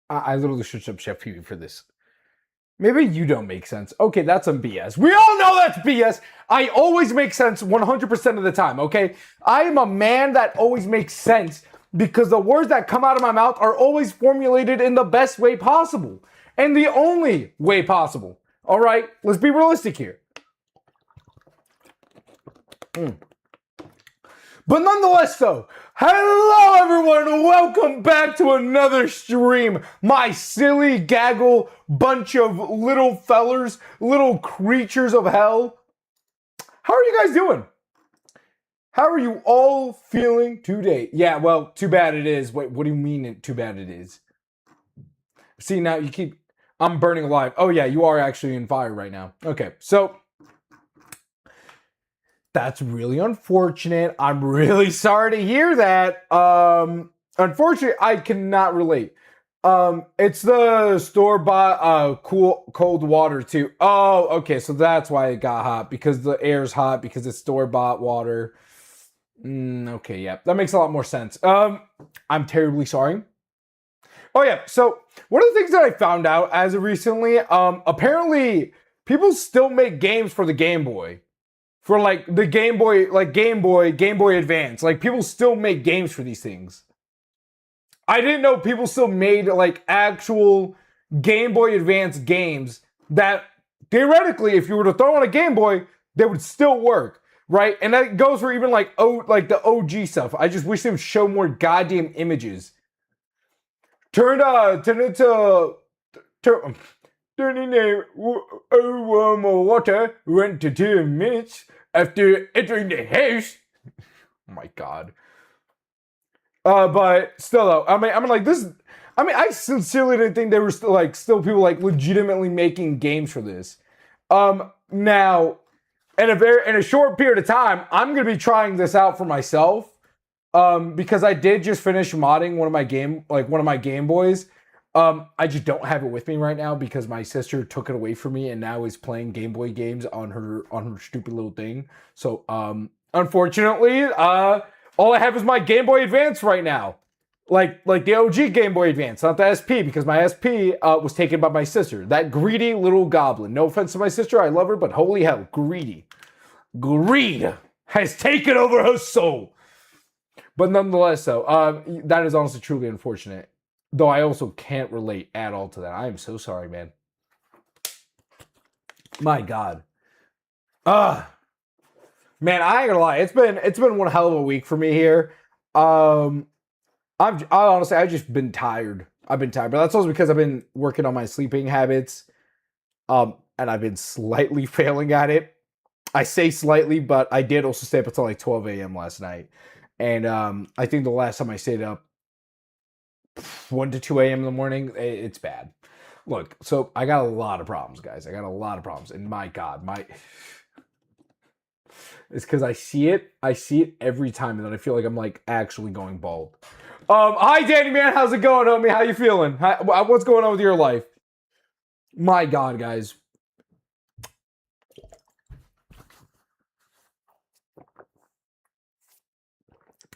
I literally should up Chef Pee Pee for this. Maybe you don't make sense. Okay, that's some BS. We all know that's BS. I always make sense 100% of the time, okay? I am a man that always makes sense because the words that come out of my mouth are always formulated in the best way possible and the only way possible. All right, let's be realistic here. But nonetheless, though, hello everyone, welcome back to another stream. My silly gaggle bunch of little fellers, little creatures of hell. How are you guys doing? How are you all feeling today? Yeah, well, too bad it is. Wait, what do you mean too bad it is? See, now you keep, I'm burning alive. Oh yeah, you are actually in fire right now. Okay, so that's really unfortunate. I'm really sorry to hear that. Unfortunately, I cannot relate. It's the store-bought cold water too. Oh, okay, so that's why it got hot, because the air's hot because it's store-bought water. Okay, yeah, that makes a lot more sense. I'm terribly sorry. Oh yeah, so one of the things that I found out as of recently, apparently people still make games for the Game Boy. For like the Game Boy, like Game Boy Advance. Like people still make games for these things. I didn't know people still made like actual Game Boy Advance games that theoretically, if you were to throw on a Game Boy, they would still work, right? And that goes for even like the OG stuff. I just wish they would show more goddamn images. Turn into warm water went to 2 minutes after entering the house. Oh my god. But still though, I mean like this. I mean, I sincerely didn't think there were still people like legitimately making games for this. Now, in a short period of time, I'm gonna be trying this out for myself. Because I did just finish modding one of my Game Boys. I just don't have it with me right now because my sister took it away from me and now is playing Game Boy games on her stupid little thing. So unfortunately, all I have is my Game Boy Advance right now. Like the OG Game Boy Advance, not the SP, because my SP was taken by my sister. That greedy little goblin. No offense to my sister, I love her, but holy hell, greedy. Greed has taken over her soul. But nonetheless, though, that is honestly truly unfortunate. Though I also can't relate at all to that. I am so sorry, man. My God. Man, I ain't gonna lie. It's been one hell of a week for me here. I just been tired. I've been tired, but that's also because I've been working on my sleeping habits. And I've been slightly failing at it. I say slightly, but I did also stay up until like 12 a.m. last night. And I think the last time I stayed up 1 to 2 a.m. in the morning, it's bad. Look, so I got a lot of problems, guys. I got a lot of problems. And my God, it's because I see it every time, and then I feel like I'm like actually going bald. Hi Danny, man, how's it going, homie? How you feeling? What's going on with your life? My God, guys.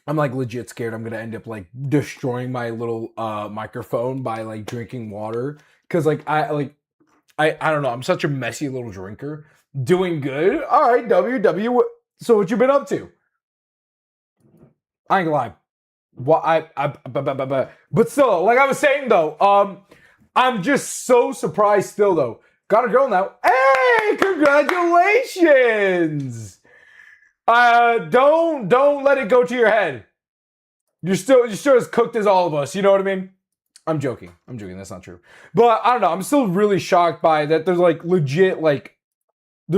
I'm like legit scared I'm gonna end up like destroying my little microphone by like drinking water. Cause like I don't know, I'm such a messy little drinker. Doing good. Alright, WW. So what you been up to? I ain't gonna lie. But still, like I was saying though, I'm just so surprised still though. Got a girl now. Hey, congratulations! Don't let it go to your head. You're still as cooked as all of us. You know what I mean? I'm joking. That's not true. But I don't know. I'm still really shocked by that. There's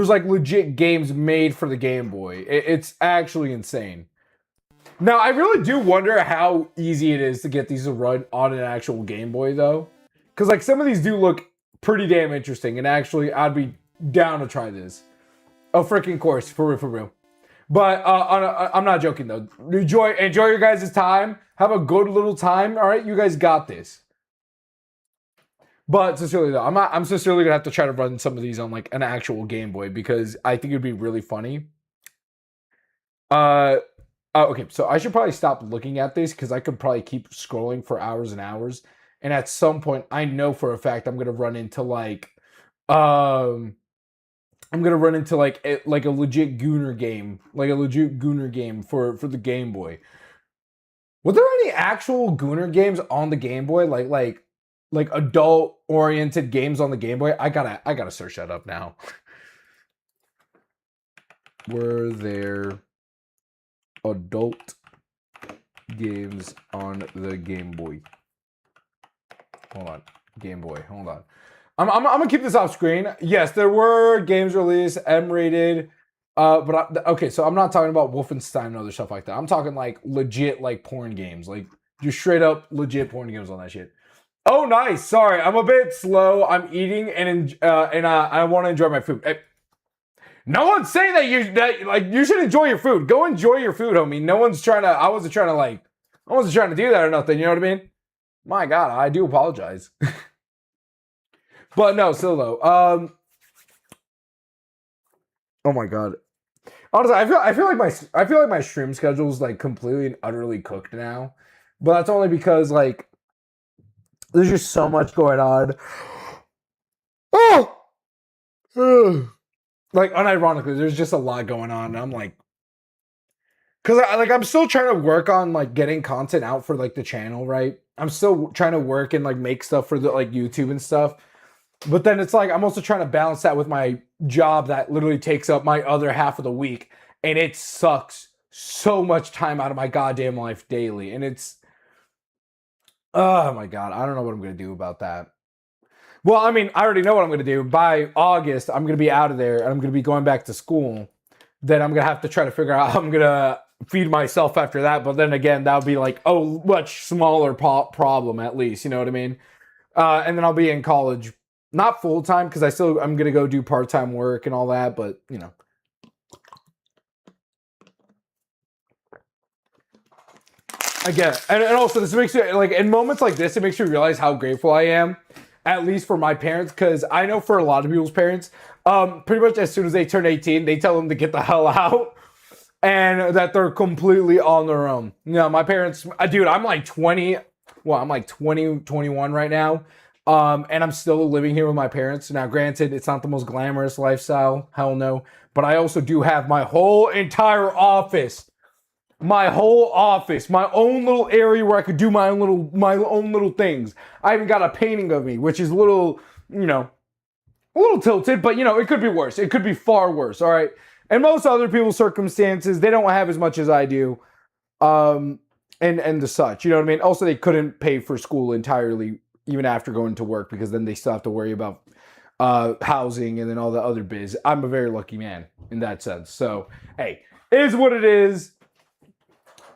legit games made for the Game Boy. It's actually insane. Now I really do wonder how easy it is to get these to run on an actual Game Boy though, because like some of these do look pretty damn interesting, and actually I'd be down to try this. Oh, freaking course, for real. But I'm not joking though. Enjoy your guys' time. Have a good little time. All right, you guys got this. But sincerely though, I'm sincerely gonna have to try to run some of these on like an actual Game Boy because I think it'd be really funny. Okay, so I should probably stop looking at this because I could probably keep scrolling for hours and hours, And at some point, I know for a fact I'm gonna run into um, I'm gonna run into like a legit Gooner game, for the Game Boy. Were there any actual Gooner games on the Game Boy, like adult oriented games on the Game Boy? I gotta search that up now. Were there adult games on the Game Boy? Hold on. Game Boy. Hold on. I'm gonna keep this off screen. Yes, there were games released, M-rated. Okay, so I'm not talking about Wolfenstein and other stuff like that. I'm talking like legit like porn games, like just straight up legit porn games on that shit. Oh, nice. Sorry, I'm a bit slow. I'm eating and I want to enjoy my food. Hey, no one's saying that you should enjoy your food. Go enjoy your food, homie. No one's trying to. I wasn't trying to do that or nothing. You know what I mean? My God, I do apologize. But no, still though. Oh my God. Honestly, I feel like my stream schedule is like completely and utterly cooked now. But that's only because like there's just so much going on. Oh, like unironically, there's just a lot going on. And I'm like, because I'm still trying to work on like getting content out for like the channel, right? I'm still trying to work and like make stuff for the like YouTube and stuff. But then it's like I'm also trying to balance that with my job that literally takes up my other half of the week. And it sucks so much time out of my goddamn life daily. And it's, oh my God, I don't know what I'm going to do about that. Well, I mean, I already know what I'm going to do. By August, I'm going to be out of there and I'm going to be going back to school. Then I'm going to have to try to figure out how I'm going to feed myself after that. But then again, that would be like a much smaller problem at least. You know what I mean? And then I'll be in college. Not full time because I'm gonna go do part time work and all that, but you know. Again, and also this makes you like in moments like this, it makes you realize how grateful I am, at least for my parents, because I know for a lot of people's parents, pretty much as soon as they turn 18, they tell them to get the hell out and that they're completely on their own. You know, my parents, dude, I'm like 20, well, I'm like 20, 21 right now. And I'm still living here with my parents. Now, granted, it's not the most glamorous lifestyle. Hell no. But I also do have my whole entire office. My whole office. My own little area where I could do my own little things. I even got a painting of me, which is a little tilted, but it could be worse. It could be far worse. All right. And most other people's circumstances, they don't have as much as I do. And the such. You know what I mean? Also, they couldn't pay for school entirely even after going to work, because then they still have to worry about housing and then all the other biz. I'm a very lucky man in that sense. So, hey, it is what it is.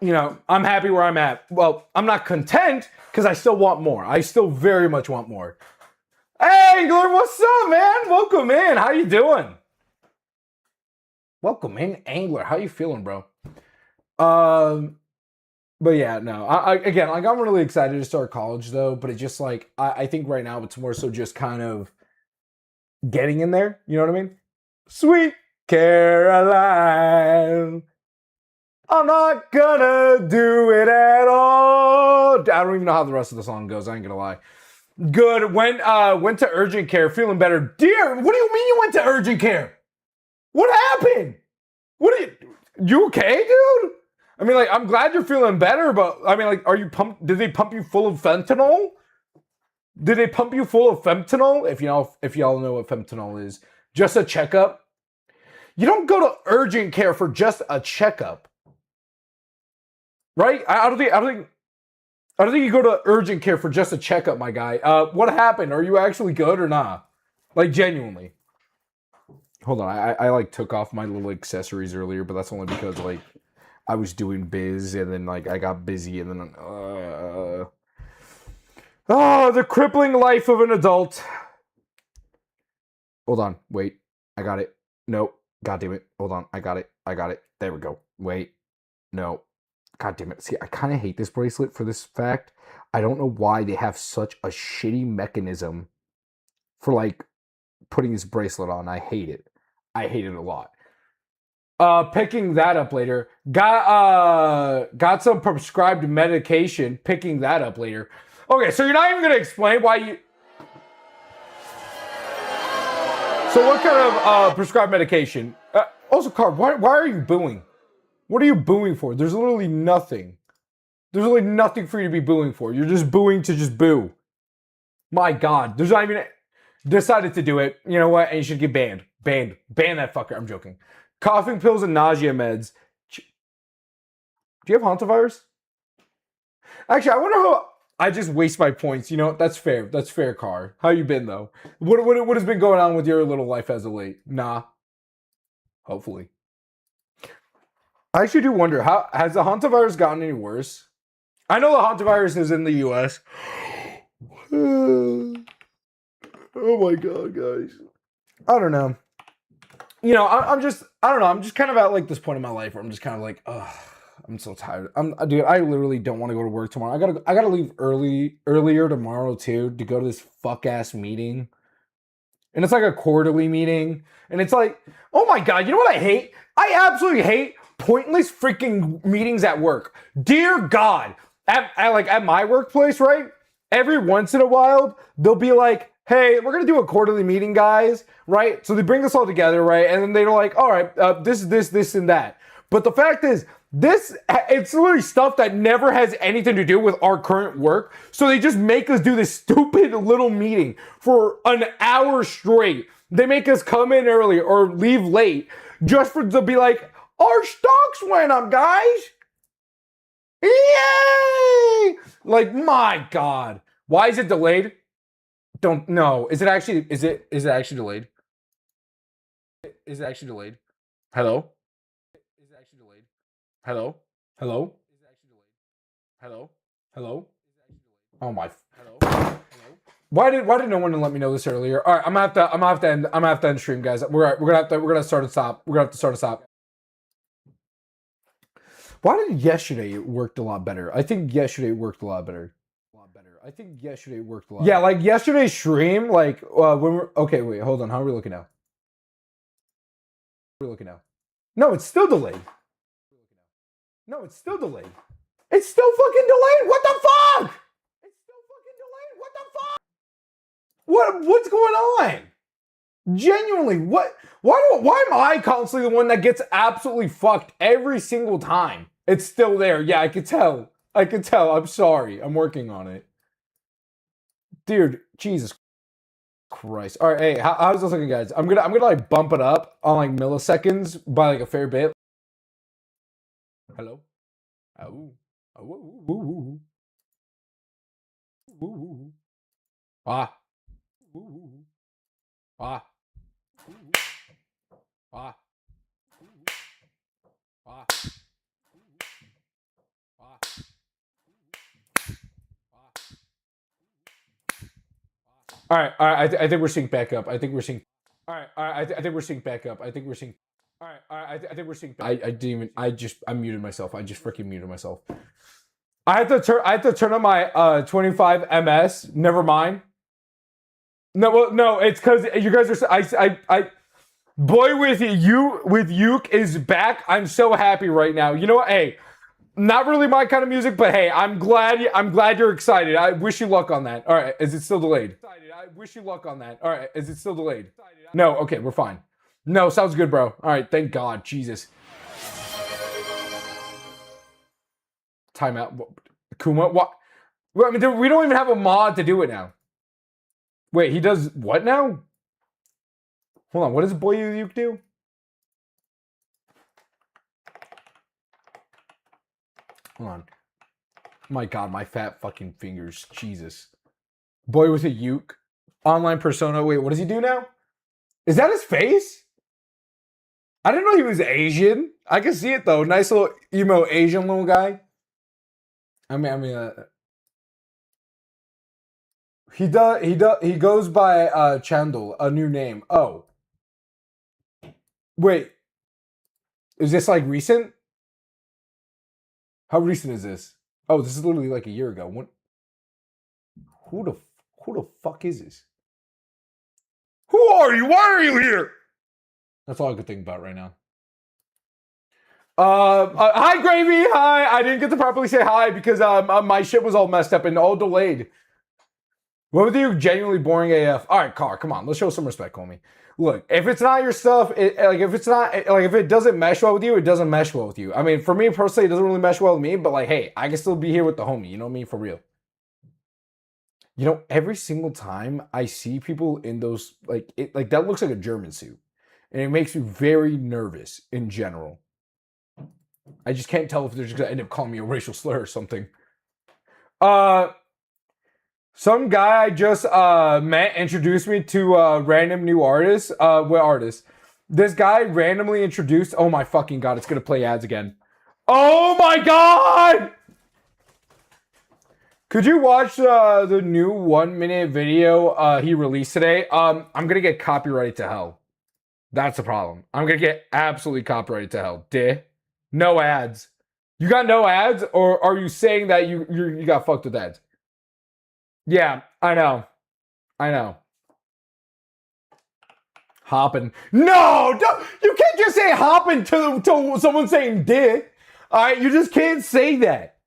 I'm happy where I'm at. Well, I'm not content because I still want more. I still very much want more. Hey, Angler, what's up, man? Welcome in. How you doing? Welcome in, Angler. How you feeling, bro? But yeah, no. Again, I'm really excited to start college though. But it's just like I think right now it's more so just kind of getting in there. You know what I mean? Sweet Caroline, I'm not gonna do it at all. I don't even know how the rest of the song goes. I ain't gonna lie. Good. Went to urgent care, feeling better. Dear, what do you mean you went to urgent care? What happened? You okay, dude? I mean, like, I'm glad you're feeling better, but I mean, like, are you pumped? Did they pump you full of fentanyl? If y'all know what fentanyl is, just a checkup. You don't go to urgent care for just a checkup, right? I don't think you go to urgent care for just a checkup, my guy. What happened? Are you actually good or not? Like, genuinely. Hold on, I like took off my little accessories earlier, but that's only because like I was doing biz and then like I got busy and then the crippling life of an adult. Hold on, wait, I got it. No, god damn it. Hold on, I got it. There we go. Wait, no, god damn it. See, I kind of hate this bracelet for this fact. I don't know why they have such a shitty mechanism for like putting this bracelet on. I hate it. I hate it a lot. Picking that up later. Got some prescribed medication. Picking that up later. Okay, so you're not even gonna explain why you. So what kind of prescribed medication? Also, Carl, why are you booing? What are you booing for? There's literally nothing. There's really nothing for you to be booing for. You're just booing to just boo. My God, there's not even. Decided to do it. You know what? And you should get banned. Banned. Ban that fucker. I'm joking. Coughing pills and nausea meds. Do you have hantavirus? Actually, I wonder how. I just waste my points. You know, that's fair. That's fair, Car. How you been though? What has been going on with your little life as of late? Nah. Hopefully. I actually do wonder, how has the hantavirus gotten any worse? I know the hantavirus is in the US. Oh my God, guys. I don't know. You know, I don't know. I'm just kind of at like this point in my life where I'm just kind of like, ugh, I'm so tired. Dude, I literally don't want to go to work tomorrow. I gotta leave earlier tomorrow too, to go to this fuck ass meeting. And it's like a quarterly meeting. And it's like, oh my God, you know what I hate? I absolutely hate pointless freaking meetings at work. Dear God, at my workplace, right? Every once in a while, they'll be like, hey, we're gonna do a quarterly meeting, guys, right? So they bring us all together, right? And then they're like, all right, this, and that. But the fact is, it's literally stuff that never has anything to do with our current work. So they just make us do this stupid little meeting for an hour straight. They make us come in early or leave late just for to be like, our stocks went up, guys. Yay! Like, my God. Why is it delayed? Don't know. Is it actually delayed? Is it actually delayed? Hello? Is it actually delayed? Hello? Hello? Is it actually delayed? Hello? Hello? Oh my. Hello? Why did no one let me know this earlier? All right, I'm gonna have to end stream, guys. We're gonna start and stop. We're gonna have to start and stop. Why did yesterday it worked a lot better? I think yesterday worked a lot better. Yeah, like yesterday's stream, like when we're okay. Wait, hold on. How are we looking now? No, it's still delayed. It's still fucking delayed. What the fuck? What's going on? Genuinely, what? Why am I constantly the one that gets absolutely fucked every single time? It's still there. Yeah, I could tell. I'm sorry. I'm working on it. Dude, Jesus Christ. All right, hey, how's this looking, guys? I'm gonna like bump it up on like milliseconds by like a fair bit. Hello? Oh. Ah. Ah. Ah. Ah. All right. I think we're synced back up. I think we're synced. All right. I think we're synced back up. I think we're synced. All right. I think we're synced. I didn't even. I muted myself. I just freaking muted myself. I have to turn on my 25 ms. Never mind. No, well, no. It's because you guys are. I. Boy with Uke is back. I'm so happy right now. You know what? Hey. Not really my kind of music, but hey, I'm glad you're excited. I wish you luck on that. All right, is it still delayed? All right, is it still delayed? No, okay, we're fine. No, sounds good, bro. All right, thank God, Jesus. Timeout. Kuma, what? Well, I mean, we don't even have a mod to do it now. Wait, he does what now? Hold on, what does Boy Uke do? Hold on. My God, my fat fucking fingers. Jesus. Boy with a uke. Online persona. Wait, what does he do now? Is that his face? I didn't know he was Asian. I can see it though. Nice little emo Asian little guy. He goes by Chandel, a new name. Oh. Wait. Is this like recent? How recent is this? Oh, this is literally like a year ago. What? Who the fuck is this? Who are you? Why are you here? That's all I could think about right now. Hi, Gravy. Hi. I didn't get to properly say hi because my shit was all messed up and all delayed. What with you genuinely boring AF? All right, Car, come on, let's show some respect, homie. Look, if it's not your stuff, if it doesn't mesh well with you, it doesn't mesh well with you. I mean, for me personally, it doesn't really mesh well with me, but like, hey, I can still be here with the homie. You know what I mean? For real. You know, every single time I see people in those, like that looks like a German suit, and it makes me very nervous in general. I just can't tell if they're just gonna end up calling me a racial slur or something. Some guy I just met introduced me to a random new artist. What artist? This guy randomly introduced. Oh my fucking god! It's gonna play ads again. Oh my god! Could you watch the new 1 minute video he released today? I'm gonna get copyrighted to hell. That's the problem. I'm gonna get absolutely copyrighted to hell. No ads. You got no ads, or are you saying that you got fucked with ads? Yeah, I know. Hopping. No, you can't just say hopping to someone saying dick. All right, you just can't say that.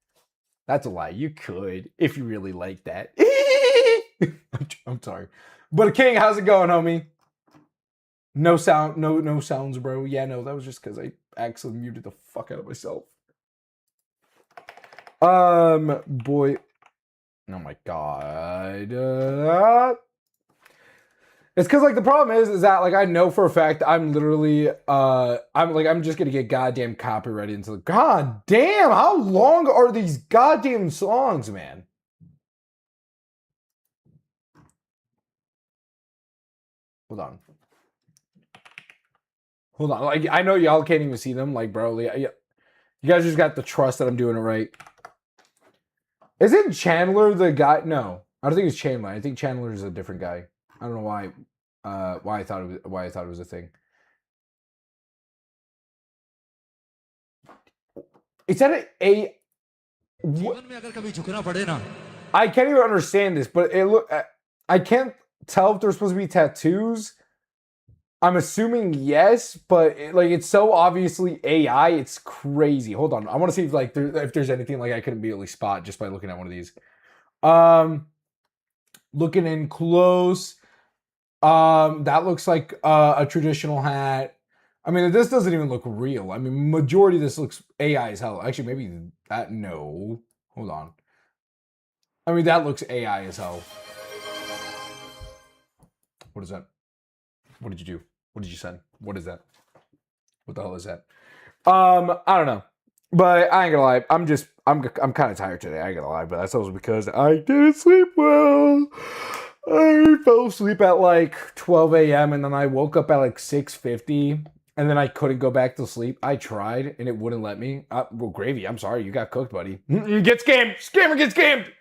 That's a lie. You could if you really like that. I'm sorry, but King, how's it going, homie? No sound, no sounds, bro. Yeah, no, that was just because I accidentally muted the fuck out of myself. Boy. Oh my god. It's because like the problem is that like I know for a fact I'm literally I'm just gonna get goddamn copyrighted into the god damn. How long are these goddamn songs, man? Hold on. Like I know y'all can't even see them. Like bro, you guys just got to trust that I'm doing it right. Isn't Chandler the guy? No, I don't think it's Chandler. I think Chandler is a different guy. I don't know why. Why I thought it was a thing. Is that a? I can't even understand this, but it look. I can't tell if they're supposed to be tattoos. I'm assuming yes, but it's so obviously AI. It's crazy. Hold on, I want to see if there's anything like I could immediately spot just by looking at one of these. Looking in close. That looks like a traditional hat. I mean, this doesn't even look real. I mean, majority of this looks AI as hell. Actually, maybe that. No, hold on. I mean, that looks AI as hell. What is that? What did you do? What did you send? What is that? What the hell is that? I don't know. But I ain't gonna lie. I'm kind of tired today. I ain't gonna lie. But that's also because I didn't sleep well. I fell asleep at like 12 a.m. and then I woke up at like 6:50 and then I couldn't go back to sleep. I tried and it wouldn't let me. Well, Gravy, I'm sorry. You got cooked, buddy. Get scammed. Scammer gets scammed.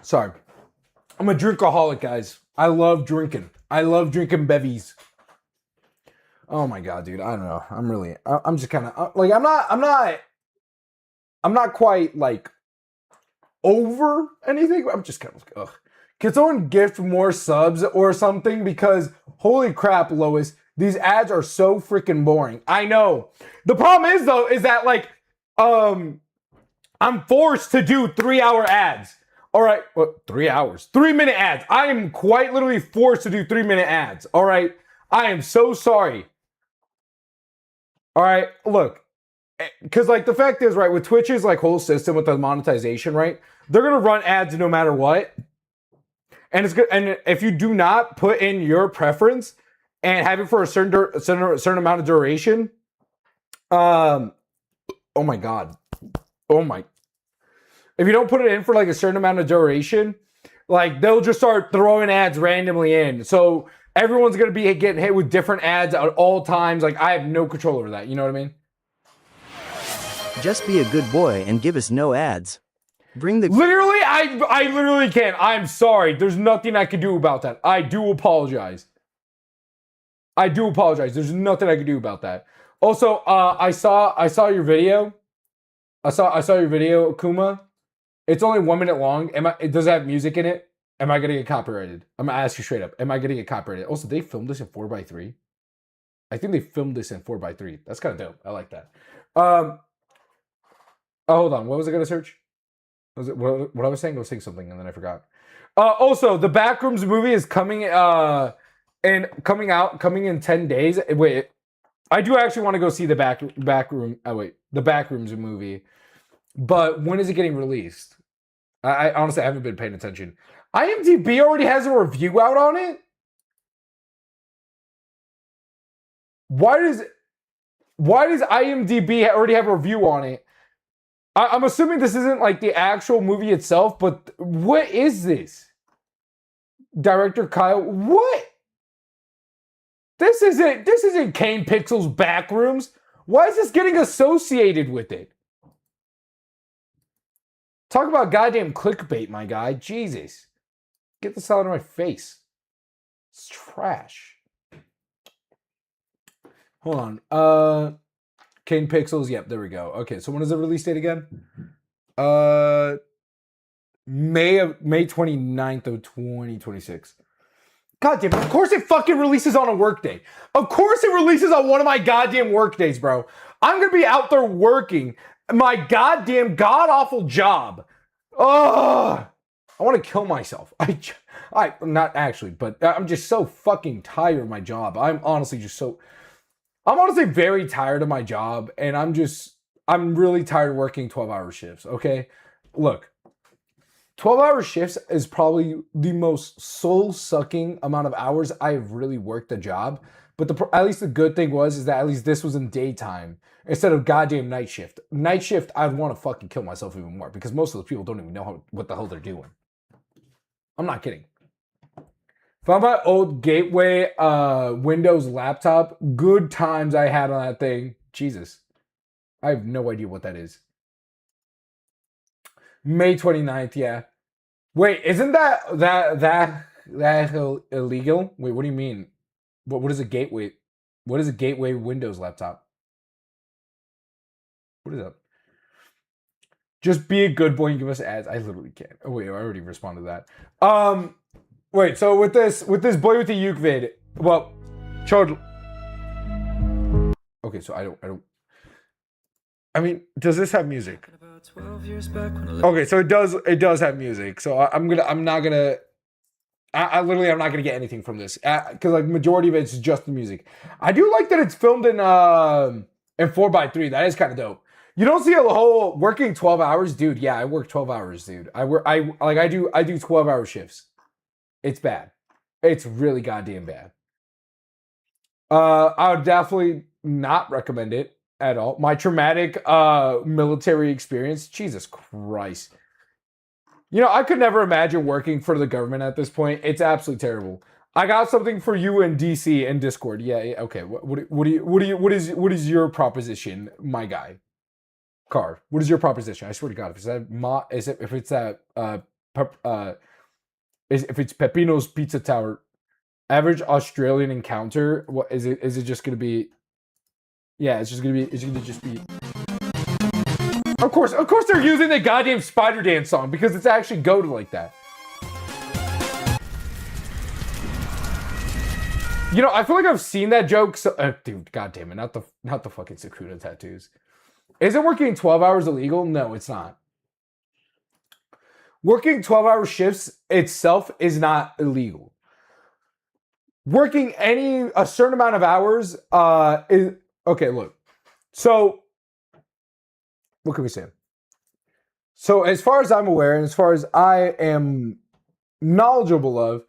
Sorry. I'm a drinkaholic, guys. I love drinking. I love drinking bevies. Oh my god, dude. I don't know. I'm just kind of like I'm not quite like over anything. I'm just kind of like, ugh. Can someone gift more subs or something? Because holy crap, Lois, these ads are so freaking boring. I know. The problem is though, is that like I'm forced to do 3-hour ads. All right, what? 3 hours, 3-minute ads. I am quite literally forced to do 3-minute ads. All right, I am so sorry. All right, look, because like the fact is, right, with Twitch's like whole system with the monetization, right, they're gonna run ads no matter what, and it's good. And if you do not put in your preference and have it for a certain amount of duration, oh my god, if you don't put it in for like a certain amount of duration, like they'll just start throwing ads randomly in. So everyone's going to be getting hit with different ads at all times. Like I have no control over that. You know what I mean? Just be a good boy and give us no ads. Bring the... Literally, I literally can't. I'm sorry. There's nothing I can do about that. I do apologize. There's nothing I can do about that. Also, I saw your video. I saw your video, Kuma. It's only 1 minute long. Does it have music in it? Am I gonna get copyrighted? I'm gonna ask you straight up. Am I gonna get copyrighted? Also, they filmed this in 4x3. I think they filmed this in 4x3. That's kind of dope. I like that. Oh, hold on. What was I gonna search? Was it what I was saying? I was saying something and then I forgot. Also, the Backrooms movie is coming coming in 10 days. Wait, I do actually want to go see the the Backrooms movie. But when is it getting released? I honestly haven't been paying attention. IMDb already has a review out on it. Why does IMDb already have a review on it? I'm assuming this isn't like the actual movie itself, but what is this? Director Kyle, what? This isn't Kane Pixel's Backrooms. Why is this getting associated with it? Talk about goddamn clickbait, my guy. Jesus. Get this out of my face. It's trash. Hold on. Kane Pixels. Yep, there we go. Okay, so when is the release date again? May 29th of 2026. God damn it. Of course it fucking releases on a work day. Of course it releases on one of my goddamn work days, bro. I'm gonna be out there working my goddamn god-awful job. Ugh. I want to kill myself. I not actually, but I'm just so fucking tired of my job. I'm honestly very tired of my job, and I'm really tired of working 12-hour shifts, okay? Look, 12-hour shifts is probably the most soul-sucking amount of hours I've really worked a job, but at least the good thing is that at least this was in daytime instead of goddamn night shift. Night shift, I'd want to fucking kill myself even more because most of those people don't even know what the hell they're doing. I'm not kidding. Found my old Gateway Windows laptop. Good times I had on that thing. Jesus. I have no idea what that is. May 29th, yeah. Wait, isn't that illegal? Wait, what do you mean? What is a Gateway? What is a Gateway Windows laptop? What is that? Just be a good boy and give us ads. I literally can't. Oh wait, I already responded to that. Wait, so with this boy with the uke vid, well, Chod. Okay, so I mean, does this have music? Okay, so it does have music. So I'm not gonna get anything from this because like majority of it's just the music. I do like that it's filmed in 4x3. That is kind of dope. You don't see a whole working 12 hours, dude. Yeah, I work 12 hours, dude. I do 12-hour shifts. It's bad. It's really goddamn bad. I would definitely not recommend it at all. My traumatic military experience, Jesus Christ. You know, I could never imagine working for the government at this point. It's absolutely terrible. I got something for you in DC and Discord. Yeah, okay. What is your proposition, my guy? Car. What is your proposition? I swear to God, if it's Pepino's Pizza Tower, average Australian encounter, what is it? Is it just gonna be? Yeah, it's gonna just be. Of course, they're using the goddamn Spider Dance song because it's actually goated like that. You know, I feel like I've seen that joke. So, dude, goddamn it, not the fucking Sakuna tattoos. Isn't working 12 hours illegal? No, it's not. Working 12-hour shifts itself is not illegal. Working a certain amount of hours is okay. Look, so what can we say? So as far as I'm aware, and as far as I am knowledgeable of,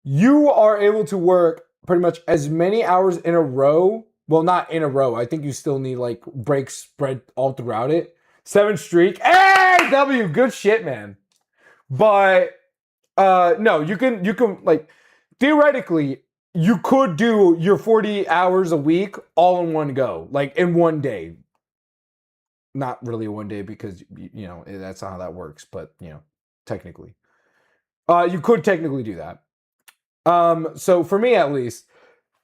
you are able to work pretty much as many hours in a row. Well, not in a row. I think you still need like breaks spread all throughout it. 7 streak. Hey, W, good shit, man. But no, you can like theoretically you could do your 40 hours a week all in one go, like in one day. Not really one day because you know that's not how that works, but you know, technically. You could technically do that. So for me at least,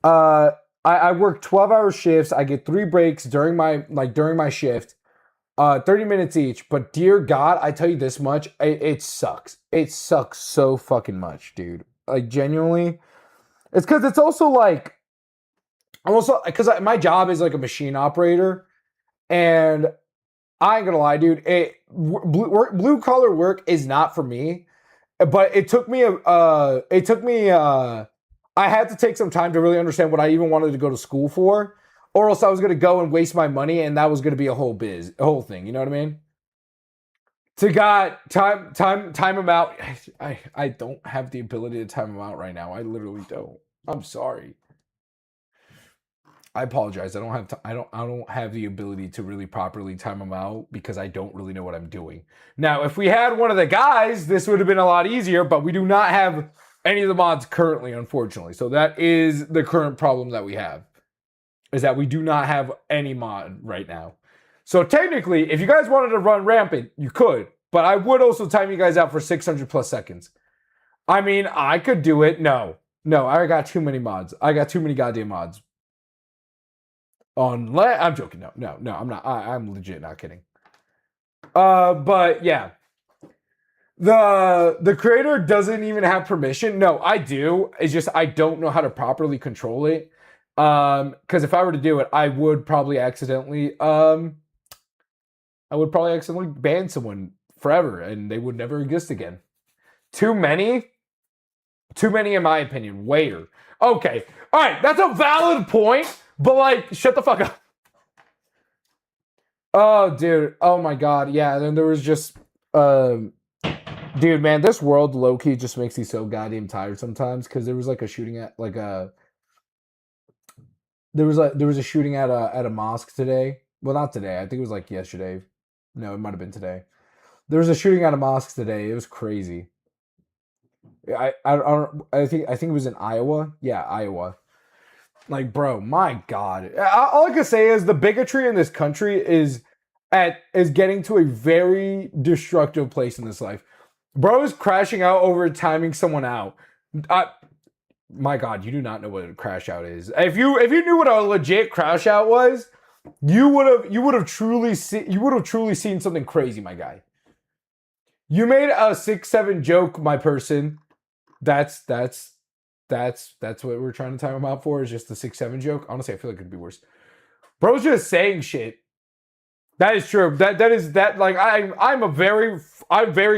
I work 12-hour shifts. I get 3 breaks during my shift. 30 minutes each. But dear God, I tell you this much, it sucks. It sucks so fucking much, dude. Like genuinely, it's because it's also like I'm also because my job is like a machine operator, and I ain't gonna lie, dude. Blue collar work is not for me. But it took me I had to take some time to really understand what I even wanted to go to school for, or else I was gonna go and waste my money, and that was gonna be a whole thing. You know what I mean? To God, time them out. I don't have the ability to time them out right now. I literally don't. I'm sorry. I apologize. I don't have the ability to really properly time them out because I don't really know what I'm doing. Now, if we had one of the guys, this would have been a lot easier, but we do not have any of the mods currently, unfortunately. So that is the current problem that we have, is that we do not have any mod right now. So technically, if you guys wanted to run rampant, you could, but I would also time you guys out for 600 plus seconds. I mean, I could do it. No, I got too many mods. I got too many goddamn mods. I'm joking. No, I'm not. I'm legit not kidding. But yeah, the creator doesn't even have permission. No, I do. It's just I don't know how to properly control it. Because if I were to do it, I would probably accidentally ban someone forever, and they would never exist again. Too many in my opinion. Where? Okay, all right, that's a valid point. But like, shut the fuck up. Oh, dude. Oh my God. Yeah. Then there was just, dude, man, this world low key just makes me so goddamn tired sometimes. Because there was like a shooting at there was a shooting at a mosque today. Well, not today. I think it was like yesterday. No, it might have been today. There was a shooting at a mosque today. It was crazy. I think it was in Iowa. Yeah, Iowa. Like, bro, my God. All I can say is the bigotry in this country is getting to a very destructive place in this life. Bro is crashing out over timing someone out. My God, you do not know what a crash out is. If you knew what a legit crash out was, you would have truly seen something crazy, my guy. You made a 6-7 joke, my person. That's what we're trying to time him out for, is just the 6-7 joke. Honestly, I feel like it could be worse. Bro's just saying shit. That is true. Like I'm very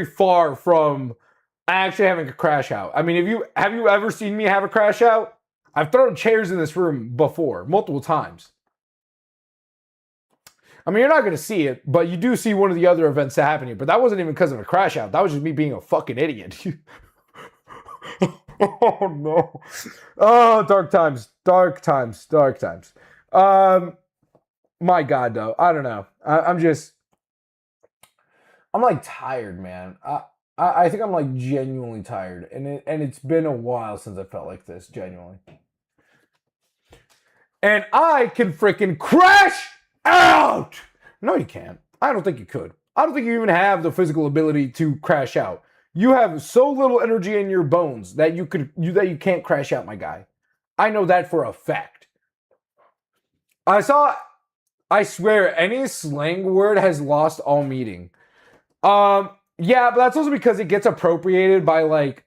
far from actually having a crash out. I mean, have you ever seen me have a crash out? I've thrown chairs in this room before, multiple times. I mean, you're not going to see it, but you do see one of the other events that happened here. But that wasn't even because of a crash out. That was just me being a fucking idiot. Oh no. Oh, dark times. My God, though. I don't know. I'm like tired, man. I think I'm like genuinely tired. And it's been a while since I felt like this, genuinely. And I can freaking crash out. No, you can't. I don't think you could. I don't think you even have the physical ability to crash out. You have so little energy in your bones that you can't crash out, my guy. I know that for a fact. I swear, any slang word has lost all meaning. Yeah, but that's also because it gets appropriated by like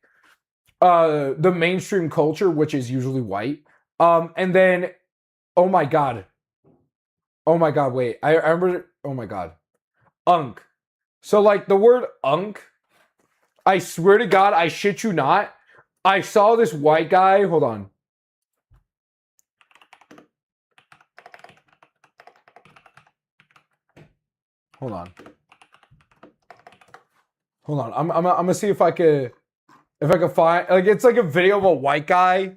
the mainstream culture, which is usually white. And then, oh my God, wait, I remember. Oh my God, unk. So like the word unk. I swear to God, I shit you not. I saw this white guy. Hold on. I'm gonna see if I could find, like, it's like a video of a white guy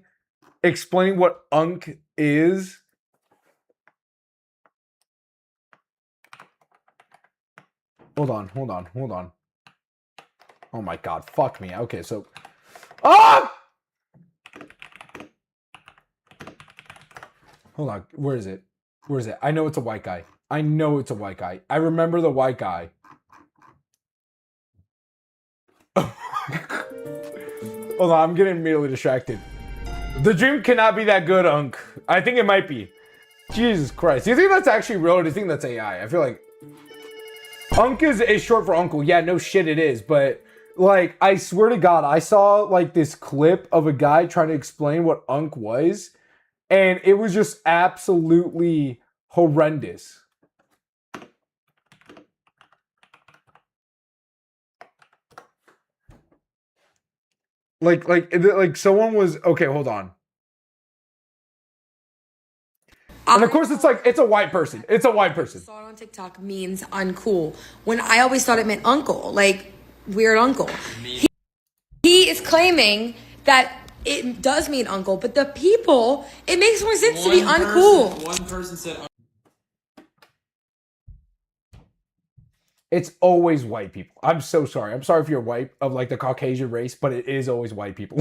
explaining what unk is. Hold on. Oh my God, fuck me. Okay, so hold on, where is it? I know it's a white guy. I remember the white guy. Hold on, I'm getting immediately distracted. The dream cannot be that good, unk. I think it might be. Jesus Christ. Do you think that's actually real, or do you think that's AI? I feel like Unk is short for uncle. Yeah, no shit it is. But, like, I swear to God, I saw, like, this clip of a guy trying to explain what Unk was. And it was just absolutely horrendous. Like someone was... Okay, hold on. And of course, it's a white person. It's a white person. Saw it on TikTok means uncool. When I always thought it meant uncle, like weird uncle. He is claiming that it does mean uncle, but the people, it makes more sense to be uncool. One person said. It's always white people. I'm so sorry. I'm sorry if you're white of like the Caucasian race, but it is always white people.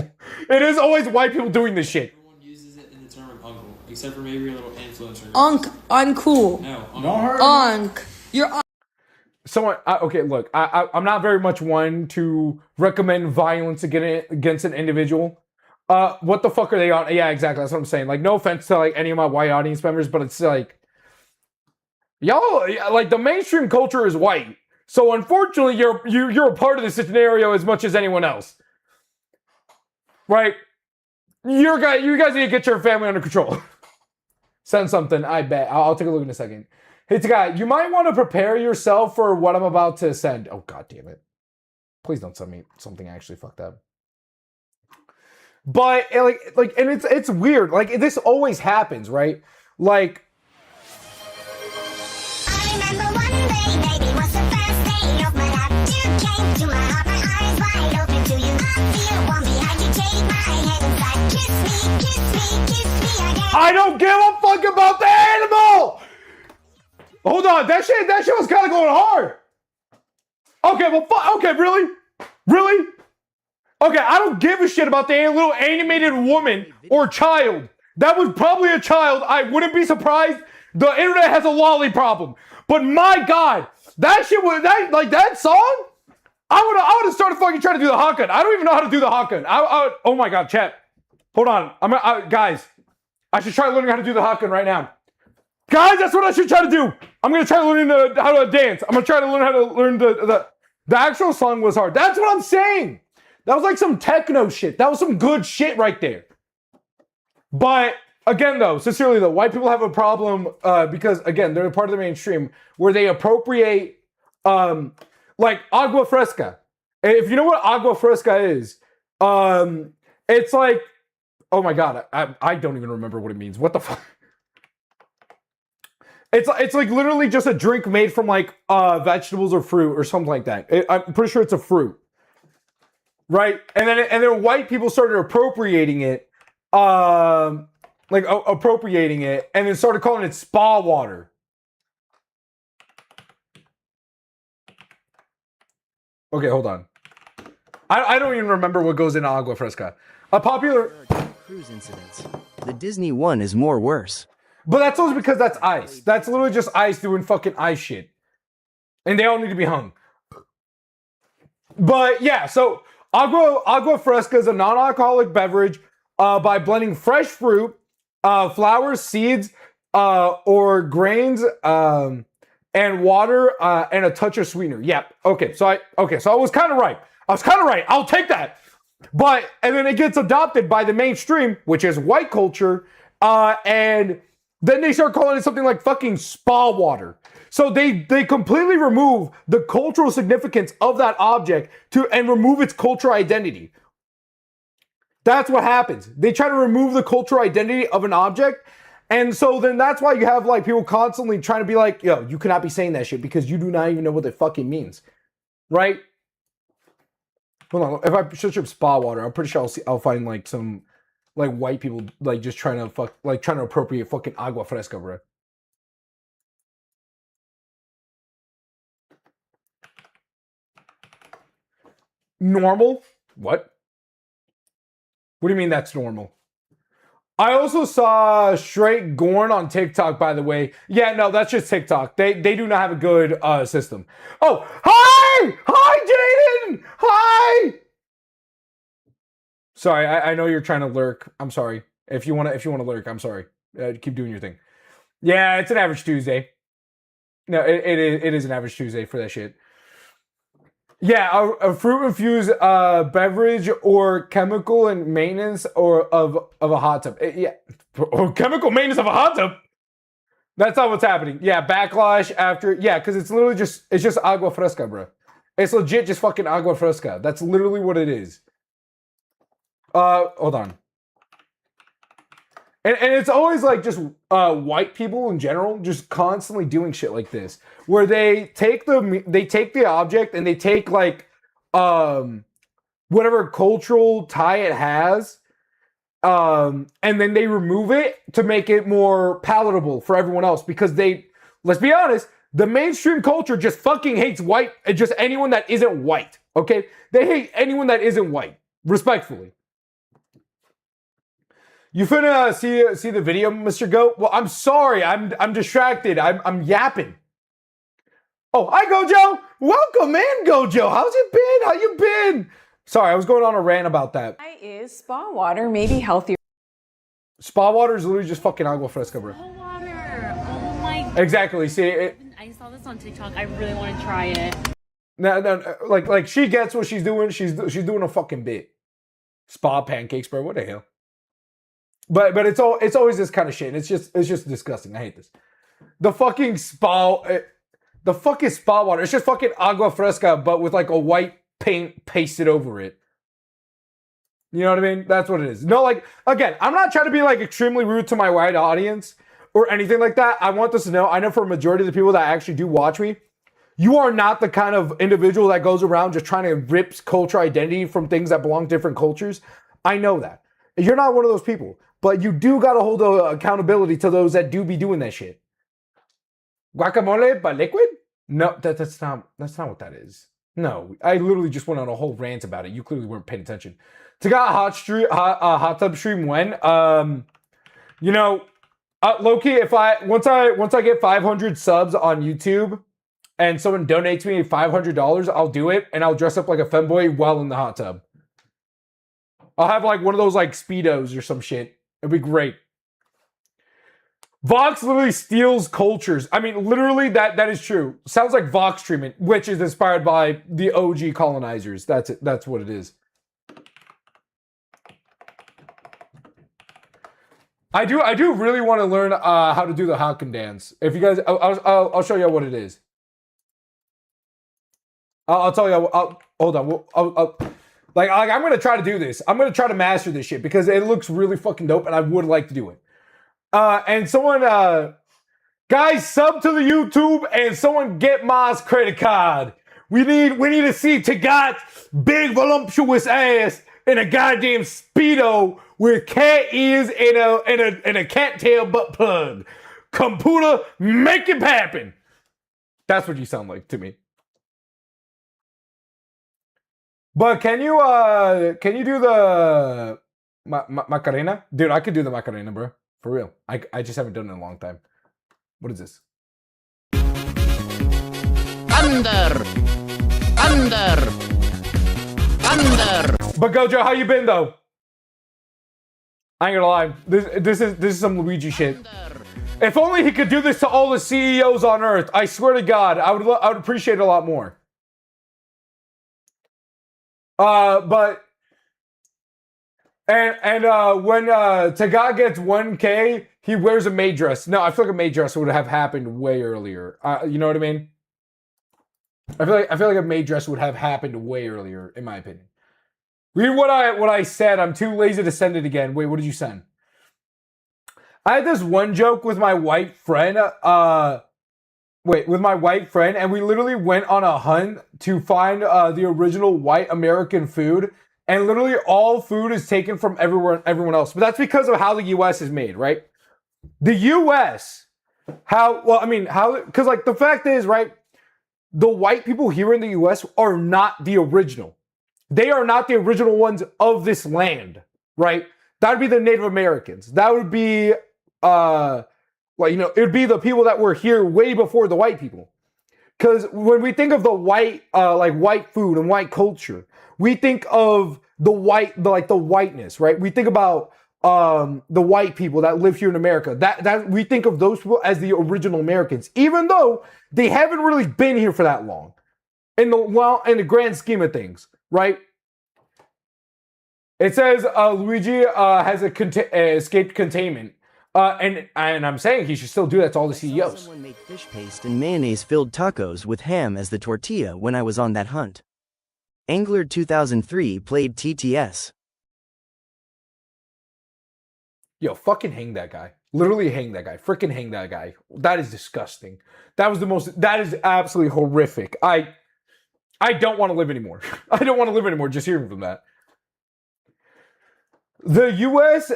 It is always white people doing this shit. Everyone uses it in the term of uncle, except for maybe a little influencer. Uncool. No, Unk. You're Someone, okay, look, I'm not very much one to recommend violence against an individual. What the fuck are they on? Yeah, exactly. That's what I'm saying. Like, no offense to like any of my white audience members, but it's like, y'all, like the mainstream culture is white. So unfortunately, you're a part of this scenario as much as anyone else, right? You guys need to get your family under control. Send something. I bet. I'll take a look in a second. Hey, guy, you might want to prepare yourself for what I'm about to send. Oh, God damn it. Please don't send me something actually fucked up. But, and it's weird. Like, this always happens, right? Like... I remember one day, baby, was the first day of my life. You came to my heart, my eyes wide open to you. I feel warm behind you, take my hand inside. Kiss me again. I don't give a fuck about the animal! Hold on, that shit was kind of going hard. Okay, well, okay, really? Really? Okay, I don't give a shit about the little animated woman or child. That was probably a child. I wouldn't be surprised. The internet has a lolly problem. But my God, that shit was, that song? I would have started fucking trying to do the Hakan. I don't even know how to do the Hakan. Oh my God, chat. Hold on. Guys, I should try learning how to do the Hakan right now. Guys, that's what I should try to do. I'm going to try learning how to dance. I'm going to try to learn how to learn the actual song was hard. That's what I'm saying. That was like some techno shit. That was some good shit right there. But again, though, sincerely, though, white people have a problem because, again, they're a part of the mainstream where they appropriate, like, agua fresca. If you know what agua fresca is, it's like, oh my God, I don't even remember what it means. What the fuck? It's like literally just a drink made from like vegetables or fruit or something like that. I'm pretty sure it's a fruit, right? And then white people started appropriating it, appropriating it, and then started calling it spa water. Okay, hold on. I don't even remember what goes into agua fresca. A popular cruise incidents. The Disney one is more worse. But that's also because that's ice. That's literally just ice doing fucking ice shit. And they all need to be hung. But yeah, so agua fresca is a non-alcoholic beverage by blending fresh fruit, flowers, seeds, or grains, and water, and a touch of sweetener. Yeah. Okay. So I was kind of right. I'll take that. But, and then it gets adopted by the mainstream, which is white culture, and then they start calling it something like fucking spa water. So they completely remove the cultural significance of that object and remove its cultural identity. That's what happens. They try to remove the cultural identity of an object. And so then that's why you have like people constantly trying to be like, yo, you cannot be saying that shit because you do not even know what it fucking means. Right? Hold on. If I search up spa water, I'm pretty sure I'll find like some like white people like just trying to appropriate fucking agua fresca, bro. Normal? What? What do you mean that's normal? I also saw Straight Gorn on TikTok, by the way. Yeah, no, that's just TikTok. They do not have a good system. Oh, hi! Hi, Jaden! Hi! Sorry, I know you're trying to lurk. I'm sorry. If you want to lurk, I'm sorry. Keep doing your thing. Yeah, it's an average Tuesday. No, it is an average Tuesday for that shit. Yeah, a fruit infused beverage or chemical and maintenance or of a hot tub. Yeah, or chemical maintenance of a hot tub. That's not what's happening. Yeah, backlash after. Yeah, because it's literally it's just agua fresca, bro. It's legit just fucking agua fresca. That's literally what it is. Hold on. And it's always like just white people in general just constantly doing shit like this, where they take the object and they take like whatever cultural tie it has, and then they remove it to make it more palatable for everyone else, because let's be honest, the mainstream culture just fucking hates white, just anyone that isn't white. Okay, they hate anyone that isn't white, respectfully. You finna see the video, Mr. Goat? Well, I'm sorry. I'm distracted. I'm yapping. Oh, hi, Gojo. Welcome, man, Gojo. How's it been? How you been? Sorry, I was going on a rant about that. Why is spa water maybe healthier? Spa water is literally just fucking agua fresca, bro. Spa water. Oh my. Exactly. See, I saw this on TikTok. I really want to try it. No, like she gets what she's doing. She's doing a fucking bit. Spa pancakes, bro. What the hell? But it's always this kind of shit. And it's just disgusting. I hate this. The fucking spa water. It's just fucking agua fresca, but with like a white paint pasted over it. You know what I mean? That's what it is. No, like, again, I'm not trying to be like extremely rude to my white audience or anything like that. I want this to know. I know for a majority of the people that actually do watch me, you are not the kind of individual that goes around just trying to rip culture identity from things that belong to different cultures. I know that. You're not one of those people. But you do gotta hold accountability to those that do be doing that shit. Guacamole but liquid? No, that's not what that is. No, I literally just went on a whole rant about it. You clearly weren't paying attention. To got hot tub stream when? You know, low-key, once I get 500 subs on YouTube and someone donates me $500, I'll do it, and I'll dress up like a femboy while in the hot tub. I'll have like one of those like Speedos or some shit. It'd be great. Vox literally steals cultures. I mean, literally, that is true. Sounds like Vox treatment, which is inspired by the OG colonizers. That's it. That's what it is. I do really want to learn how to do the Haken dance. If you guys, I'll show you what it is. I'll tell you. Hold on. Like, I'm going to try to do this. I'm going to try to master this shit because it looks really fucking dope and I would like to do it. And someone, guys, sub to the YouTube and someone get Ma's credit card. We need to see Tagat's big voluptuous ass in a goddamn Speedo with cat ears and a cattail butt plug. Computer, make it happen. That's what you sound like to me. But can you do the Macarena? Dude, I could do the Macarena, bro. For real. I just haven't done it in a long time. What is this? Thunder! But Gojo, how you been though? I ain't gonna lie. This is some Luigi shit. If only he could do this to all the CEOs on Earth. I swear to God, I would appreciate it a lot more. But when Tagat gets 1K, he wears a maid dress. No, I feel like a maid dress would have happened way earlier. You know what I mean? I feel like a maid dress would have happened way earlier, in my opinion. Read what I said. I'm too lazy to send it again. Wait, what did you send? I had this one joke with my white friend. With my white friend, and we literally went on a hunt to find the original white American food, and literally all food is taken from everyone else. But that's because of how the U.S. is made, right? The U.S. Because like the fact is, right, the white people here in the U.S. are not the original. They are not the original ones of this land, right? That would be the Native Americans. That would be it would be the people that were here way before the white people. Because when we think of the white, white food and white culture, we think of the whiteness, right? We think about the white people that live here in America. That we think of those people as the original Americans, even though they haven't really been here for that long. In the grand scheme of things, right? It says Luigi has escaped containment. And I'm saying he should still do that to all the I saw CEOs. someone make fish paste and mayonnaise-filled tacos with ham as the tortilla when I was on that hunt. Angler 2003 played TTS. Yo, fucking hang that guy. Literally hang that guy. Freaking hang that guy. That is disgusting. That is absolutely horrific. I don't want to live anymore. I don't want to live anymore just hearing from that. The US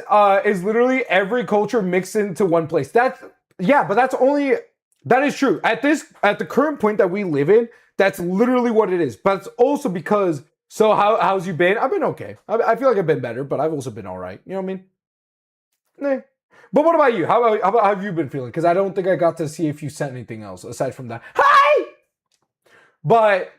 is literally every culture mixed into one place. That is true. At the current point that we live in, that's literally what it is. But it's also because, so how's you been? I've been okay. I feel like I've been better, but I've also been all right. You know what I mean? Nah. But what about you? How have you been feeling? Because I don't think I got to see if you sent anything else aside from that. Hi! But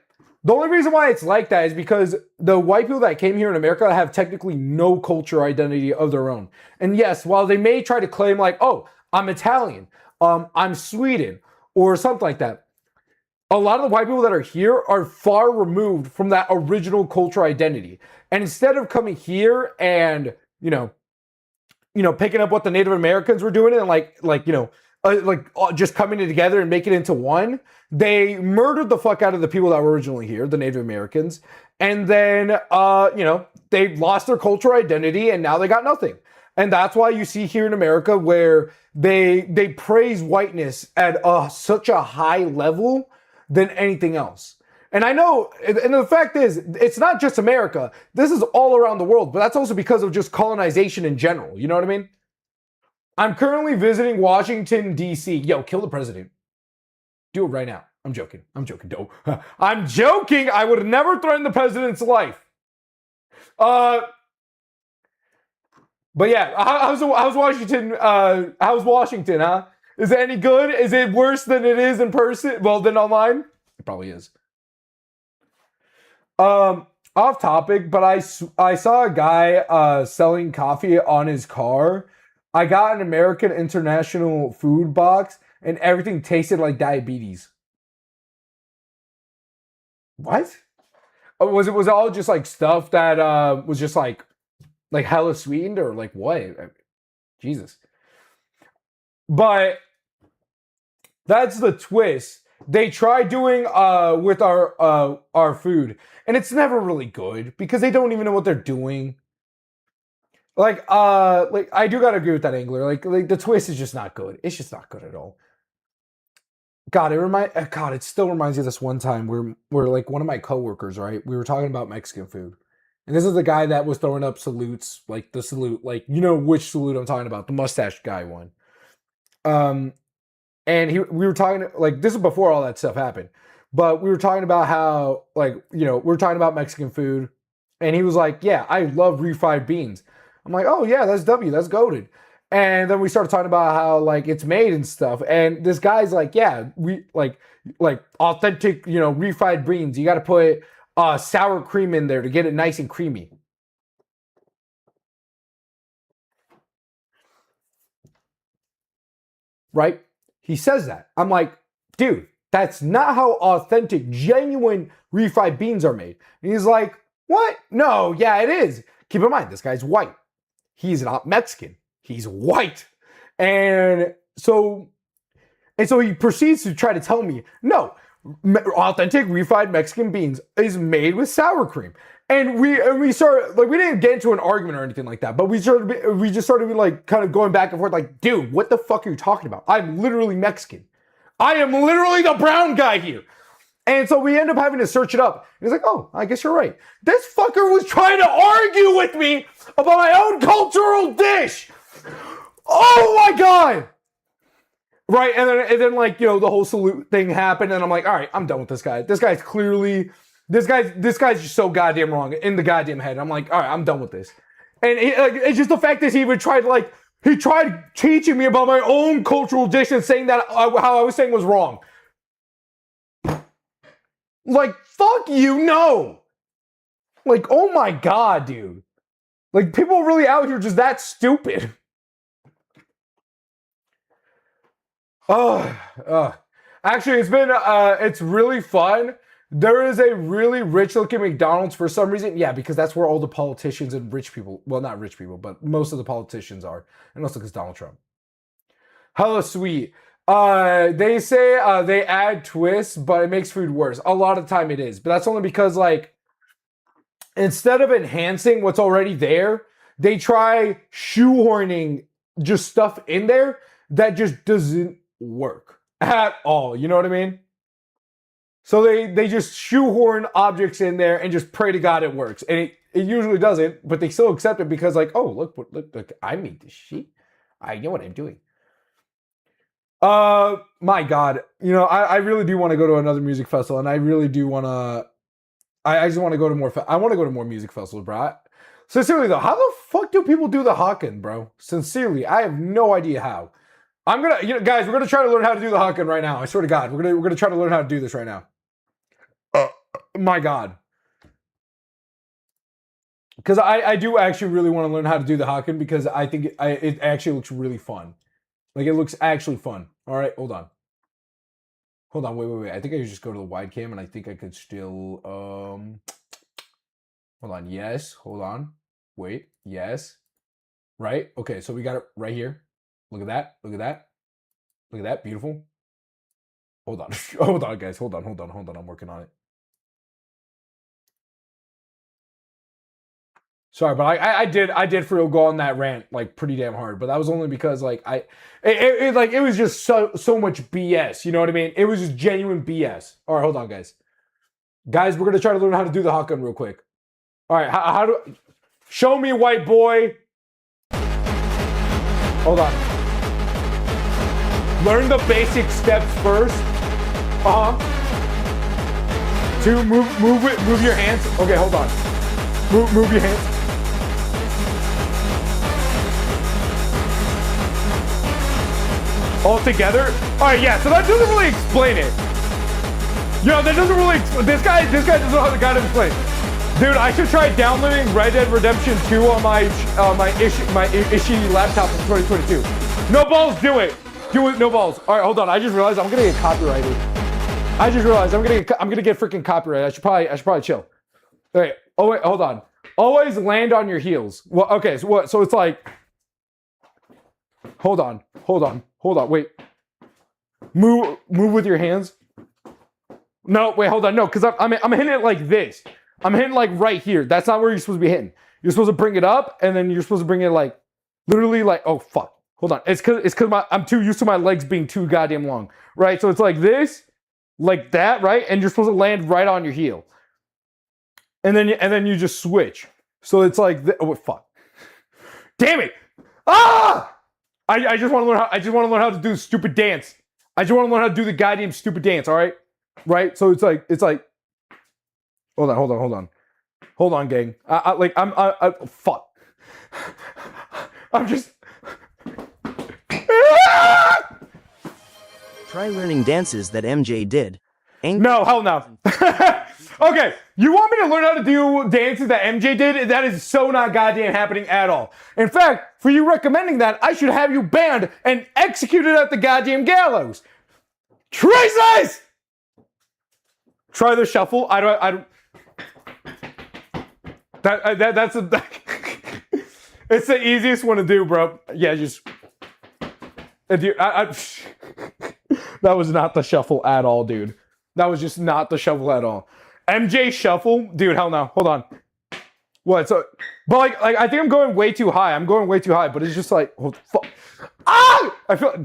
the only reason why it's like that is because the white people that came here in America have technically no culture identity of their own. And yes, while they may try to claim like, oh, I'm Italian, I'm Sweden, or something like that, a lot of the white people that are here are far removed from that original culture identity. And instead of coming here and, picking up what the Native Americans were doing and just coming together and making it into one, they murdered the fuck out of the people that were originally here, the Native Americans, and then they lost their cultural identity and now they got nothing. And that's why you see here in America where they praise whiteness at such a high level than anything else. And I know, and the fact is, it's not just America. This is all around the world, but that's also because of just colonization in general. You know what I mean? I'm currently visiting Washington, D.C. Yo, kill the president. Do it right now. I'm joking. No. I'm joking. I would never threaten the president's life. But yeah, how's Washington? How's Washington, huh? Is it any good? Is it worse than it is in person? Well, than online? It probably is. Off topic, but I saw a guy selling coffee on his car. I got an American International food box and everything tasted like diabetes. What? Was it all just like stuff that was just like hella sweetened or like what? Jesus. But that's the twist. They try doing with our food, and it's never really good because they don't even know what they're doing. Like I do gotta agree with that angler. Like the twist is just not good. It's just not good at all. God, it still reminds me of this one time where like one of my coworkers, right? We were talking about Mexican food. And this is the guy that was throwing up salutes, like the salute, like you know which salute I'm talking about, the mustache guy one. And we were talking, like, this is before all that stuff happened, but we were talking about how, like, we were talking about Mexican food, and he was like, yeah, I love refried beans. I'm like, oh yeah, that's goated. And then we started talking about how, like, it's made and stuff, and this guy's like, yeah, we, like authentic, refried beans, you gotta put sour cream in there to get it nice and creamy. Right? He says that. I'm like, dude, that's not how authentic, genuine refried beans are made. And he's like, what? No, yeah, it is. Keep in mind, this guy's white. He's not Mexican. He's white. And so he proceeds to try to tell me, no, authentic refried Mexican beans is made with sour cream. And we started, like, we didn't get into an argument or anything like that, but we just started like kind of going back and forth, like, dude, what the fuck are you talking about? I'm literally Mexican. I am literally the brown guy here. And so we end up having to search it up. And he's like, oh, I guess you're right. This fucker was trying to argue with me about my own cultural dish. Oh my God. Right, and then like, the whole salute thing happened, and I'm like, all right, I'm done with this guy. This guy's just so goddamn wrong in the goddamn head. I'm like, all right, I'm done with this. And it's just the fact that he even tried, like, he tried teaching me about my own cultural dish and saying that how I was saying was wrong. Like, fuck you, no. Like, oh my God, dude. Like, people really out here just that stupid. Actually, it's really fun. There is a really rich looking McDonald's for some reason. Yeah, because that's where all the politicians and rich people, well, not rich people, but most of the politicians are. And also because Donald Trump. Hella sweet. They say they add twists, but it makes food worse. A lot of the time it is. But that's only because, like, instead of enhancing what's already there, they try shoehorning just stuff in there that just doesn't work at all. You know what I mean? So they just shoehorn objects in there and just pray to God it works. And it usually doesn't, but they still accept it because, like, oh, look, I made this shit. I know what I'm doing. My God. You know, I really do want to go to another music festival, and I really do want to. I just want to go to more. I want to go to more music festivals, bro. Sincerely though, how the fuck do people do the Haken, bro? Sincerely, I have no idea how. I'm gonna, guys, we're gonna try to learn how to do the Haken right now. I swear to God, we're gonna try to learn how to do this right now. My God. Because I do actually really want to learn how to do the Haken because I think it actually looks really fun. Like, it looks actually fun. All right, hold on. Hold on, wait. I think I could just go to the wide cam, and I think I could still, hold on, yes, hold on. Wait, yes. Right? Okay, so we got it right here. Look at that, look at that. Look at that, beautiful. Hold on, hold on, guys, hold on, I'm working on it. Sorry, but I did for real go on that rant like pretty damn hard, but that was only because like it was just so much BS. You know what I mean? It was just genuine BS. All right, hold on, guys. Guys, we're gonna try to learn how to do the Haken real quick. All right, how do? Show me, white boy. Hold on. Learn the basic steps first. To move your hands. Okay, hold on. Move your hands. All together? Alright, yeah, so that doesn't really explain it. Yo, that doesn't really this guy doesn't know how the guy to explain. Dude, I should try downloading Red Dead Redemption 2 on my Ishi laptop from 2022. No balls, do it. Do it, no balls. Alright, hold on. I just realized I'm gonna get copyrighted. I just realized I'm gonna get freaking copyrighted. I should probably chill. Alright, oh wait, hold on. Always land on your heels. Well, okay, so what? So it's like, hold on, wait. Move with your hands. No, wait, hold on, no, because I'm hitting it like this. I'm hitting like right here. That's not where you're supposed to be hitting. You're supposed to bring it up, and then you're supposed to bring it like, literally like, oh fuck, hold on. It's because I'm too used to my legs being too goddamn long, right? So it's like this, like that, right? And you're supposed to land right on your heel. And then you just switch. So it's like, oh fuck, damn it! Ah! I just want to learn how to do the stupid dance. I just want to learn how to do the goddamn stupid dance. All right, right? So it's like, hold on, gang. Fuck. I'm just. Try learning dances that MJ did. No, hell no. Okay, you want me to learn how to do dances that MJ did? That is so not goddamn happening at all. In fact, for you recommending that, I should have you banned and executed at the goddamn gallows. Traces! Try the shuffle. I don't. That's it's the easiest one to do, bro. Yeah, just. That was not the shuffle at all, dude. That was just not the shuffle at all. MJ shuffle, dude. Hell no. Hold on. What? So, but like I think I'm going way too high. But it's just like, oh, fuck. Ah! I feel.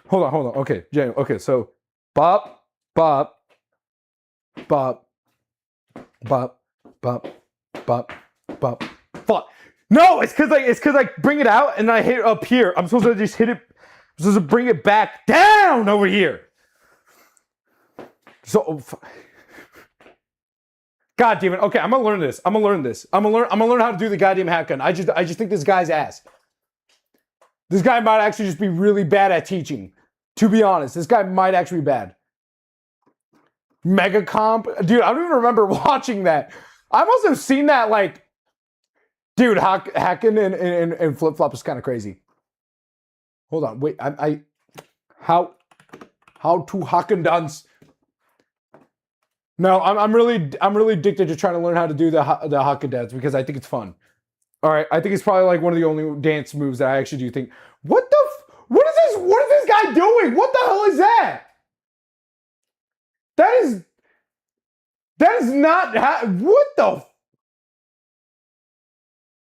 Hold on. Okay, Jay. Okay, so, bop, bop, bop, bop, bop, bop, bop. Fuck. No, it's because I bring it out and I hit it up here. I'm supposed to just hit it. I'm supposed to bring it back down over here. So, oh, God damn it. Okay, I'm gonna learn this. I'm gonna learn how to do the goddamn Haken. I just think this guy's ass. This guy might actually just be really bad at teaching. To be honest, this guy might actually be bad. Mega comp, dude. I don't even remember watching that. I must have seen that like Dude, hacking and flip flop is kind of crazy. Hold on, wait. How to hack and dance? No, I'm really addicted to trying to learn how to do the hack and dance because I think it's fun. All right, I think it's probably like one of the only dance moves that I actually do think. What is this guy doing? What the hell is that? That is not what the.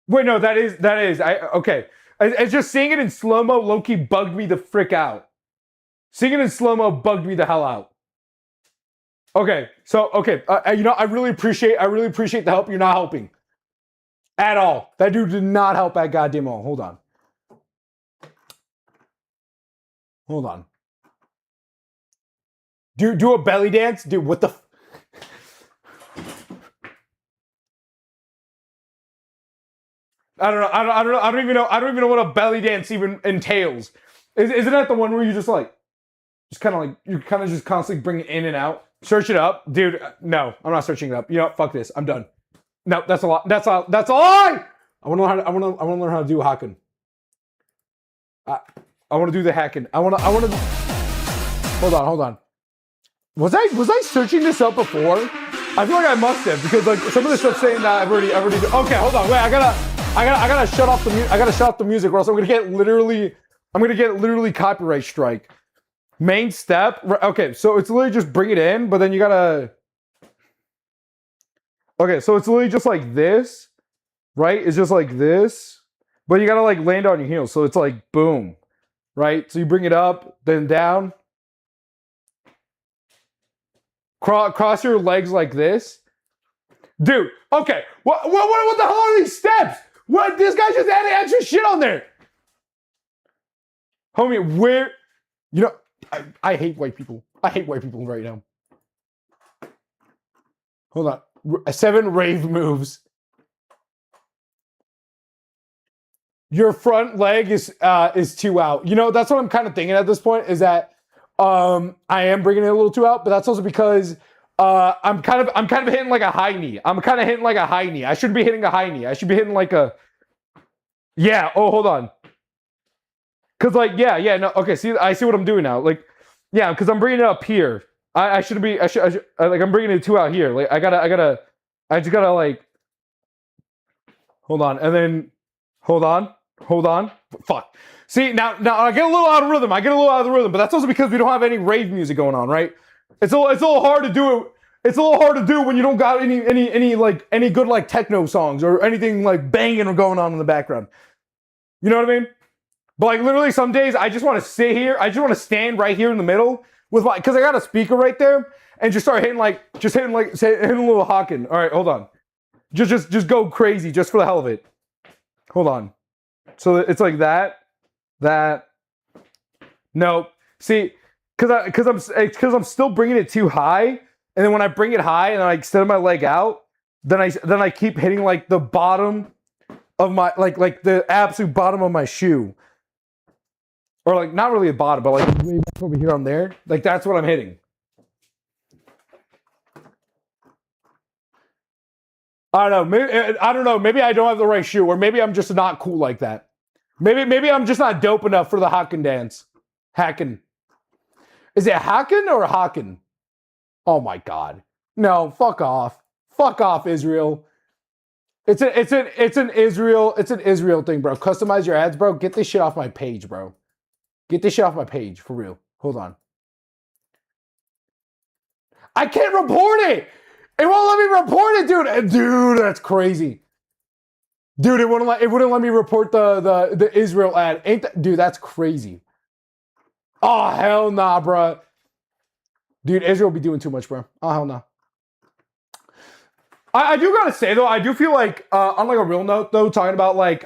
Wait, no, that is. Okay. It's just seeing it in slow mo, low key bugged me the frick out. Seeing it in slow mo bugged me the hell out. Okay, so I really appreciate the help. You're not helping at all. That dude did not help at goddamn all. Hold on. Do a belly dance, dude. What the? I don't know. I don't even know what a belly dance even entails. Isn't that the one where you just kind of you're kind of just constantly bringing it in and out? Search it up, dude. No, I'm not searching it up. You know what? Fuck this. I'm done. No, that's a lot. That's a lie. I want to learn how to do hacking. I want to do the hacking. I want to. Hold on. Was I searching this up before? I feel like I must have because like some of the stuff saying that I've already. Okay, hold on. Wait, I gotta shut off the music, or else I'm gonna get literally copyright strike. Main step. Okay, so it's literally just bring it in, but then you gotta. Okay, so it's literally just like this, right? It's just like this, but you gotta like land on your heels. So it's like boom, right? So you bring it up, then down. Cross your legs like this, dude. Okay, what the hell are these steps? What, this guy just added extra shit on there, homie. Where, you know, I hate white people. I hate white people right now. Hold on, 7 rave moves. Your front leg is 2 out. You know, that's what I'm kind of thinking at this point. Is that I am bringing it a little too out, but that's also because I'm kind of hitting like a high knee. I shouldn't be hitting a high knee. I should be hitting like a. Yeah. Oh, hold on. Cause like yeah no, okay. See, I see what I'm doing now. Like yeah, because I'm bringing it up here. I should be. I should like I'm bringing it 2 out here. Like I just gotta like. Hold on, and then hold on. Fuck. See, now I get a little out of rhythm. But that's also because we don't have any rave music going on, right? It's a little hard to do it. It's a little hard to do when you don't got any good like techno songs or anything like banging or going on in the background. You know what I mean? But like literally some days I just want to sit here. I just want to stand right here in the middle with because I got a speaker right there and just start hitting a little hawking. All right, hold on. Just go crazy just for the hell of it. Hold on. So it's like that. No, see, because I'm still bringing it too high, and then when I bring it high and I extend my leg out, then I keep hitting like the bottom of my like the absolute bottom of my shoe, or like not really the bottom, but like way back over here on there, like that's what I'm hitting. I don't know. Maybe I don't have the right shoe, or maybe I'm just not cool like that. Maybe I'm just not dope enough for the hacking dance. Hacking. Is it hacking or hawking? Oh my god. No, fuck off. Fuck off, Israel. It's an Israel thing, bro. Customize your ads, bro. Get this shit off my page, bro. Get this shit off my page, for real. Hold on. I can't report it! It won't let me report it, dude. Dude, that's crazy. Dude, it wouldn't let me report the Israel ad. Dude, that's crazy. Oh hell nah, bro. Dude, Israel be doing too much, bro. Oh hell nah. I do gotta say though, I do feel like on like a real note though, talking about like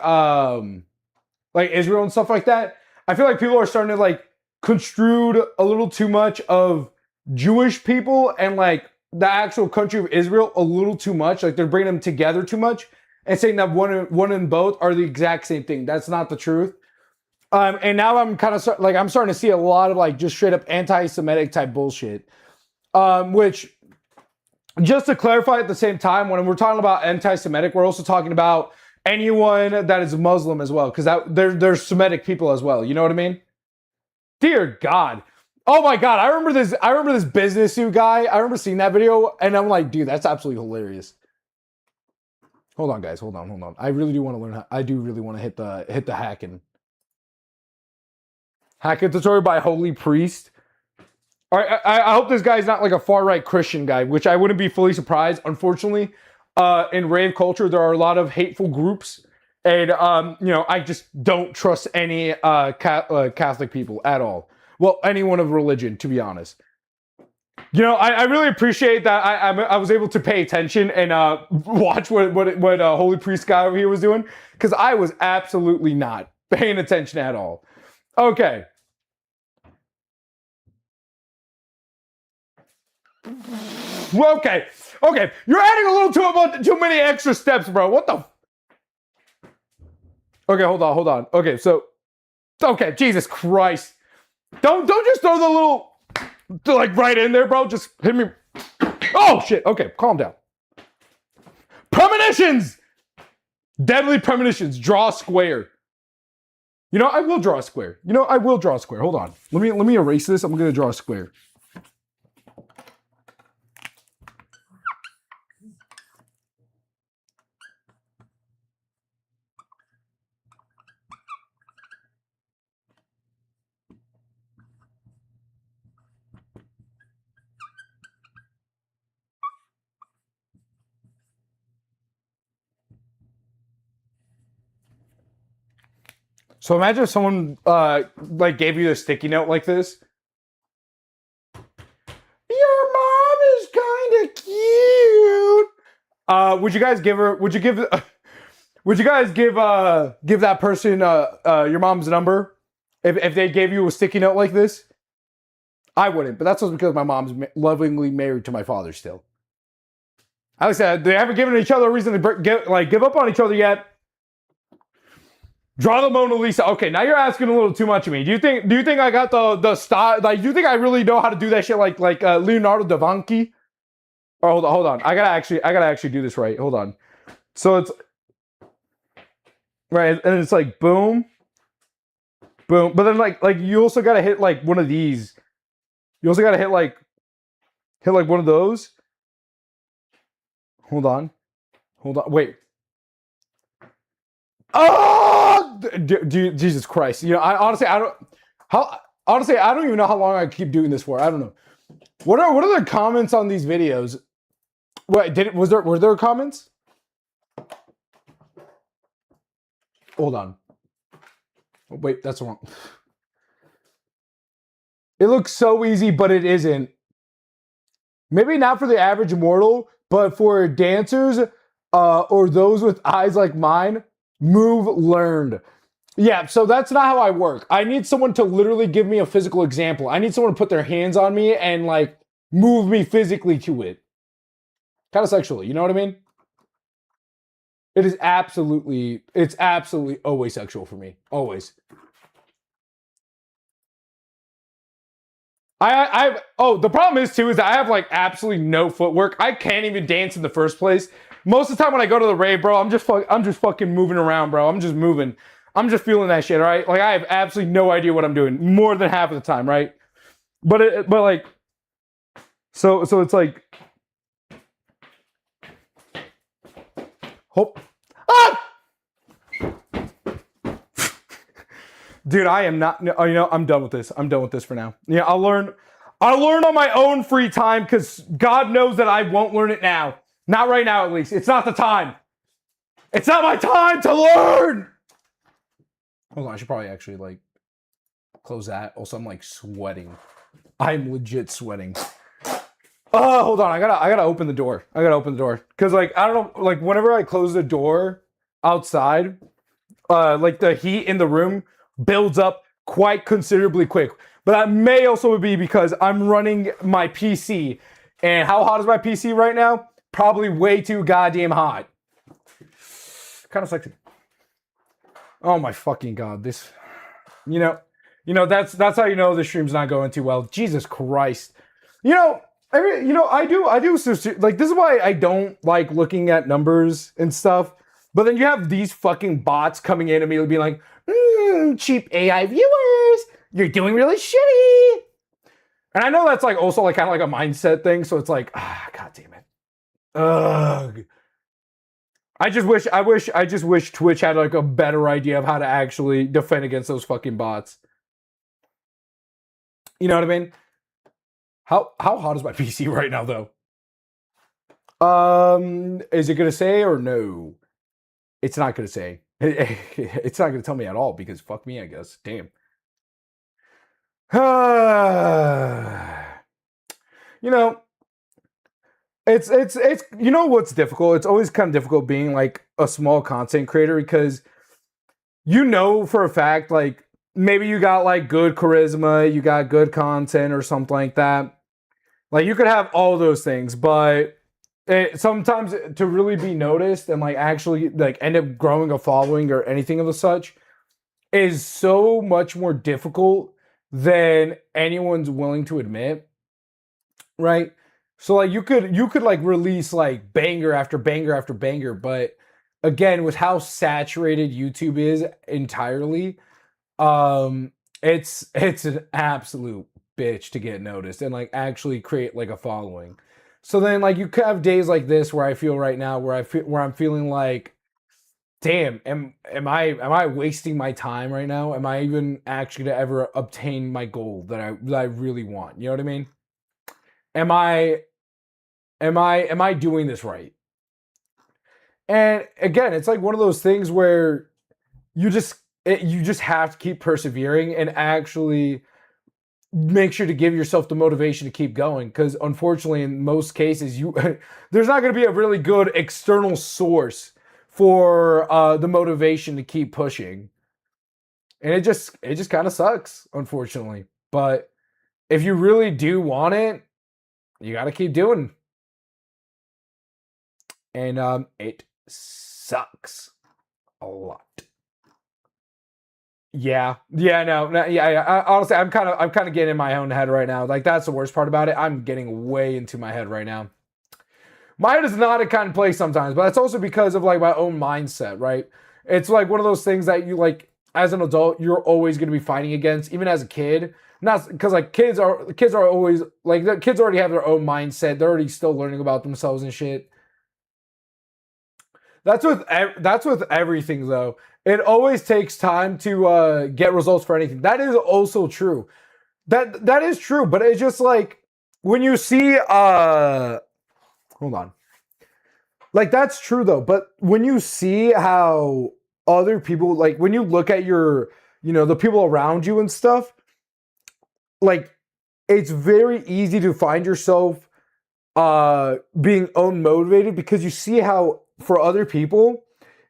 Israel and stuff like that, I feel like people are starting to like construe a little too much of Jewish people and like the actual country of Israel a little too much. Like they're bringing them together too much and saying that one and both are the exact same thing. That's not the truth. And now I'm kind of I'm starting to see a lot of like just straight up anti-Semitic type bullshit. Which, just to clarify at the same time, when we're talking about anti-Semitic, we're also talking about anyone that is Muslim as well, because there's Semitic people as well. You know what I mean? Dear God. Oh my God. I remember this business suit guy. I remember seeing that video and I'm like, dude, that's absolutely hilarious. Hold on, guys. Hold on. I really do want to learn I do really want to hit the hacking tutorial by Holy Priest. All right, I hope this guy's not like a far-right Christian guy, which I wouldn't be fully surprised. Unfortunately, in rave culture, there are a lot of hateful groups. And, I just don't trust any Catholic people at all. Well, anyone of religion, to be honest. I really appreciate that I was able to pay attention and watch what Holy Priest guy here was doing, because I was absolutely not paying attention at all. Okay. Okay. You're adding a little too many extra steps, bro. What the? Okay, hold on. Okay, Jesus Christ. Don't just throw the little right in there, bro. Just hit me. Oh shit. Okay, calm down. Premonitions. Deadly premonitions. Draw a square. I will draw a square. Hold on. Let me erase this. I'm gonna draw a square. So imagine if someone gave you a sticky note like this. Your mom is kind of cute. Would you guys give her? Would you guys give that person your mom's number if they gave you a sticky note like this? I wouldn't, but that's just because my mom's lovingly married to my father still. At least they haven't given each other a reason to give up on each other yet. Draw the Mona Lisa. Okay, now you're asking a little too much of me. Do you think I got the style? Like, do you think I really know how to do that shit like Leonardo da Vinci? Oh, hold on. I gotta actually do this right. Hold on. So it's right, and it's like boom, boom. But then like you also gotta hit like one of these. You also gotta hit like one of those. Hold on. Wait. Oh, Jesus Christ! I honestly don't even know how long I keep doing this for. I don't know. What are the comments on these videos? Were there comments? Hold on. Oh, wait, that's wrong. It looks so easy, but it isn't. Maybe not for the average mortal, but for dancers or those with eyes like mine. Move learned. Yeah, so that's not how I work. I need someone to literally give me a physical example. I need someone to put their hands on me and like move me physically to it. Kind of sexually, you know what I mean? It's absolutely always sexual for me. Always. The problem is that I have like absolutely no footwork. I can't even dance in the first place. Most of the time when I go to the rave, bro, I'm just fucking moving around, bro. I'm just moving. I'm just feeling that shit, all right? Like I have absolutely no idea what I'm doing more than half of the time, right? But like so it's like hope. Ah! Dude, I am not. I'm done with this. I'm done with this for now. Yeah, I'll learn on my own free time because God knows that I won't learn it now. Not right now, at least. It's not the time. It's not my time to learn. Hold on, I should probably actually like close that. Also, I'm like sweating. I'm legit sweating. Oh, hold on. I gotta open the door. Because like I don't know, like whenever I close the door outside, like the heat in the room builds up quite considerably quick. But that may also be because I'm running my PC. And how hot is my PC right now? Probably way too goddamn hot. Kind of sexy. Oh my fucking God. This, that's how you know the stream's not going too well. Jesus Christ. I do like, this is why I don't like looking at numbers and stuff. But then you have these fucking bots coming in immediately being like, cheap AI viewers, you're doing really shitty. And I know that's like also like kind of like a mindset thing. So it's like, god damn it. Ugh. I just wish Twitch had like a better idea of how to actually defend against those fucking bots. You know what I mean? How hot is my PC right now though? Is it gonna say or no? It's not gonna say. It's not gonna tell me at all because fuck me, I guess. Damn. You know, it's you know what's difficult? It's always kind of difficult being like a small content creator because you know for a fact like maybe you got like good charisma, you got good content or something like that. Like you could have all those things, but sometimes to really be noticed and like actually like end up growing a following or anything of the such is so much more difficult than anyone's willing to admit, right? So like you could like release like banger after banger after banger, but again with how saturated YouTube is entirely, it's an absolute bitch to get noticed and like actually create like a following. So then like you could have days like this where I feel right now where I'm feeling like, damn, am I wasting my time right now? Am I even actually to ever obtain my goal that I really want? You know what I mean? Am I doing this right? And again, it's like one of those things where you just have to keep persevering and actually make sure to give yourself the motivation to keep going because unfortunately in most cases there's not going to be a really good external source for the motivation to keep pushing, and it just kind of sucks unfortunately. But if you really do want it, you got to keep doing, and it sucks a lot. Yeah, honestly, I'm kind of getting in my own head right now. Like that's the worst part about it. I'm getting way into my head right now. My head is not a kind of place sometimes, but that's also because of like my own mindset, right? It's like one of those things that you like as an adult, you're always going to be fighting against, even as a kid. Not because like kids are always like the kids already have their own mindset. They're already still learning about themselves and shit. That's with everything though. It always takes time to get results for anything. That is also true. That is true, but it's just like when you see hold on. Like that's true though, but when you see how other people like when you look at your, you know, the people around you and stuff, like it's very easy to find yourself being unmotivated because you see how for other people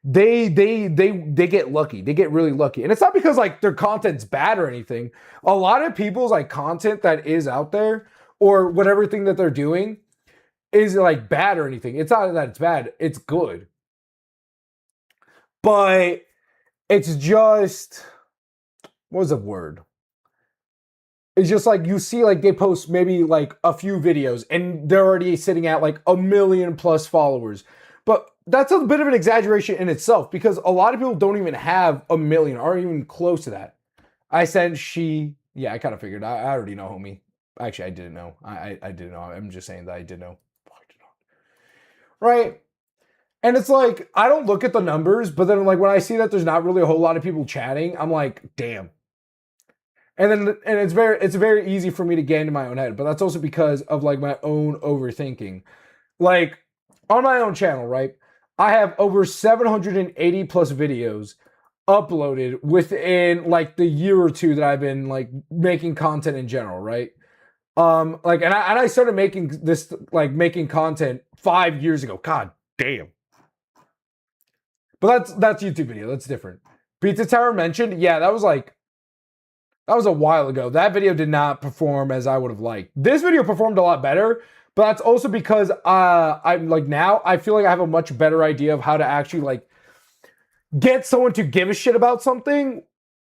they get lucky. They get really lucky. And it's not because like their content's bad or anything. A lot of people's like content that is out there or whatever thing that they're doing is like bad or anything. It's not that it's bad. It's good. But it's just what was the word? It's just like you see like they post maybe like a few videos and they're already sitting at like 1 million plus followers. But that's a bit of an exaggeration in itself because a lot of people don't even have 1 million, aren't even close to that. I said she, yeah, I kind of figured. I already know, homie. Actually, I didn't know. I didn't know. I'm just saying that I did know. Right? And it's like, I don't look at the numbers, but then like when I see that there's not really a whole lot of people chatting, I'm like, damn. And it's very easy for me to get into my own head, but that's also because of like my own overthinking. Like on my own channel, right? I have over 780 plus videos uploaded within like the year or two that I've been like making content in general, right? Like and I started making this like making content 5 years ago. God damn. But that's YouTube video. That's different. Pizza Tower mentioned, yeah, that was a while ago. That video did not perform as I would have liked. This video performed a lot better, but that's also because I'm like now I feel like I have a much better idea of how to actually like get someone to give a shit about something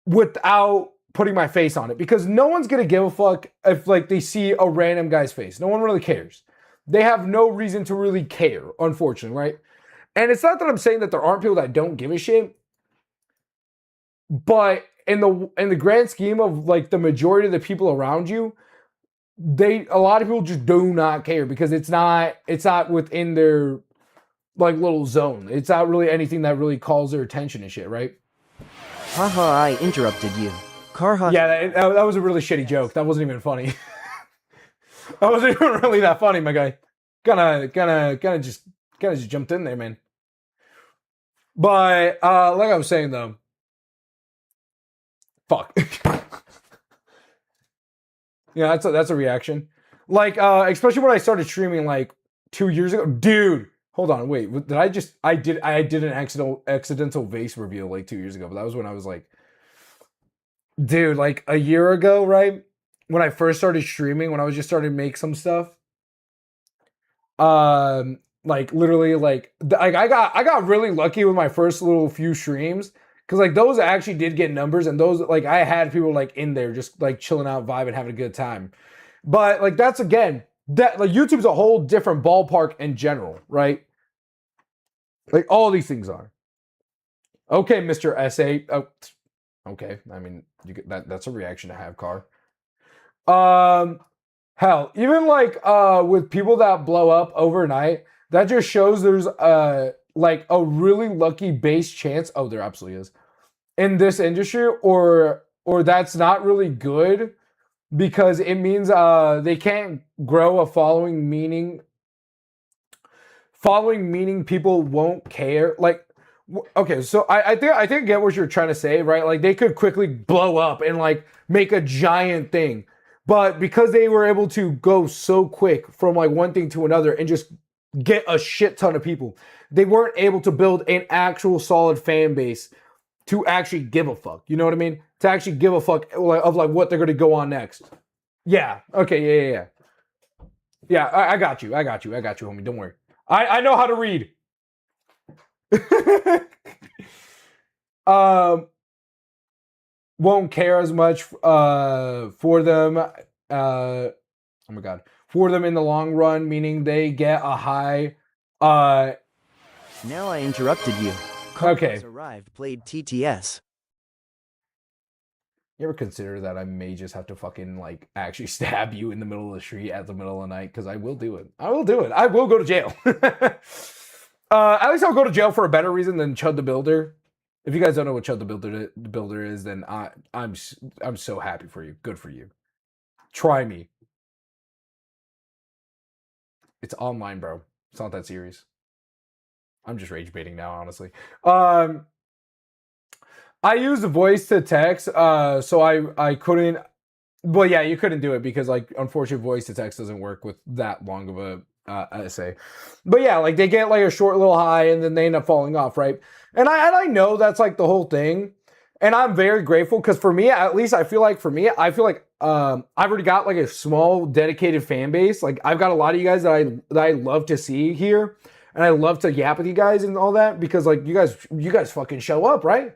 without putting my face on it. Because no one's gonna give a fuck if like they see a random guy's face. No one really cares. They have no reason to really care, unfortunately, right? And it's not that I'm saying that there aren't people that don't give a shit, but in the grand scheme of like the majority of the people around you, a lot of people just do not care because it's not within their like little zone. It's not really anything that really calls their attention and shit, right? Haha, I interrupted you. Carha. Yeah, that was a really shitty joke. That wasn't even funny. That wasn't even really that funny, my guy. Kind of just jumped in there, man. But like I was saying though, fuck. Yeah, that's a reaction. Like especially when I started streaming like 2 years ago, dude. Hold on, wait. I did an accidental vase reveal like 2 years ago, but that was when I was like, dude, like a year ago, right? When I first started streaming, when I was just starting to make some stuff. Like literally, like I got really lucky with my first little few streams because like those actually did get numbers, and those like I had people like in there just like chilling out, vibing, having a good time. But like that's again that like YouTube's a whole different ballpark in general, right? Like all these things are. Okay, Mr. SA. Oh, okay. I mean, that's a reaction to have, Car. Hell, even like with people that blow up overnight, that just shows there's like a really lucky base chance. Oh, there absolutely is in this industry, or that's not really good because it means they can't grow a following, meaning people won't care. Like, okay, so I think I get what you're trying to say, right? Like they could quickly blow up and like make a giant thing. But because they were able to go so quick from like one thing to another and just get a shit ton of people, they weren't able to build an actual solid fan base to actually give a fuck. You know what I mean? To actually give a fuck of like what they're going to go on next. Yeah. Okay. Yeah. Yeah. I got you. Homie. Don't worry. I know how to read. Won't care as much for them. Oh my god, for them in the long run, meaning they get a high. Now I interrupted you. Okay. Has arrived. Played TTS. You ever consider that I may just have to fucking like actually stab you in the middle of the street at the middle of the night? Because I will do it. I will go to jail. At least I'll go to jail for a better reason than Chud the Builder. If you guys don't know what Chud the Builder is, then I'm so happy for you. Good for you. Try me. It's online, bro. It's not that serious. I'm just rage baiting now, honestly. I used voice to text, so I couldn't. Well, yeah, you couldn't do it because, like, unfortunately, voice to text doesn't work with that long of a essay. But yeah, like they get like a short little high and then they end up falling off, right? And I know that's like the whole thing, and I'm very grateful because for me, at least, I feel like I've already got like a small dedicated fan base. Like I've got a lot of you guys that I love to see here, and I love to yap with you guys and all that because like you guys fucking show up, right?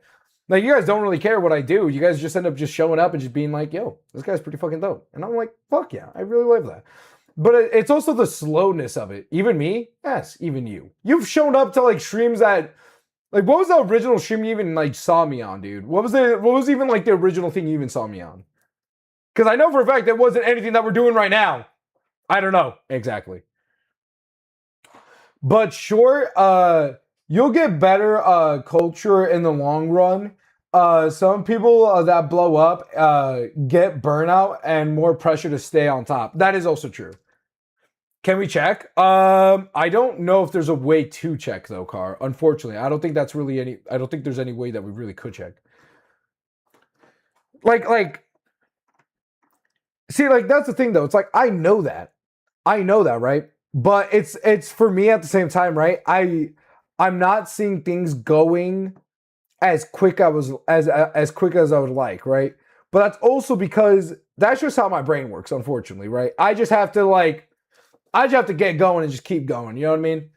Like, you guys don't really care what I do. You guys just end up just showing up and just being like, yo, this guy's pretty fucking dope. And I'm like, fuck yeah, I really love that. But it's also the slowness of it. Even me, yes, even you. You've shown up to, like, streams that, like, what was the original stream you even, like, saw me on, dude? What was even, like, the original thing you even saw me on? Because I know for a fact that wasn't anything that we're doing right now. I don't know. Exactly. But sure, you'll get better culture in the long run. Some people that blow up get burnout and more pressure to stay on top. That is also true. Can we check? I don't know if there's a way to check though, Car. Unfortunately, I don't think there's any way that we really could check. See, like that's the thing though. It's like I know that, right? But it's for me at the same time, right? I'm not seeing things going as quick as quick as I would like, right? But that's also because that's just how my brain works, unfortunately, right? I just have to get going and just keep going, you know what I mean?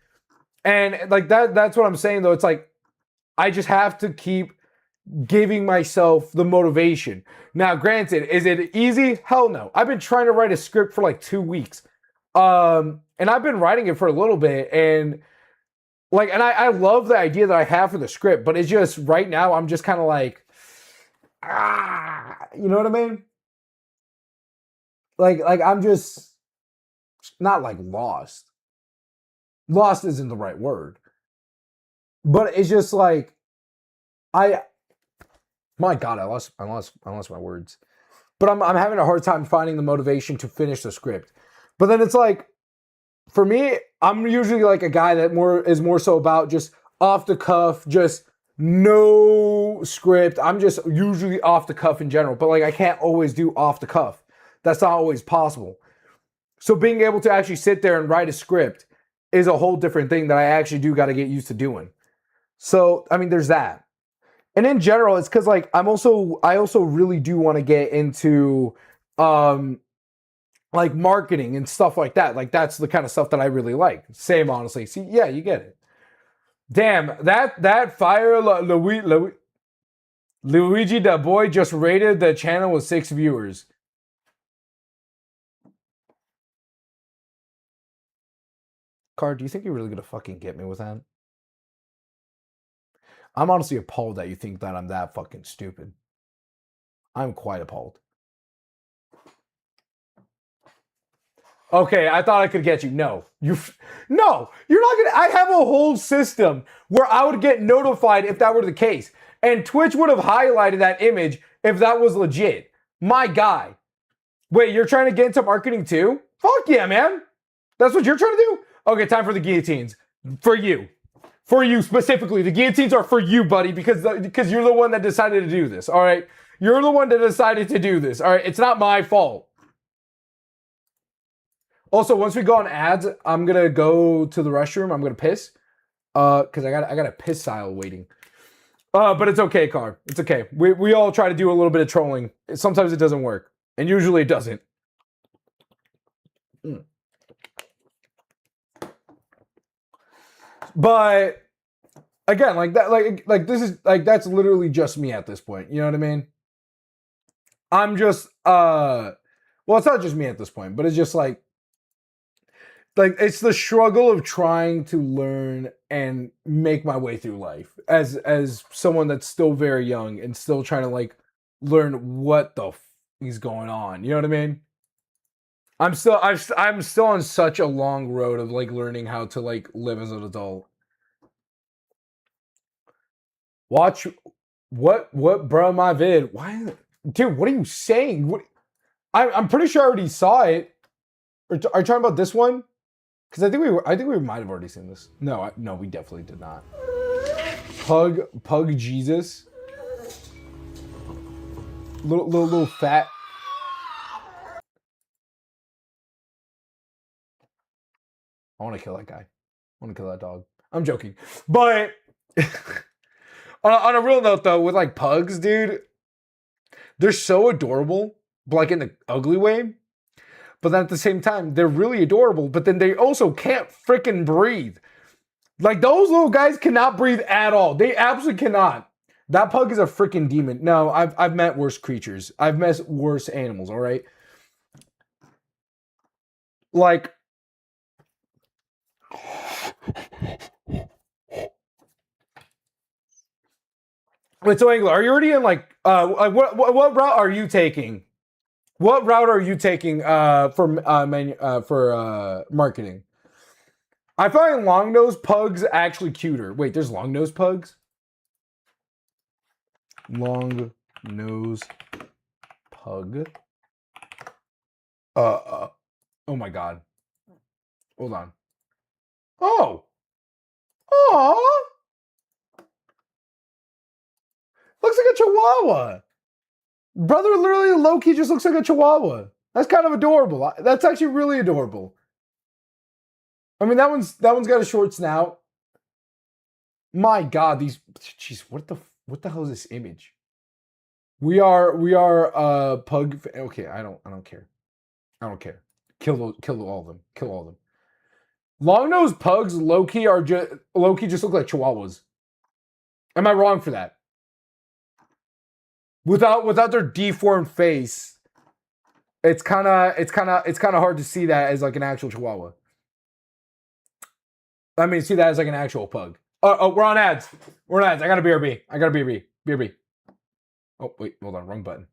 And like that's what I'm saying though. It's like I just have to keep giving myself the motivation. Now, granted, is it easy? Hell no. I've been trying to write a script for like 2 weeks. And I've been writing it for a little bit, and like, and I love the idea that I have for the script, but it's just right now I'm just kind of like, you know what I mean? Like I'm just not like lost. Lost isn't the right word, but it's just like my God, I lost my words. But I'm having a hard time finding the motivation to finish the script. But then it's like, for me, I'm usually like a guy that is more so about just off the cuff, just no script. I'm just usually off the cuff in general, but like I can't always do off the cuff. That's not always possible. So being able to actually sit there and write a script is a whole different thing that I actually do got to get used to doing. So, I mean, there's that. And in general, it's because like I also really do want to get into like marketing and stuff like that. Like that's the kind of stuff that I really like. Same honestly. See, yeah, you get it. Damn, that fire Luigi the boy just rated the channel with 6 viewers. Card, do you think you're really gonna fucking get me with that? I'm honestly appalled that you think that I'm that fucking stupid. I'm quite appalled. Okay, I thought I could get you. No, you're not gonna. I have a whole system where I would get notified if that were the case, and Twitch would have highlighted that image if that was legit. My guy. Wait, you're trying to get into marketing too? Fuck yeah, man. That's what you're trying to do? Okay, time for the guillotines. For you. For you specifically. The guillotines are for you, buddy, because you're the one that decided to do this, all right? You're the one that decided to do this, all right? It's not my fault. Also, once we go on ads, I'm going to go to the restroom. I'm going to piss. Because I got a piss style waiting. But it's okay, Car. It's okay. We all try to do a little bit of trolling. Sometimes it doesn't work. And usually it doesn't. But again, like that, like this is like that's literally just me at this point. You know what I mean? I'm just well, it's not just me at this point, but it's just like it's the struggle of trying to learn and make my way through life as someone that's still very young and still trying to like learn what the is going on. You know what I mean? I'm still on such a long road of like learning how to like live as an adult. Watch what bro my vid. Why, dude, what are you saying? What, I'm pretty sure I already saw it. Are you talking about this one? Because I think we might have already seen this. No, we definitely did not. Pug Jesus. Little fat. I want to kill that guy. I want to kill that dog. I'm joking. But on a real note though, with like pugs, dude, they're so adorable, but like in the ugly way. But then at the same time, they're really adorable, but then they also can't freaking breathe. Like those little guys cannot breathe at all. They absolutely cannot. That pug is a freaking demon. No, I've met worse creatures. I've met worse animals, all right? Like wait, so Angela, are you already in like what route are you taking? What route are you taking for marketing? I find long-nosed pugs actually cuter. Wait, there's long-nosed pugs? Long-nosed pug. Oh my god. Hold on. Oh. Oh. Looks like a chihuahua. Brother literally low-key just looks like a chihuahua. That's kind of adorable. That's actually really adorable. I mean, that one's got a short snout. My god, these jeez, what the hell is this image? We are pug. Okay, I don't care. I don't care. Kill all of them. Kill all of them. Long-nosed pugs low-key just look like chihuahuas. Am I wrong for that? Without their deformed face, it's kind of hard to see that as like an actual chihuahua. I mean, see that as like an actual pug. Oh, we're on ads. We're on ads. I got a BRB. I got a BRB. BRB. Oh, wait, hold on. Wrong button.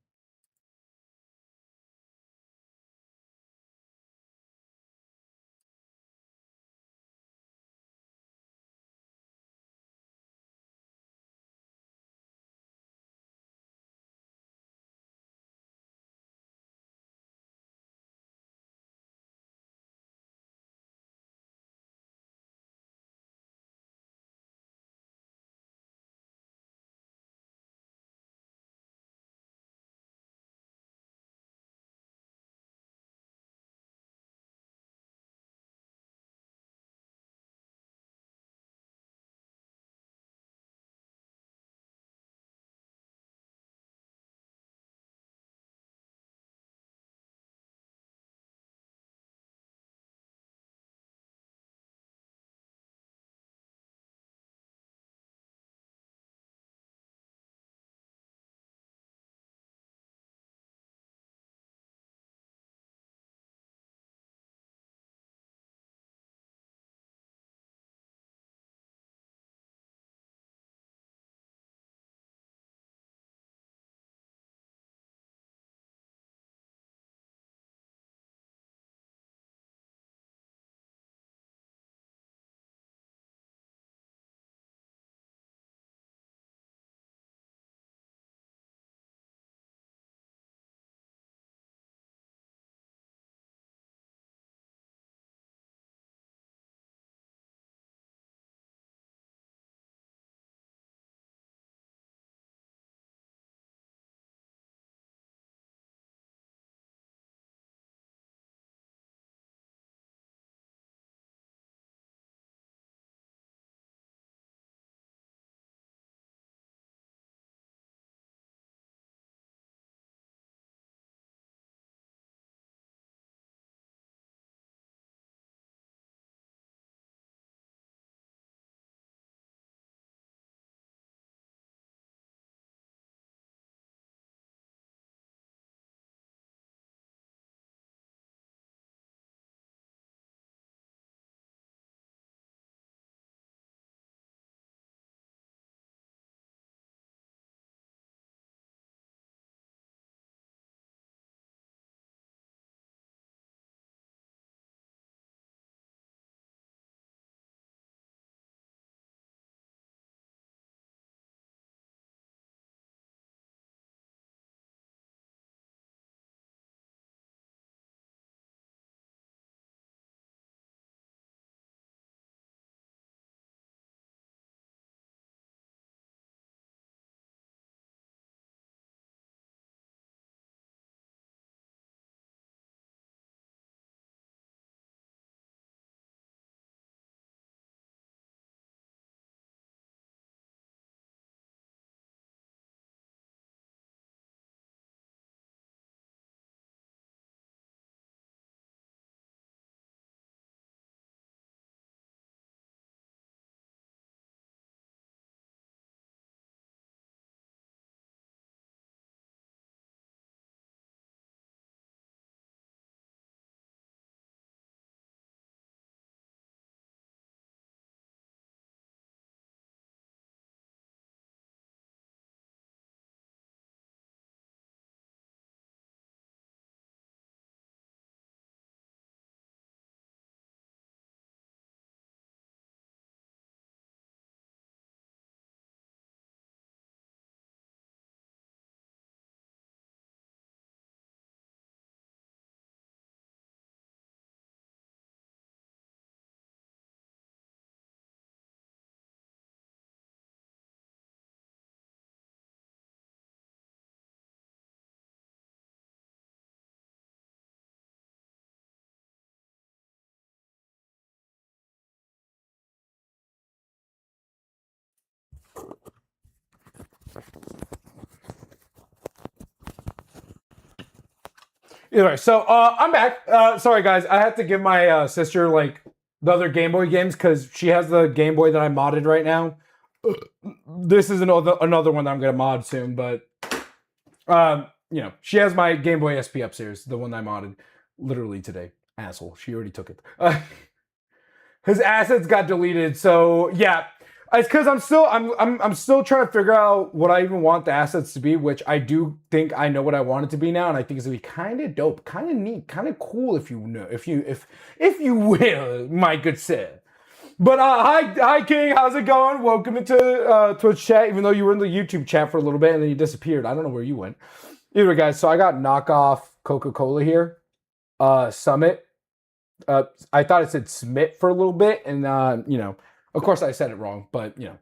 Either way, so I'm back. Sorry guys, I had to give my sister like the other Game Boy games because she has the Game Boy that I modded right now. This is another one that I'm gonna mod soon, but she has my Game Boy SP upstairs, the one that I modded literally today. Asshole, she already took it. His assets got deleted. So yeah, it's because I'm still trying to figure out what I even want the assets to be, which I do think I know what I want it to be now, and I think it's gonna be kind of dope, kind of neat, kind of cool if you know, if you will, my good sir. But hi King, how's it going? Welcome into Twitch chat. Even though you were in the YouTube chat for a little bit and then you disappeared, I don't know where you went. Either way, guys. So I got knockoff Coca-Cola here, Summit. I thought it said Smit for a little bit, and you know, of course I said it wrong, but you know,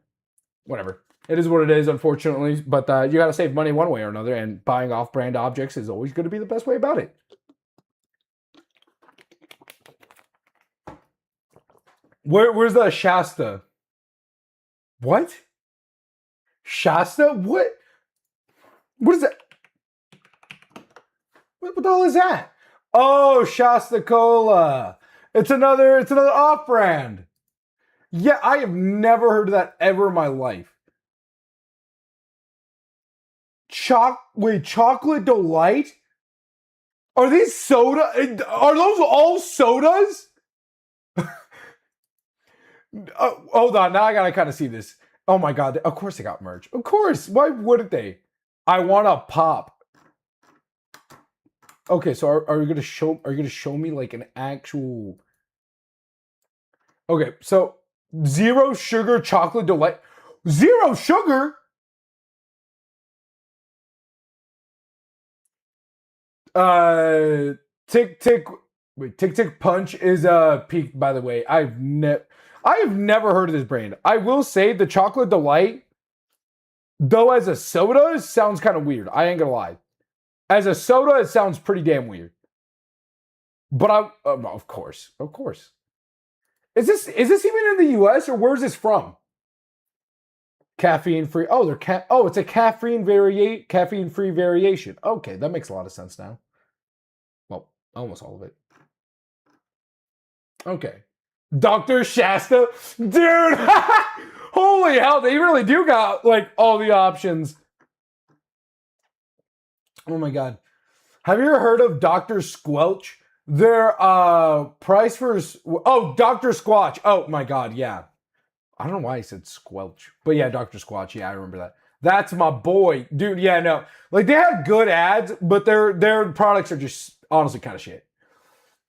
whatever. It is what it is, unfortunately. But you got to save money one way or another, and buying off-brand objects is always going to be the best way about it. Where's the Shasta? What? Shasta? What? What is that? What the hell is that? Oh, Shasta Cola. It's another off-brand. Yeah, I have never heard of that ever in my life. Chocolate Delight? Are these soda? Are those all sodas? Hold on, now I gotta kind of see this. Oh my god, of course they got merch. Of course, why wouldn't they? I want a pop. Okay, so are you gonna show me like an actual? Okay, so zero sugar chocolate delight, zero sugar. Tick Tick Punch is peak, by the way. I have never heard of this brand. I will say the chocolate delight, though, as a soda sounds kind of weird. I ain't gonna lie. As a soda, it sounds pretty damn weird. But of course. Is this even in the U.S. or where's this from? Caffeine free. Oh, it's a caffeine free variation. Okay, that makes a lot of sense now. Well, almost all of it. Okay. Dr. Shasta? Dude! Holy hell, they really do got like all the options. Oh my god. Have you ever heard of Dr. Squelch? Their price for Dr. Squatch. Oh my god, yeah. I don't know why I said Squelch. But yeah, Dr. Squatch. Yeah, I remember that. That's my boy. Dude, yeah, no. Like they had good ads, but their products are just honestly kind of shit.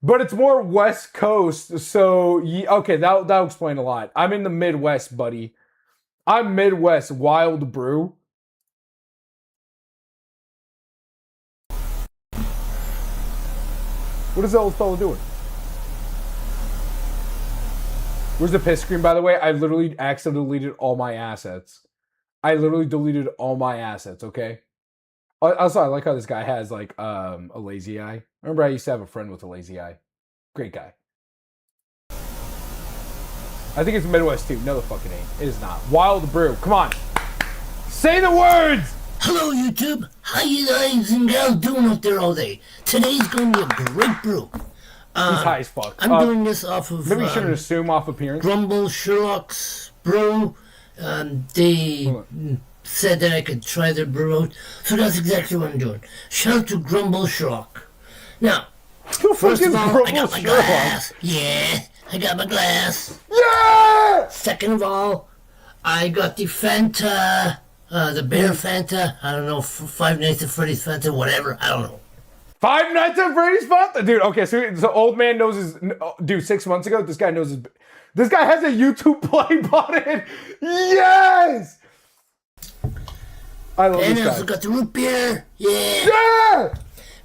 But it's more West Coast, so okay, that'll explain a lot. I'm in the Midwest, buddy. I'm Midwest Wild Brew. What is that old fellow doing? Where's the piss screen, by the way? I literally accidentally deleted all my assets. I literally deleted all my assets, okay? Also, I like how this guy has, like, a lazy eye. Remember I used to have a friend with a lazy eye. Great guy. I think it's Midwest, too. No, the fucking ain't. It is not. Wild Brew. Come on. Say the words! Hello, YouTube. How you guys and gals doing out there all day? Today's going to be a great brew. He's high as fuck. I'm doing this off of... Maybe you shouldn't assume off appearance. Grumble Sherlock's brew. They said that I could try their brew out, so that's exactly what I'm doing. Shout out to Grumble Sherlock. Now, first of all, I got my glass. Yeah, I got my glass. Yeah! Second of all, I got the Fanta, the Bear Fanta. I don't know, Five Nights at Freddy's Fanta, whatever. I don't know. Five Nights at Freddy's Fanta? Dude, okay, so old man knows his... Dude, 6 months ago, this guy knows his... This guy has a YouTube play button! Yes! I love this guy. And I also got the root beer. Yeah! Yeah!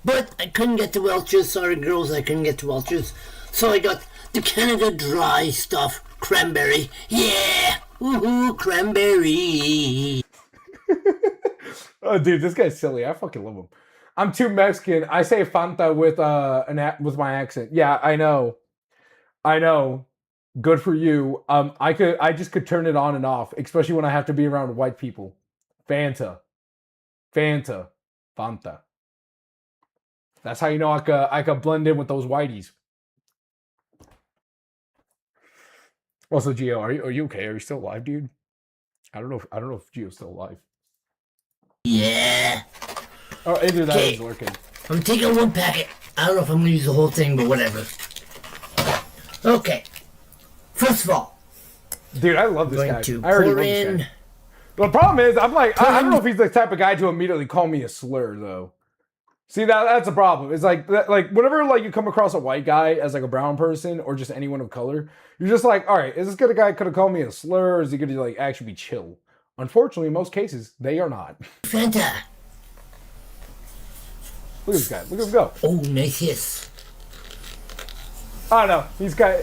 But I couldn't get the Welch's. Sorry, girls, I couldn't get the Welch's. So I got the Canada Dry stuff. Cranberry. Yeah! Woohoo, cranberry. Oh, dude, this guy's silly. I fucking love him. I'm too Mexican. I say Fanta with my accent. Yeah, I know. Good for you. I just could turn it on and off, especially when I have to be around white people. Fanta. Fanta. That's how you know I could blend in with those whiteys. Also, Gio, are you okay? Are you still alive, dude? I don't know if Gio's still alive. Yeah. Oh, either that is working. I'm taking one packet. I don't know if I'm going to use the whole thing, but whatever. Okay. First of all, Dude, I love this going guy. to I already pour love this in. guy. The problem is, I'm like, I don't know if he's the type of guy to immediately call me a slur, though. See, that's a problem. It's like whenever like you come across a white guy as like a brown person or just anyone of color, you're just like, all right, is this good a guy could have called me a slur? Or is he going to like actually be chill? Unfortunately, in most cases, they are not. Fanta. Look at this guy. Look at him go. Oh, nice yes. I don't know. He's got.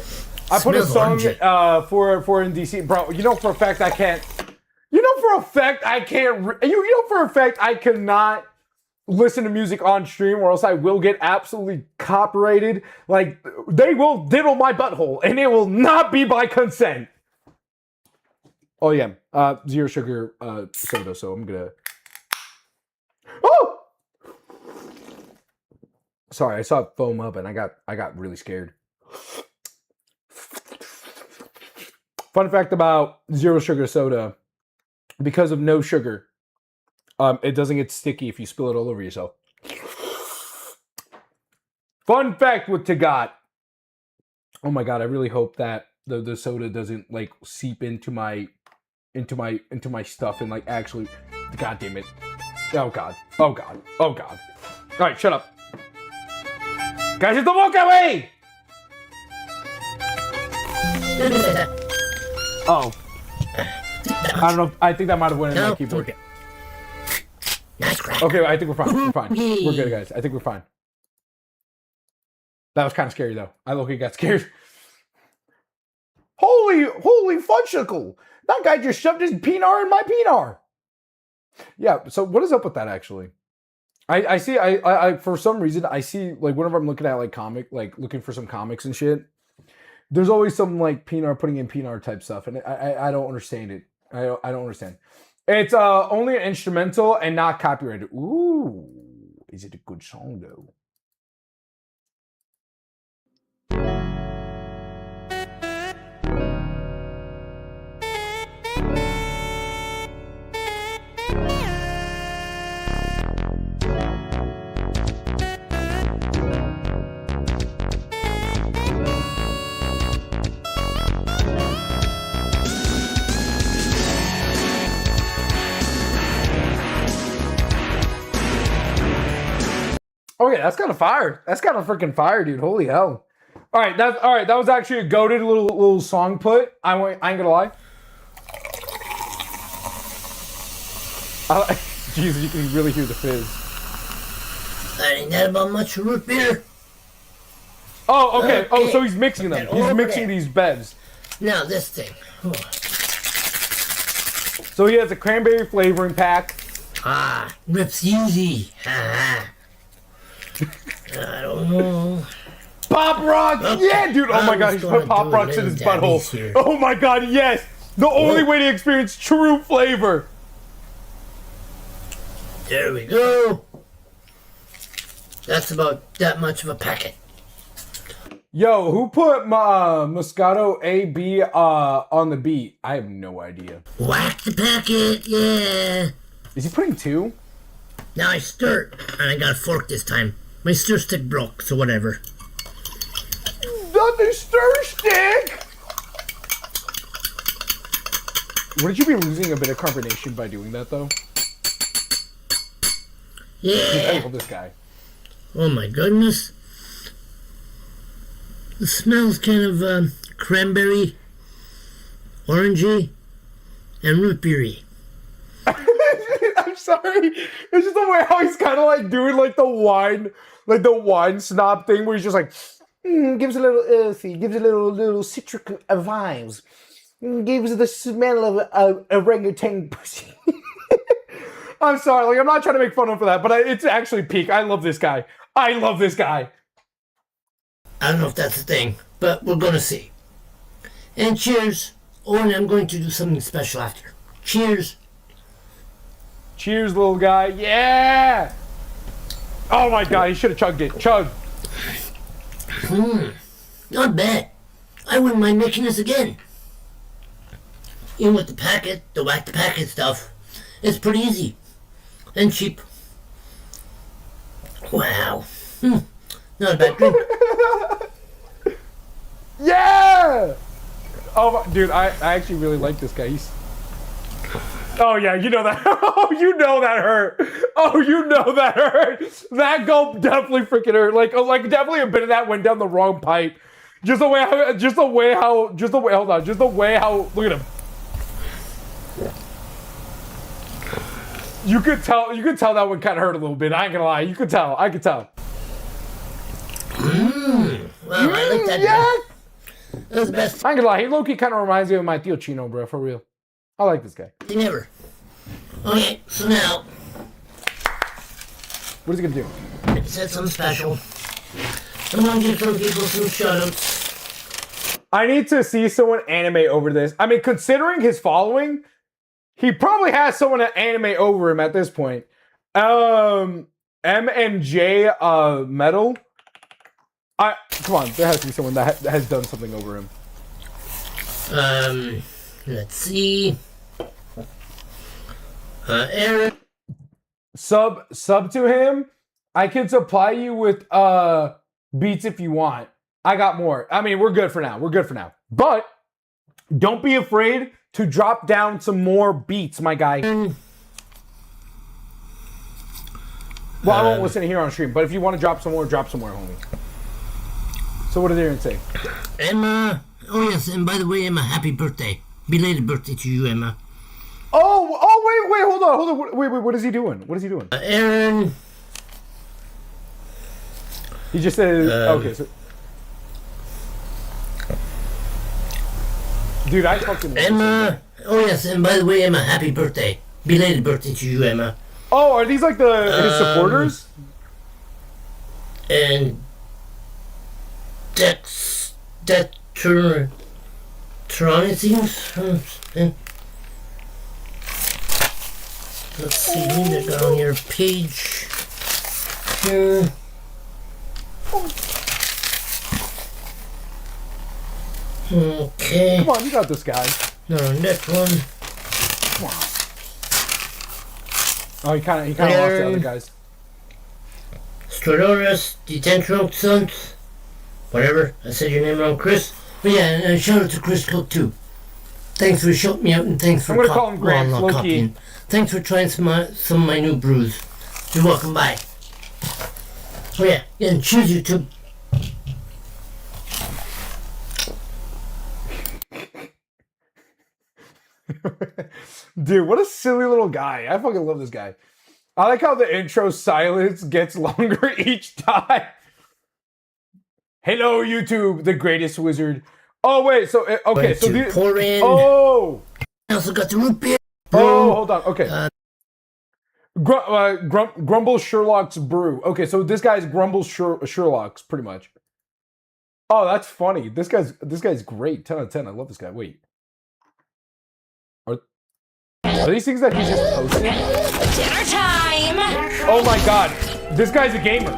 I put a Smells song orangey. for in DC, bro. You know for a fact I can't. You know for a fact I can't. You know for a fact I cannot listen to music on stream, or else I will get absolutely copyrighted. Like they will diddle my butthole, and it will not be by consent. Oh yeah, zero sugar soda. So I'm gonna. Oh, sorry, I saw it foam up, and I got really scared. Fun fact about zero sugar soda: because of no sugar, it doesn't get sticky if you spill it all over yourself. Fun fact with Tagat. Oh my god, I really hope that the soda doesn't like seep into my stuff and like actually. God damn it! Oh god! Oh god! Oh god! All right, shut up. Cállate tu boca, wey! Oh. I don't know. I think that might have went in my keyboard. Okay. Nice crack. Okay, I think we're fine. We're fine. We're good, guys. I think we're fine. That was kind of scary, though. I low-key got scared. Holy fudgicle! That guy just shoved his penar in my penar. Yeah. So what is up with that? Actually, I see. I for some reason I see like whenever I'm looking at like looking for some comics and shit. There's always some like penar putting in penar type stuff, and I don't understand it. I don't understand. It's only an instrumental and not copyrighted. Ooh, is it a good song though? Okay, that's kind of fire. That's kind of freaking fire, dude. Holy hell! All right, that was actually a goated little song put. I ain't gonna lie. Jesus, you can really hear the fizz. That ain't that about much root beer. Oh, okay. Oh, Okay. so he's mixing them. And He's over mixing there. these bevs. Now this thing. Oh. So he has a cranberry flavoring pack. Ah, rips easy. I don't know. Pop rocks, Okay. yeah, dude. Oh my god, he's put pop rocks in his butthole. Here. Oh my god, yes. The only way to experience true flavor. There we go. That's about that much of a packet. Yo, who put Moscato AB on the beat? I have no idea. Whack the packet, yeah. Is he putting two? Now I stir it, and I got a fork this time. My stir stick broke, so whatever. Not the stir stick! Wouldn't you be losing a bit of carbonation by doing that, though? I Yeah. love this guy. Oh my goodness. The smells kind of cranberry, orangey, and root beery. I'm sorry. It's just the way how he's kind of like doing like the wine snob thing where he's just like, gives a little earthy, gives a little citric vibes, gives the smell of orangutan pussy. I'm sorry, like I'm not trying to make fun of him for that, but it's actually peak. I love this guy. I love this guy. I don't know if that's a thing, but we're gonna see. And cheers. Oh, and I'm going to do something special after. Cheers. Cheers, little guy. Yeah. Oh my god, he should have chugged it. Chug. Not bad. I wouldn't mind making this again. Even with the packet, the whack the packet stuff, it's pretty easy. And cheap. Wow. Not a bad drink. Yeah. Oh, dude, I actually really like this guy. He's. Oh yeah, you know that. Oh, you know that hurt. Oh, you know that hurt. That gulp definitely freaking hurt. Like definitely a bit of that went down the wrong pipe. Just the way how. Hold on. Just the way how. Look at him. You could tell that one kind of hurt a little bit. I ain't gonna lie. You could tell. I could tell. Well, I like that. Yeah. That was the best I ain't gonna lie. He low-key kind of reminds me of my Tio Chino, bro. For real. I like this guy. thing ever. Okay, so now, What is he gonna do? it said something special. I'm gonna give some people some shoutouts. I need to see someone animate over this. I mean, considering his following, he probably has someone to animate over him at this point. M and J Metal. Come on, there has to be someone that has done something over him. Let's see. Aaron. Sub to him. I can supply you with beats if you want. I got more. I mean, we're good for now. But don't be afraid to drop down some more beats, my guy. Well, I won't listen here on stream, but if you want to drop some more, homie. So what are they going to say? Emma. Oh, yes, and by the way, Emma, happy birthday. Belated birthday to you, Emma. Oh, wait, hold on. Wait, what is he doing? Aaron. He just said, okay, so. Dude, I fucking. Emma. Oh, yes, and by the way, Emma, happy birthday. Belated birthday to you, Emma. Oh, are these like his supporters? And let's see, they got on your page here. Okay. Come on, you got this guy. No, next one. Come on. Oh, he kind of lost the other guys. Stradorus, Detention Sons, whatever. I said your name wrong, Chris. But yeah, and shout out to Chris Cook too. Thanks for shouting me out and thanks for call him Grant, copying. Thanks for trying some of my new brews. You're welcome. Bye. Oh yeah, and choose YouTube. Dude, what a silly little guy. I fucking love this guy. I like how the intro silence gets longer each time. Hello, YouTube, the greatest wizard. Oh, wait, so, okay, so the... Pour in. Oh! I also got the root beer. Oh, hold on, okay. Grumble Sherlock's brew. Okay, so this guy's Grumble Sherlock's, pretty much. Oh, that's funny. This guy's great. 10 out of 10. I love this guy. Wait. Are these things that he's just posting? Dinner time! Oh my god. This guy's a gamer.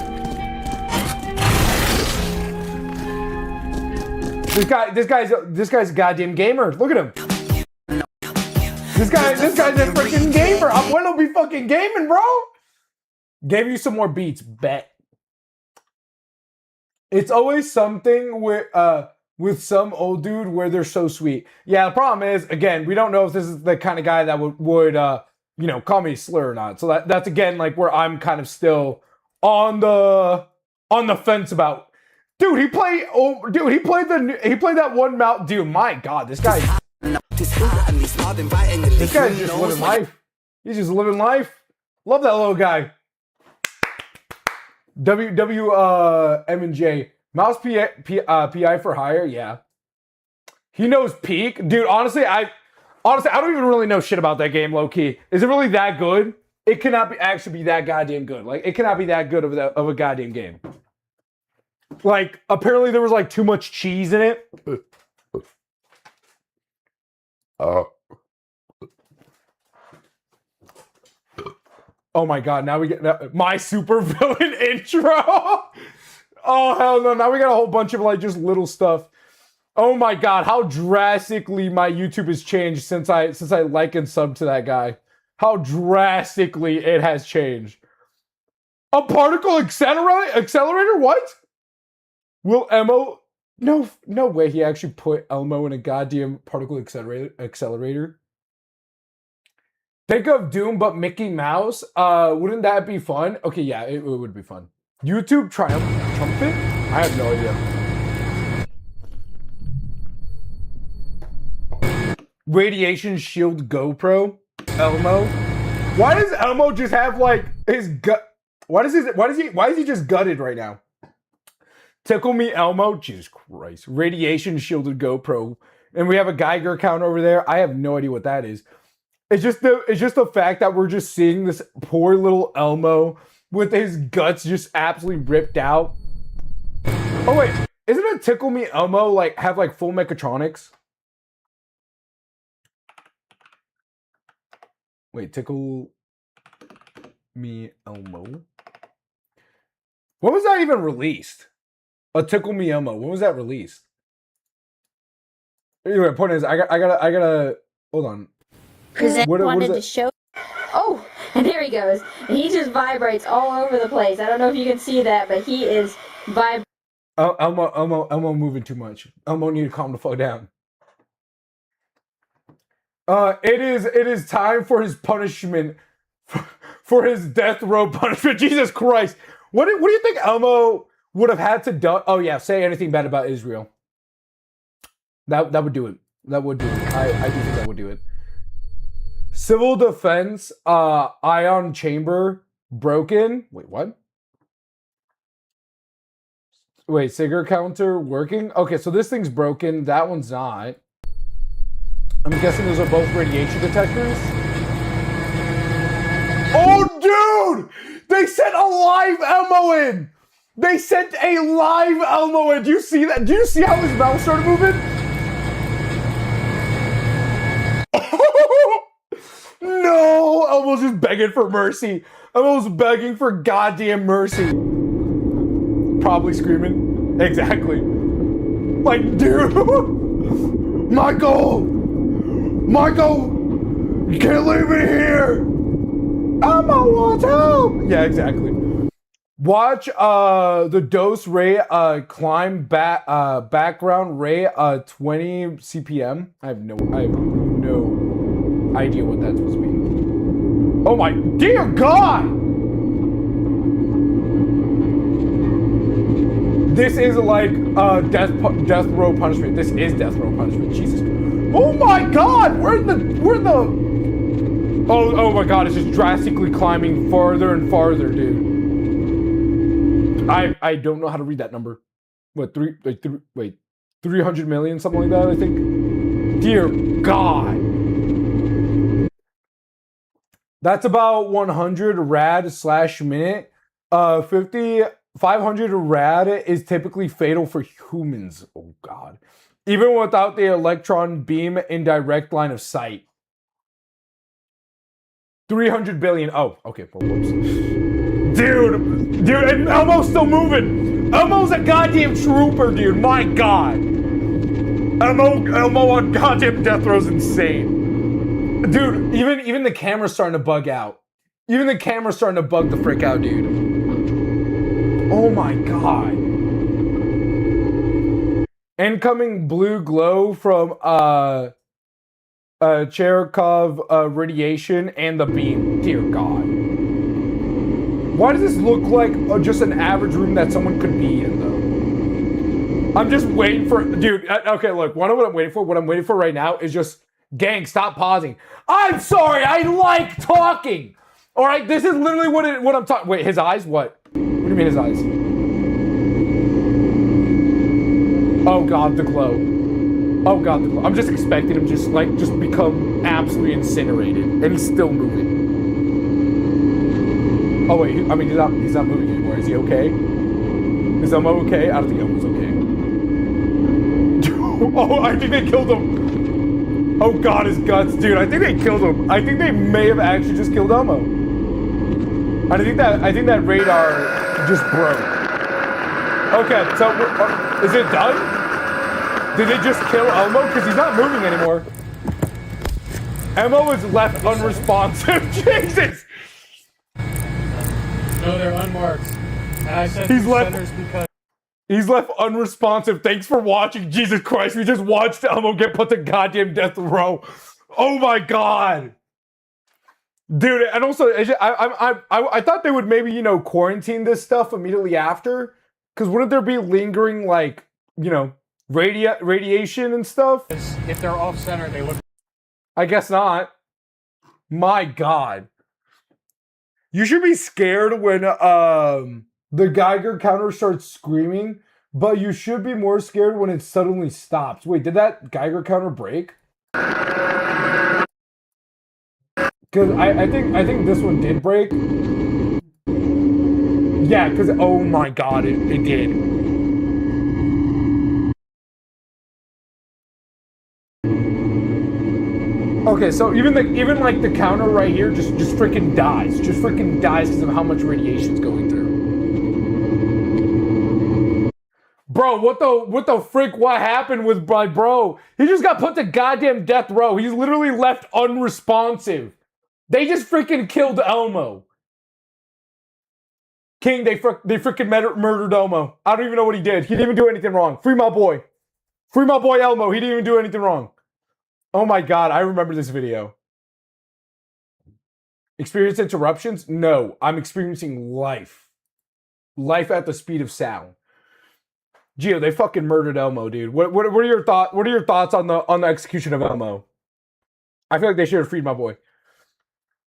This guy's a goddamn gamer. Look at him. This guy's a freaking gamer. I'm gonna be fucking gaming, bro. Gave you some more beats, bet. It's always something with some old dude where they're so sweet. Yeah, the problem is, again, we don't know if this is the kind of guy that would call me a slur or not. So that's again like where I'm kind of still on the fence about. Dude, he played that one mount. Dude, my god, this guy's just living life. He's just living life. Love that little guy. M and J. Mouse PI for hire, yeah. He knows peak. Dude, honestly, I don't even really know shit about that game, low-key. Is it really that good? It cannot actually be that goddamn good. Like, it cannot be that good of a goddamn game. Like, apparently there was, like, too much cheese in it. Oh my god, now we get my super villain intro. Oh, hell no. Now we got a whole bunch of, like, just little stuff. Oh, my God. How drastically my YouTube has changed since I like and sub to that guy. How drastically it has changed. A particle accelerator? What? Will No way he actually put Elmo in a goddamn particle accelerator. Think of Doom, but Mickey Mouse. Wouldn't that be fun? Okay, yeah, it would be fun. YouTube triumphant? I have no idea. Radiation shield GoPro. Elmo. Why does Elmo just have like his gut? Why is he just gutted right now? Tickle Me Elmo. Jesus Christ. Radiation shielded GoPro. And we have a Geiger count over there. I have no idea what that is. It's just the fact that we're just seeing this poor little Elmo with his guts just absolutely ripped out. Oh wait, isn't a Tickle Me Elmo like have like full mechatronics? Wait, Tickle Me Elmo. When was that even released? A Tickle Me Elmo. When was that released? Anyway, point is, I gotta. Hold on. Wanted to show. Oh, and there he goes. And he just vibrates all over the place. I don't know if you can see that, but he is vibrating. Elmo moving too much. Elmo need to calm the fuck down. It is time for his punishment, for his death row punishment. Jesus Christ! What do you think Elmo would have had to do? Oh yeah, say anything bad about Israel. That would do it. That would do it. I do think that would do it. Civil defense, ion chamber broken. Wait, what? Wait, Sigurd counter working? Okay, so this thing's broken. That one's not. I'm guessing those are both radiation detectors. Oh, dude! They sent a live Elmo in! They sent a live Elmo in! Do you see that? Do you see how his mouth started moving? No! Elmo's just begging for mercy. Elmo's begging for goddamn mercy. Probably screaming. Exactly. Like, dude! Michael! You can't leave me here! Elmo wants help! Yeah, exactly. Watch the dose rate climb background rate 20 CPM. I have no idea what that's supposed to be. Oh my dear God! This is like death row punishment. This is death row punishment. Jesus. Oh my God! We're the. Oh my God! It's just drastically climbing farther and farther, dude. I don't know how to read that number. What 300 million, something like that, I think. Dear God. That's about 100 rad / minute. 500 rad is typically fatal for humans. Oh God. Even without the electron beam in direct line of sight. 300 billion. Oh, okay. Well, whoops. Dude, and Elmo's still moving. Elmo's a goddamn trooper, dude. My God. Elmo on goddamn death row's insane. Dude, even the camera's starting to bug out. Even the camera's starting to bug the frick out, dude. Oh my God. Incoming blue glow from Cherenkov radiation and the beam. Dear God. Why does this look like just an average room that someone could be in, though? I'm just waiting for... Dude, okay, look. What I'm waiting for? What I'm waiting for right now is just... Gang, stop pausing. I'm sorry, I like talking! Alright, this is literally what I'm talking... Wait, his eyes? What? What do you mean his eyes? Oh God, the glow. Oh God, the glow. I'm just expecting him just become absolutely incinerated. And he's still moving. Oh wait, I mean, he's not moving anymore. Is he okay? Is Elmo okay? I don't think Elmo's okay. Oh, I think they killed him. Oh God, his guts. Dude, I think they killed him. I think they may have actually just killed Elmo. I think that radar just broke. Okay, so is it done? Did they just kill Elmo? Because he's not moving anymore. Elmo is left unresponsive. Jesus! No, they're unmarked. And I sent He's left. centers because He's left unresponsive. Thanks for watching. Jesus Christ, we just watched Elmo get put to goddamn death row. Oh my god. Dude, and also, I thought they would maybe, quarantine this stuff immediately after. Because wouldn't there be lingering, like, radiation and stuff? If they're off center, they look. I guess not. My god. You should be scared when the Geiger counter starts screaming, but you should be more scared when it suddenly stops. Wait, did that Geiger counter break? Because I think this one did break. Yeah, because oh my god, it did. Okay, so even like the counter right here just freaking dies. Just freaking dies because of how much radiation's going through. Bro, what the frick? What happened with my bro? He just got put to goddamn death row. He's literally left unresponsive. They just freaking killed Elmo. King, they freaking murdered Elmo. I don't even know what he did. He didn't even do anything wrong. Free my boy. Free my boy Elmo. He didn't even do anything wrong. Oh my god, I remember this video. Experience interruptions? No, I'm experiencing life. Life at the speed of sound. Gio, they fucking murdered Elmo, dude. What are your thoughts? What are your thoughts on the execution of Elmo? I feel like they should have freed my boy.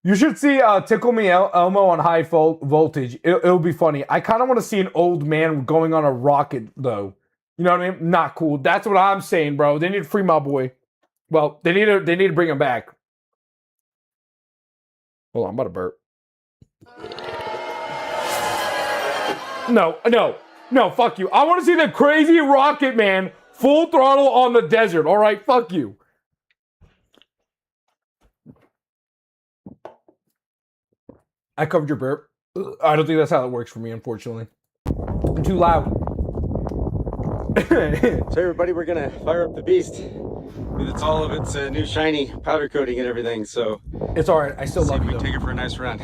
You should see Tickle Me Elmo on high voltage. It'll be funny. I kind of want to see an old man going on a rocket, though. You know what I mean? Not cool. That's what I'm saying, bro. They need to free my boy. Well, they need to bring him back. Hold on, I'm about to burp. No, fuck you. I want to see the crazy rocket man full throttle on the desert. All right, fuck you. I covered your burp. I don't think that's how it works for me, unfortunately. I'm too loud. So everybody, we're gonna fire up the beast with all of its new shiny powder coating and everything. So it's all right. I still love you. You. Take it for a nice run.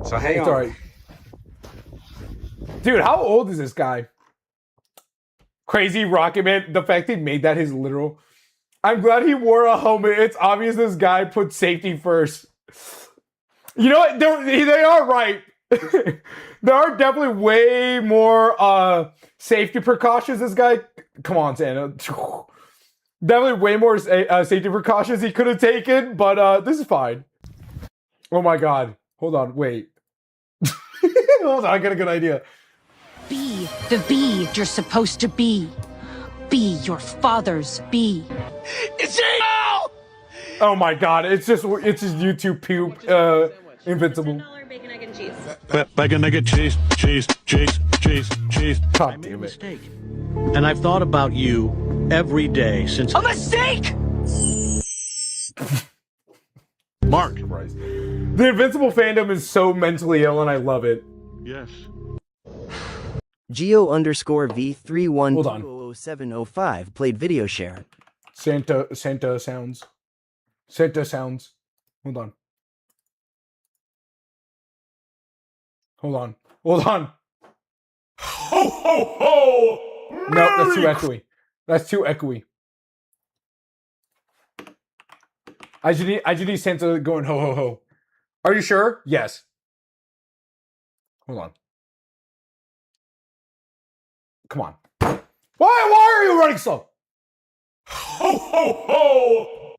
So hang on. It's all right. Dude, how old is this guy? Crazy Rocket Man. The fact he made that his literal. I'm glad he wore a helmet. It's obvious this guy put safety first. You know what? They are right. There are definitely way more safety precautions. This guy, come on, Santa. Definitely way more safety precautions he could have taken, but this is fine. Oh my god. Hold on, wait. Hold on, I got a good idea. Be the bee you're supposed to be. Be your father's bee. It's Emo! Oh my god, it's just YouTube poop. Invincible. Bacon, egg, and cheese. Bacon, egg, cheese. God damn it. And I've thought about you every day since. A mistake! Mark. The Invincible fandom is so mentally ill, and I love it. Yes. Geo_V31200705 played video share. Santa sounds. Santa sounds. Hold on. Ho, ho, ho! No, that's too echoey. That's too echoey. I just need Santa going ho, ho, ho. Are you sure? Yes. Hold on. Come on. Why are you running slow? Ho, ho, ho!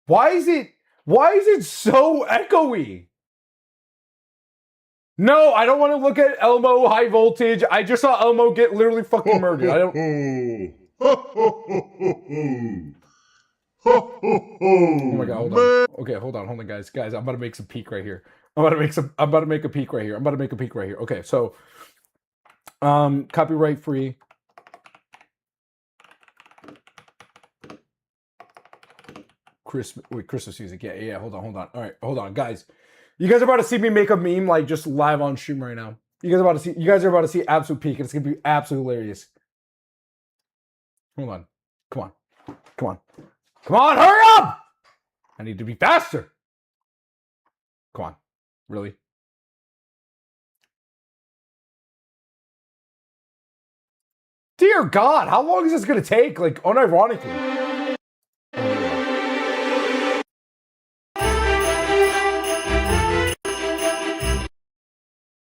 Why is it so echoey? No, I don't want to look at Elmo high voltage. I just saw Elmo get literally fucking murdered. I don't. Oh my god, hold on. Okay, hold on, guys. Guys, I'm about to make some peak right here. I'm about to make a peak right here. Okay, so copyright free. Christmas music. Yeah, hold on. All right, hold on, guys. You guys are about to see me make a meme like just live on stream right now. You guys are about to see absolute peak, and it's gonna be absolutely hilarious. Hold on. Come on, hurry up! I need to be faster. Come on. Really? Dear God, how long is this gonna take? Like, unironically.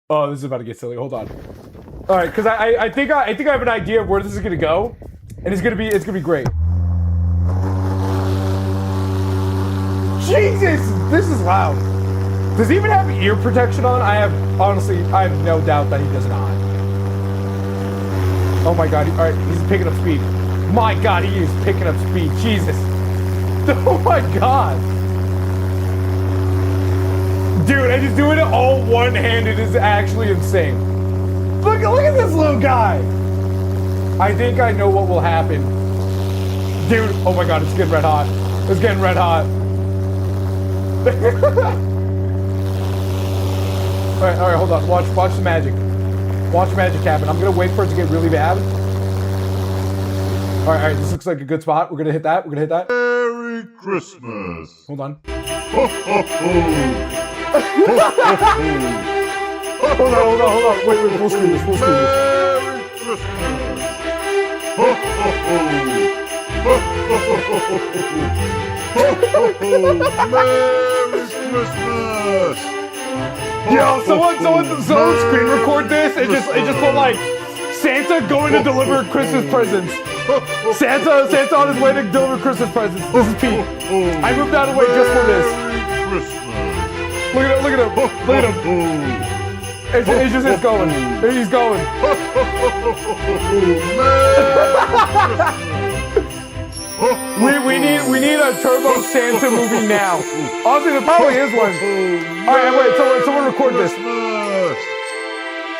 Oh, this is about to get silly. Hold on. All right, because I think I have an idea of where this is gonna go, and it's gonna be great. Jesus, this is loud. Does he even have ear protection on? I have no doubt that he does not. Oh my God! All right, he's picking up speed. My God, he is picking up speed. Jesus. Oh my God. Dude, and he's doing it all one-handed is actually insane. Look at this little guy. I think I know what will happen. Dude, oh my God, it's getting red hot. It's getting red hot. All right, hold on. Watch the magic. Watch the magic happen. I'm gonna wait for it to get really bad. All right, this looks like a good spot. We're gonna hit that. Merry Christmas. Hold on. Ho, ho, ho. Hold on. Wait, full screen this. Merry Christmas. Ho, ho, ho. Ho, ho, ho, ho, ho, ho, Merry Christmas. Yo, someone screen record this and just put like Santa going to deliver Christmas presents. Santa on his way to deliver Christmas presents. This is Pete. I moved out of the way just for this. Look at him. It's going. He's going. We need a Turbo Santa movie now. Honestly, there probably is one. All right, wait. Someone record this.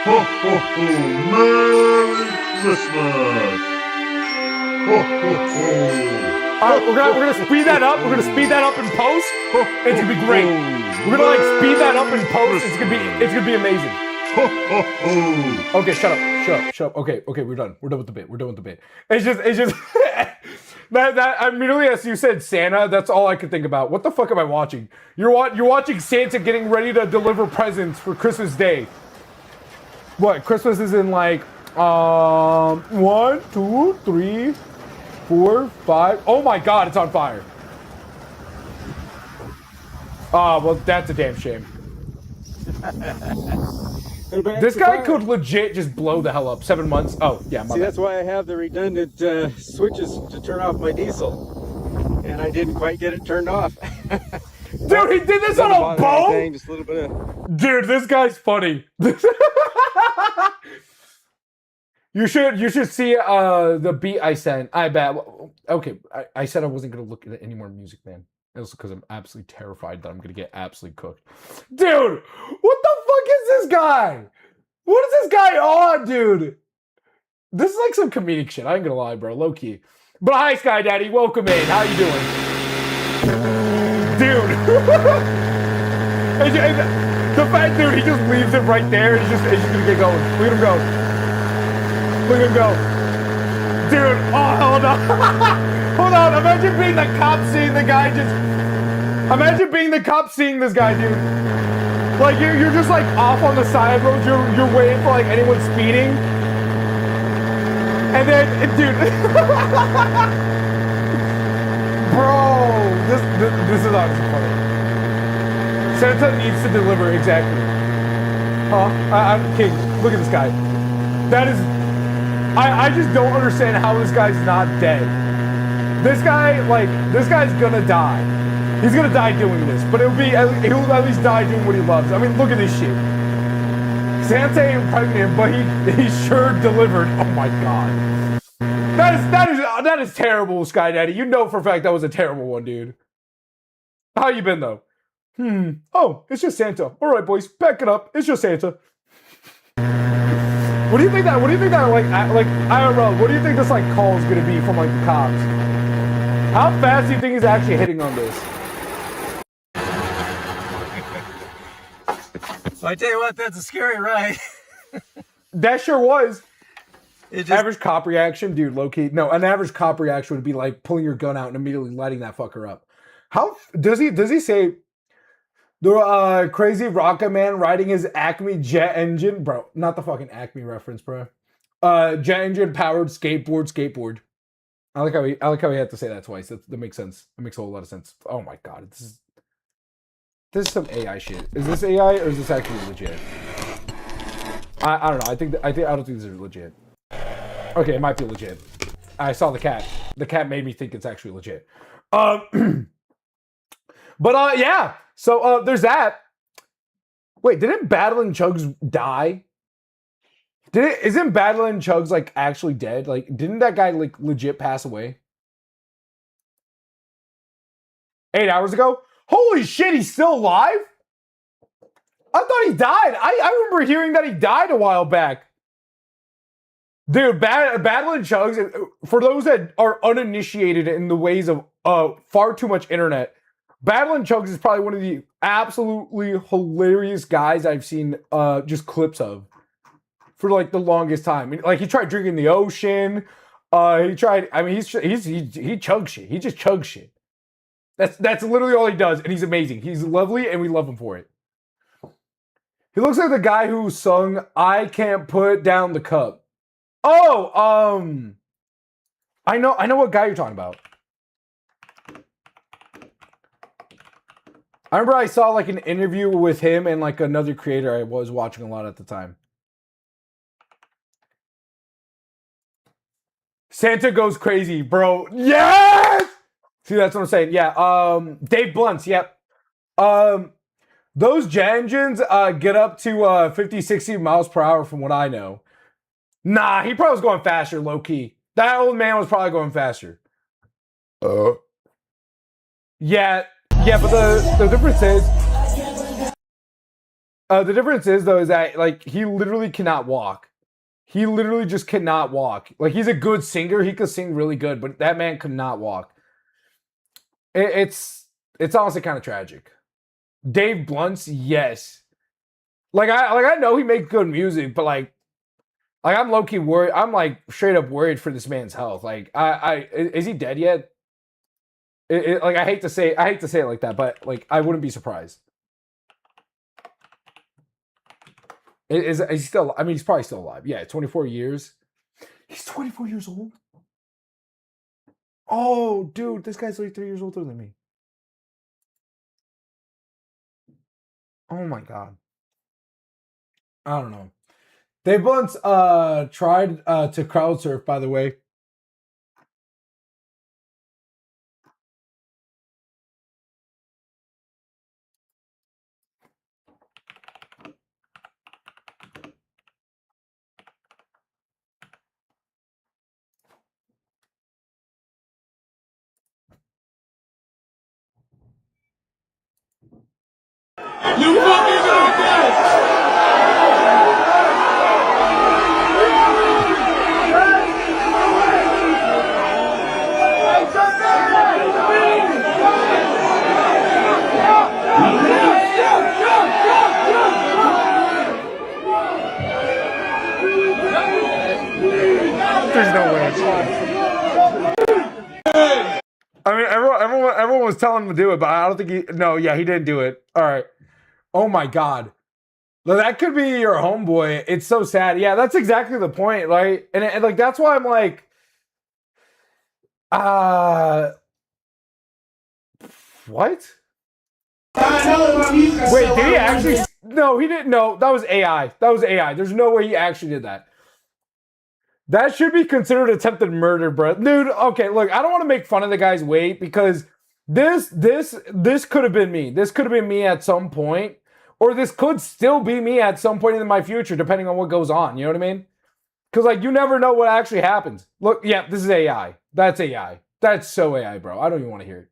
Ho, ho, ho. Merry Christmas. Ho, ho, ho. All right, we're gonna speed that up. We're gonna speed that up in post. It's gonna be great. We're gonna like speed that up in post. It's gonna be amazing. Ho, ho, ho. Okay, shut up. Okay, we're done. We're done with the bit. It's just that immediately as you said Santa, that's all I could think about. What the fuck am I watching? You're watching Santa getting ready to deliver presents for Christmas Day. What? Christmas is in like 1, 2, 3, 4, 5. Oh my God, it's on fire. Well, that's a damn shame. This guy could legit just blow the hell up. 7 months. Oh, yeah, my See, bad. that's why I have the redundant switches to turn off my diesel. And I didn't quite get it turned off. Dude, he did this on a boat? Just a little bit of... Dude, this guy's funny. You should see the beat I sent. I bet. Okay, I said I wasn't going to look at any more music, man. Also because I'm absolutely terrified that I'm going to get absolutely cooked. Dude, what the fuck is this guy? What is this guy on, dude? This is like some comedic shit. I ain't going to lie, bro. Low key. But hi, Sky Daddy. Welcome in. How you doing? Dude. The fact, dude, he just leaves it right there. He's just going to get going. Look at him go. Look at him go. Dude, oh, hold on. Hold on. Imagine being the cop seeing the guy just... Imagine being the cop seeing this guy, dude. Like, you're just, like, off on the side road. You're waiting for, like, anyone speeding. And then, dude... Bro, this is honestly funny. Santa needs to deliver, exactly. Huh? I'm king. Look at this guy. That is... I just don't understand how this guy's not dead. This guy's gonna die. He's gonna die doing this, but he'll at least die doing what he loves. I mean, look at this shit. Santa ain't pregnant, but he sure delivered. Oh my God. That is terrible, Sky Daddy. You know for a fact that was a terrible one, dude. How you been though? Oh, it's just Santa. All right, boys, back it up. It's just Santa. What do you think that like IRL, what do you think this like call is gonna be from like the cops? How fast do you think he's actually hitting on this? So I tell you what, that's a scary ride. That sure was. Average cop reaction, dude, low key. No, an average cop reaction would be like pulling your gun out and immediately lighting that fucker up. How does he say the crazy rocket man riding his Acme jet engine? Bro, not the fucking Acme reference, bro. jet engine powered skateboard. I like how he had to say that twice. That makes sense. That makes a whole lot of sense. Oh my god, this is some AI shit. Is this AI or is this actually legit? I don't know. I don't think this is legit. Okay, it might be legit. I saw the cat. The cat made me think it's actually legit. But yeah. So there's that. Wait, didn't Battling Chugs die? Isn't Battling Chugs like actually dead? Like, didn't that guy like legit pass away? 8 hours ago? Holy shit, he's still alive? I thought he died. I remember hearing that he died a while back. Dude, Battling Chugs, for those that are uninitiated in the ways of far too much internet, Battling Chugs is probably one of the absolutely hilarious guys I've seen just clips of for like the longest time. Like he tried drinking the ocean. He tried. I mean, he chugs shit. He just chugs shit. That's literally all he does, and he's amazing. He's lovely, and we love him for it. He looks like the guy who sung "I Can't Put Down the Cup." Oh, I know what guy you're talking about. I remember I saw like an interview with him and like another creator I was watching a lot at the time. Santa goes crazy, bro. Yes! See, that's what I'm saying. Yeah, Dave Blunts, yep. Those jet engines get up to 50, 60 miles per hour from what I know. Nah, he probably was going faster, low key. That old man was probably going faster. Yeah, but the difference is though is that like he literally cannot walk. He literally just cannot walk. Like he's a good singer, he could sing really good, but that man could not walk. It's honestly kind of tragic. Dave Blunts, yes. Like I know he makes good music, but like I'm low key worried. I'm like straight up worried for this man's health. Like is he dead yet? Like I hate to say it like that, but like I wouldn't be surprised. Is he still? I mean, he's probably still alive. Yeah, 24 years. He's 24 years old. Oh, dude, this guy's like 3 years older than me. Oh my god. I don't know. They once tried to crowd surf, by the way. You fucking There's no way. I mean, everyone was telling him to do it, but I don't think he. No, yeah, he didn't do it. All right. Oh my god. Well, that could be your homeboy. It's so sad. Yeah, that's exactly the point, right? And like that's why I'm like, what? Wait, did he actually? No, he didn't. No, that was AI. That was AI. There's no way he actually did that. That should be considered attempted murder, bro. Dude, okay, look, I don't want to make fun of the guy's weight because this could have been me. This could have been me at some point. Or this could still be me at some point in my future, depending on what goes on. You know what I mean? Because, like, you never know what actually happens. Look, yeah, this is AI. That's AI. That's so AI, bro. I don't even want to hear it.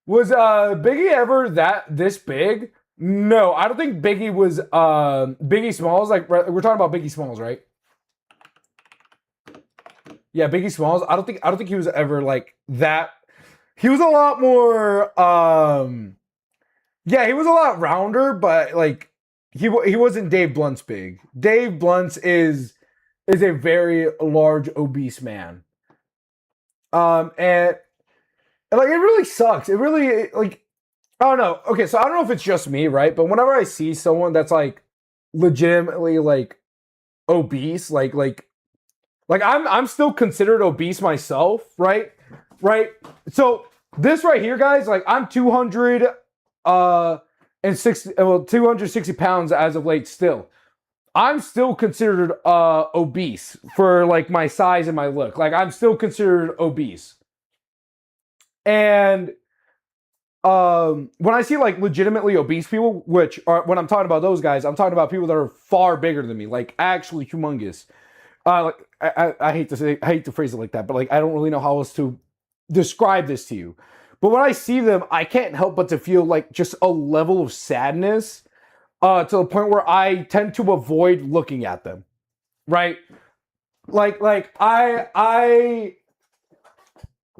Was Biggie ever this big? No, I don't think Biggie was Biggie Smalls. Like, we're talking about Biggie Smalls, right? Yeah, Biggie Smalls. I don't think he was ever like that. He was a lot more yeah, he was a lot rounder, but like he wasn't Dave Blunt's big. Dave Blunt's is a very large obese man. And like it really sucks. It really like I don't know. Okay, so I don't know if it's just me, right? But whenever I see someone that's like legitimately like obese, like Like I'm still considered obese myself, right? Right? So this right here, guys, like I'm 260 pounds as of late still. I'm still considered obese for like my size and my look. Like I'm still considered obese. And when I see like legitimately obese people, which are when I'm talking about those guys, I'm talking about people that are far bigger than me, like actually humongous. Like I hate to phrase it like that, but like I don't really know how else to describe this to you. But when I see them, I can't help but to feel like just a level of sadness to the point where I tend to avoid looking at them. Right? Like I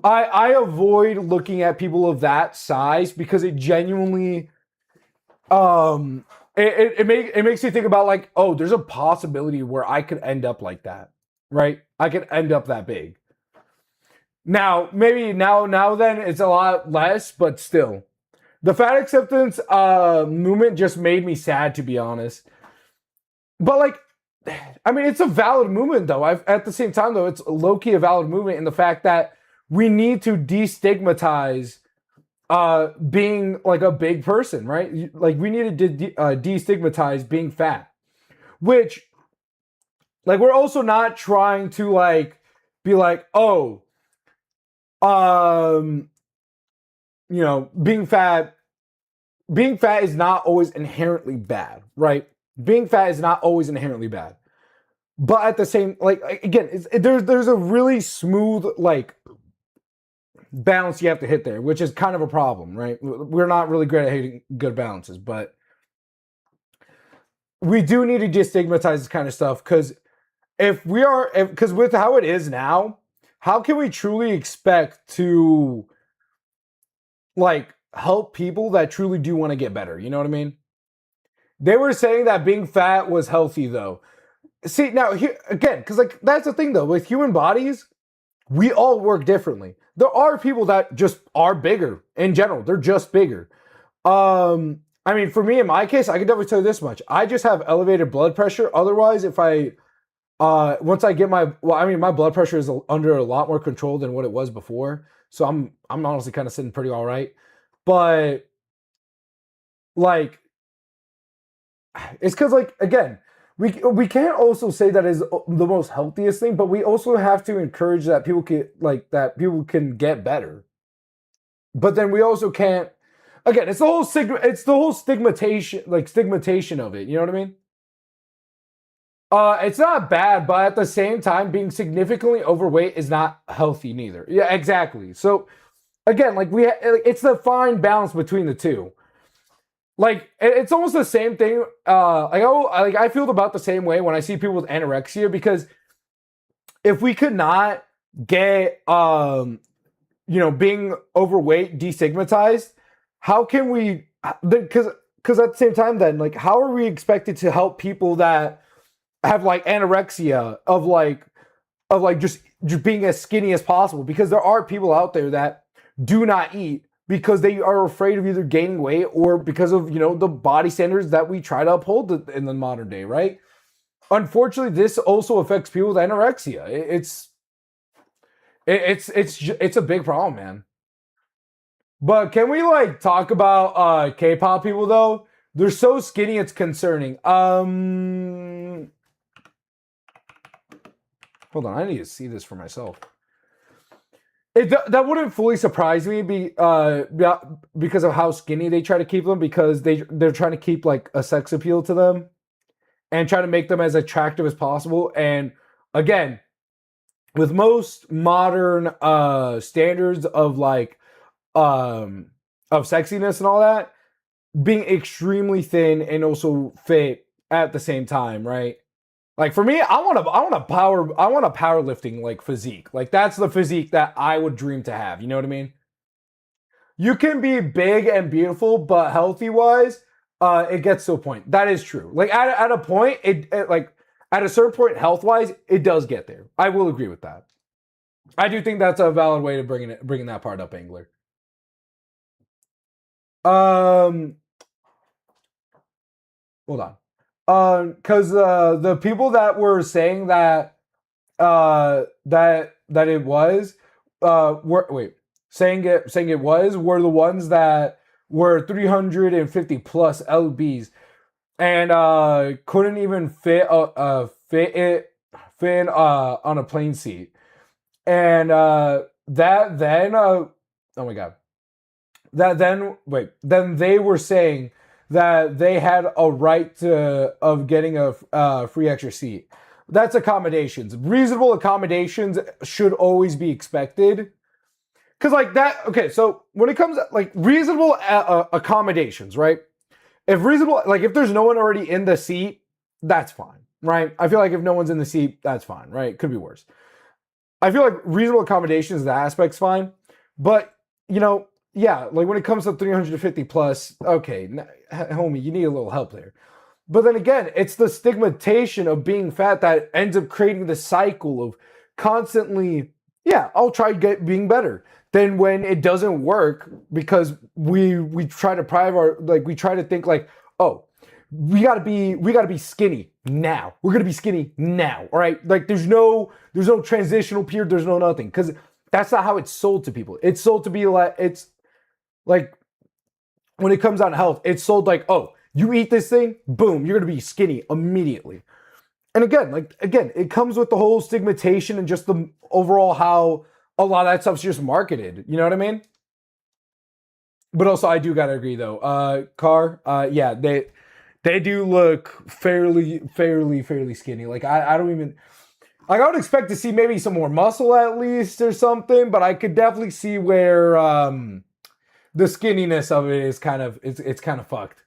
avoid looking at people of that size because it genuinely it makes you think about like, oh, there's a possibility where I could end up like that, right? I could end up that big. Now, maybe now then it's a lot less, but still. The fat acceptance movement just made me sad, to be honest. But like, I mean, it's a valid movement though. At the same time though, it's low-key a valid movement in the fact that we need to destigmatize being like a big person, right? Like we need to destigmatize being fat, which like we're also not trying to like be like, oh, you know, being fat is not always inherently bad, right? Being fat is not always inherently bad. But at the same, like again, there's a really smooth like balance you have to hit there, which is kind of a problem, right? We're not really great at hitting good balances, but we do need to destigmatize this kind of stuff because because with how it is now, how can we truly expect to like help people that truly do want to get better? You know what I mean? They were saying that being fat was healthy though. See, now here again, because like that's the thing though, with human bodies, we all work differently. There are people that just are bigger in general. They're just bigger. I mean, for me, in my case, I can definitely tell you this much. I just have elevated blood pressure. Otherwise, if I, once I get my blood pressure is under a lot more control than what it was before. So I'm honestly kind of sitting pretty all right. But like, it's because like, again, we can't also say that is the most healthiest thing, but we also have to encourage that people can get better. But then we also can't. Again, it's the whole stigmatization of it. You know what I mean? It's not bad, but at the same time, being significantly overweight is not healthy neither. Yeah, exactly. So again, like it's the fine balance between the two. Like it's almost the same thing. I feel about the same way when I see people with anorexia, because if we could not get being overweight destigmatized, how can we? Because at the same time, then like how are we expected to help people that have like anorexia of just being as skinny as possible? Because there are people out there that do not eat because they are afraid of either gaining weight or because of, the body standards that we try to uphold in the modern day, right? Unfortunately, this also affects people with anorexia. It's a big problem, man. But can we like talk about K-pop people though? They're so skinny, it's concerning. Hold on, I need to see this for myself. That wouldn't fully surprise me because of how skinny they try to keep them, because they're trying to keep like a sex appeal to them and try to make them as attractive as possible. And again, with most modern standards of like of sexiness and all that, being extremely thin and also fit at the same time, right? Like for me, I want a powerlifting like physique. Like that's the physique that I would dream to have. You know what I mean? You can be big and beautiful, but healthy wise, it gets to a point. That is true. Like at a point, like at a certain point, health wise, it does get there. I will agree with that. I do think that's a valid way to bringing that part up, Angler. Hold on. Because the people that were saying that that it was saying it was were the ones that were 350 plus lbs and couldn't even fit in on a plane seat. And that then oh my god. Then they were saying that they had a right of getting a free extra seat. That's accommodations. Reasonable accommodations should always be expected. Cause like that, okay, so when it comes to like reasonable accommodations, right? If there's no one already in the seat, that's fine, right? I feel like if no one's in the seat, that's fine, right? Could be worse. I feel like reasonable accommodations, that aspect's fine. But, yeah, like when it comes to 350 plus, okay, homie, you need a little help there. But then again, it's the stigmatization of being fat that ends up creating the cycle of constantly, yeah, I'll try being better. Then when it doesn't work, because we try to we try to think like, oh, we gotta be skinny now. We're gonna be skinny now, all right? Like there's no transitional period, there's no nothing, because that's not how it's sold to people. It's sold to be like, it's like when it comes down to health, it's sold like, oh, you eat this thing, boom, you're gonna be skinny immediately. And again, it comes with the whole stigmatization and just the overall how a lot of that stuff's just marketed. You know what I mean? But also, I do gotta agree though. Yeah, they do look fairly skinny. Like I don't even like. I would expect to see maybe some more muscle at least or something, but I could definitely see where the skinniness of it is kind of it's kind of fucked.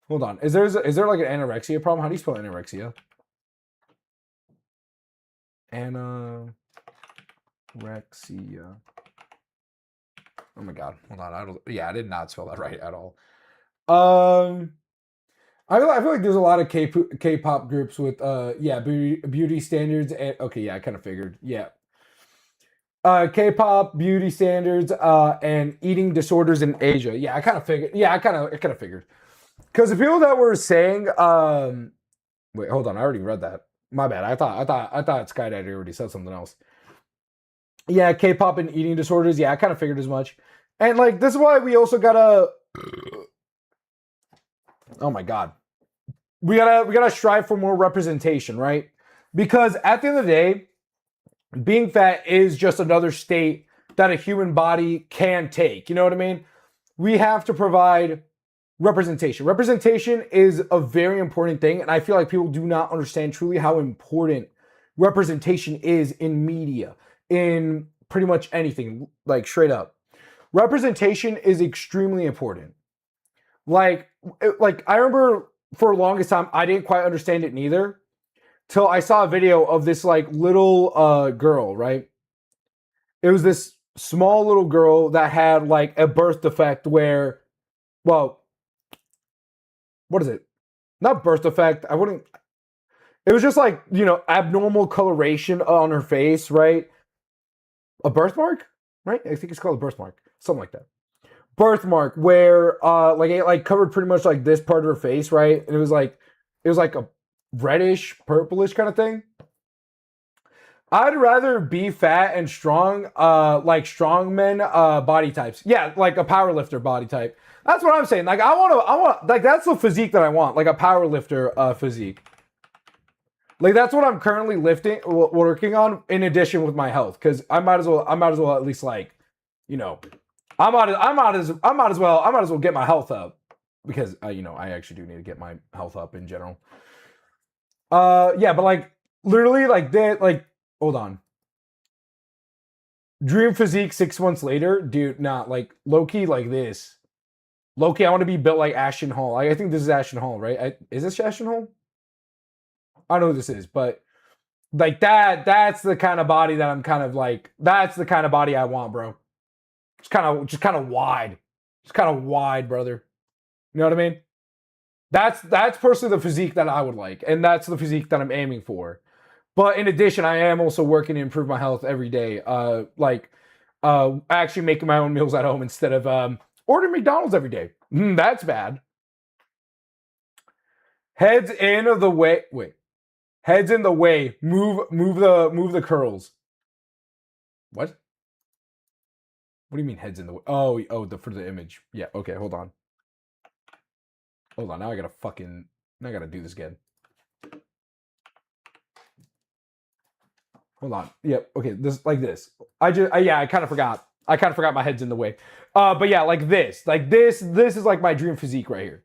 Hold on, is there like an anorexia problem? How do you spell anorexia? Anorexia. Oh my god, hold on. I did not spell that right at all. I feel like there's a lot of K-pop groups with beauty standards and okay, yeah, I kind of figured. Yeah. K-pop, beauty standards, and eating disorders in Asia. Yeah, I kind of figured. Yeah, I kind of figured. Because the people that were saying, wait, hold on, I already read that. My bad. I thought Skydaddy already said something else. Yeah, K-pop and eating disorders. Yeah, I kind of figured as much. And like, this is why we also gotta. Oh my god, we gotta strive for more representation, right? Because at the end of the day, being fat is just another state that a human body can take. You know what I mean? We have to provide representation. Representation is a very important thing, and I feel like people do not understand truly how important representation is in media, in pretty much anything, like straight up. Representation is extremely important. Like I remember for the longest time, I didn't quite understand it neither, till I saw a video of this like little girl, right? It was this small little girl that had like a birth defect where, well, what is it? Not birth defect. It was just like, abnormal coloration on her face, right? A birthmark, right? I think it's called a birthmark. Something like that. Birthmark where it like covered pretty much like this part of her face, right? And it was like a reddish, purplish kind of thing. I'd rather be fat and strong, like strongmen body types. Yeah, like a powerlifter body type. That's what I'm saying. Like I want like that's the physique that I want, like a powerlifter physique. Like that's what I'm currently working on in addition with my health, because I might as well at least like, I might as well get my health up, because I actually do need to get my health up in general. Yeah, but like literally like that, like hold on. Dream physique 6 months later, dude, like low-key like this. Low-key, I want to be built like Ashton Hall. I think this is Ashton Hall, right? Is this Ashton Hall? I don't know who this is, but like that's the kind of body that I'm kind of like, that's the kind of body I want, bro. Just kind of wide. Just kind of wide, brother. You know what I mean? That's personally the physique that I would like, and that's the physique that I'm aiming for. But in addition, I am also working to improve my health every day. Actually making my own meals at home instead of ordering McDonald's every day. That's bad. Heads Head's in the way. Move the curls. What? What do you mean head's in the way? Oh, for the image. Yeah, okay, hold on. Hold on, now I gotta do this again. Hold on. Yep, okay, this like this. I kind of forgot. I kind of forgot my head's in the way. But yeah, like this. Like this is like my dream physique right here.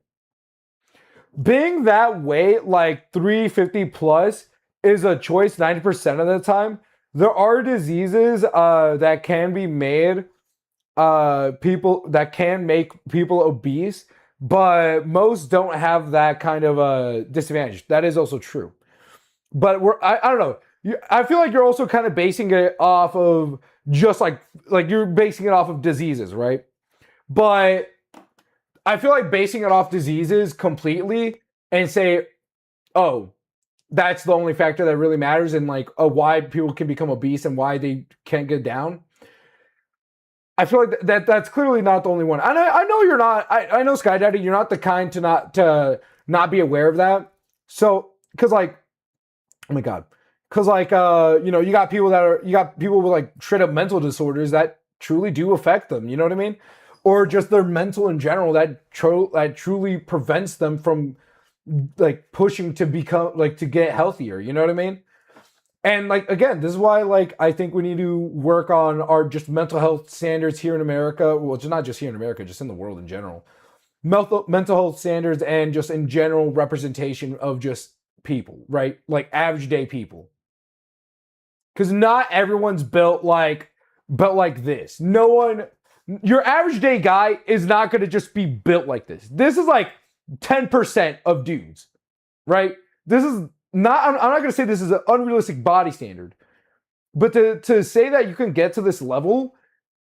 Being that way, like 350 plus, is a choice 90% of the time. There are diseases that can be made people that can make people obese, but most don't have that kind of a disadvantage. That is also true. But I don't know. I feel like you're also kind of basing it off of just like you're basing it off of diseases, right? But I feel like basing it off diseases completely and say, oh, that's the only factor that really matters, and like why people can become obese and why they can't get down. I feel like that's clearly not the only one. And I know you're not. I know Sky Daddy, you're not the kind to not be aware of that. So, because like, oh my god, because like you got people with like straight up mental disorders that truly do affect them. You know what I mean? Or just their mental in general that truly prevents them from like pushing to become like to get healthier. You know what I mean? And like again, this is why like I think we need to work on our just mental health standards here in America. Well, it's not just here in America, just in the world in general. Mental health standards and just in general representation of just people, right? Like average day people. Because not everyone's built like this. No one, your average day guy is not going to just be built like this. This is like 10% of dudes, right? This is not, I'm not going to say this is an unrealistic body standard, but to say that you can get to this level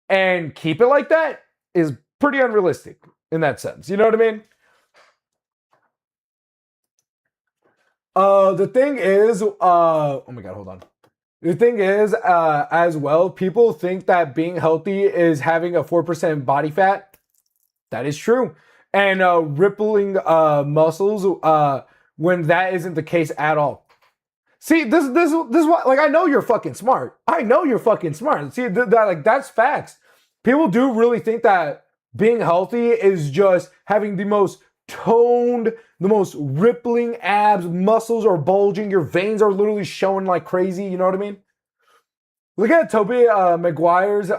and keep it like that is pretty unrealistic in that sense. You know what I mean? The thing is, oh my god, hold on. The thing is, as well, people think that being healthy is having a 4% body fat. That is true. And rippling muscles when that isn't the case at all. See, this is what, like, I know you're fucking smart. I know you're fucking smart. See, that's facts. People do really think that being healthy is just having the most toned, the most rippling abs, muscles are bulging, your veins are literally showing like crazy, you know what I mean? Look at Tobey Maguire's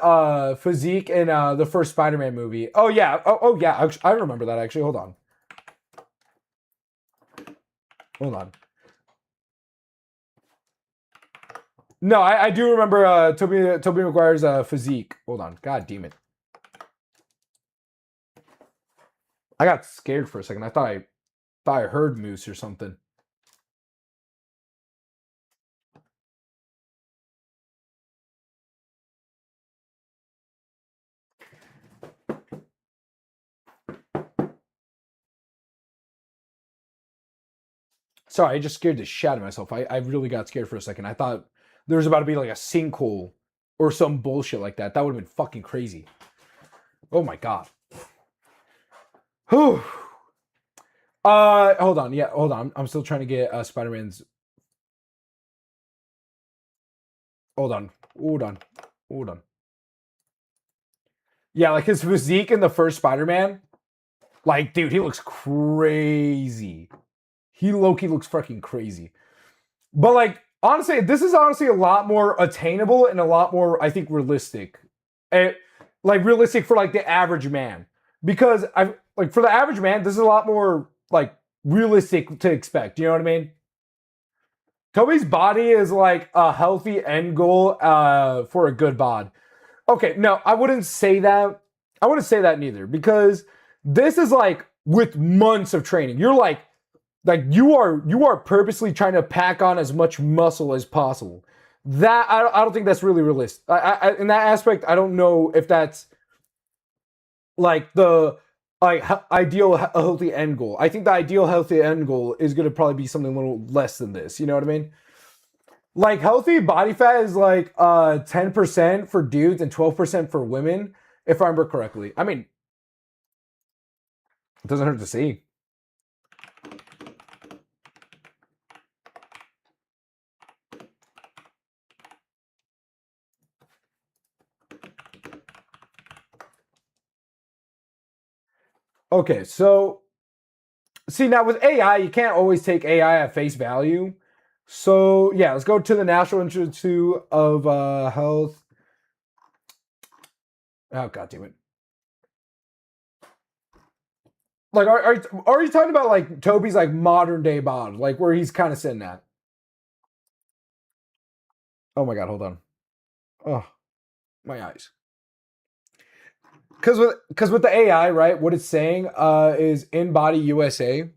physique in the first Spider-Man movie. Oh yeah, yeah, I remember that actually. Hold on. No, I do remember Tobey Maguire's physique. Hold on, god damn it. I got scared for a second. I thought I heard moose or something. Sorry, I just scared the shit out of myself. I really got scared for a second. I thought there was about to be like a sinkhole or some bullshit like that. That would have been fucking crazy. Oh my god. Whew. Hold on. Yeah, hold on. I'm still trying to get Spider-Man's. Hold on. Yeah, like his physique in the first Spider-Man. Like, dude, he looks crazy. He low-key looks fucking crazy. But like, honestly, this is honestly a lot more attainable and a lot more, I think, realistic. Like realistic for like the average man. Because for the average man, this is a lot more like realistic to expect. You know what I mean? Tobey's body is like a healthy end goal for a good bod. Okay, no, I wouldn't say that. I wouldn't say that neither, because this is like with months of training. You're like you are purposely trying to pack on as much muscle as possible. That I don't think that's really realistic. In that aspect, I don't know if that's like the ideal healthy end goal. I think the ideal healthy end goal is going to probably be something a little less than this. You know what I mean? Like healthy body fat is like 10% for dudes and 12% for women, if I remember correctly. I mean, it doesn't hurt to see. Okay, so see now with AI, you can't always take AI at face value. So yeah, let's go to the National Institute of Health. Oh god damn it! Like, are you talking about like Toby's like modern day bod, like where he's kind of sitting at? Oh my god, hold on. Oh, my eyes. Because with the AI, right? What it's saying is in body USA.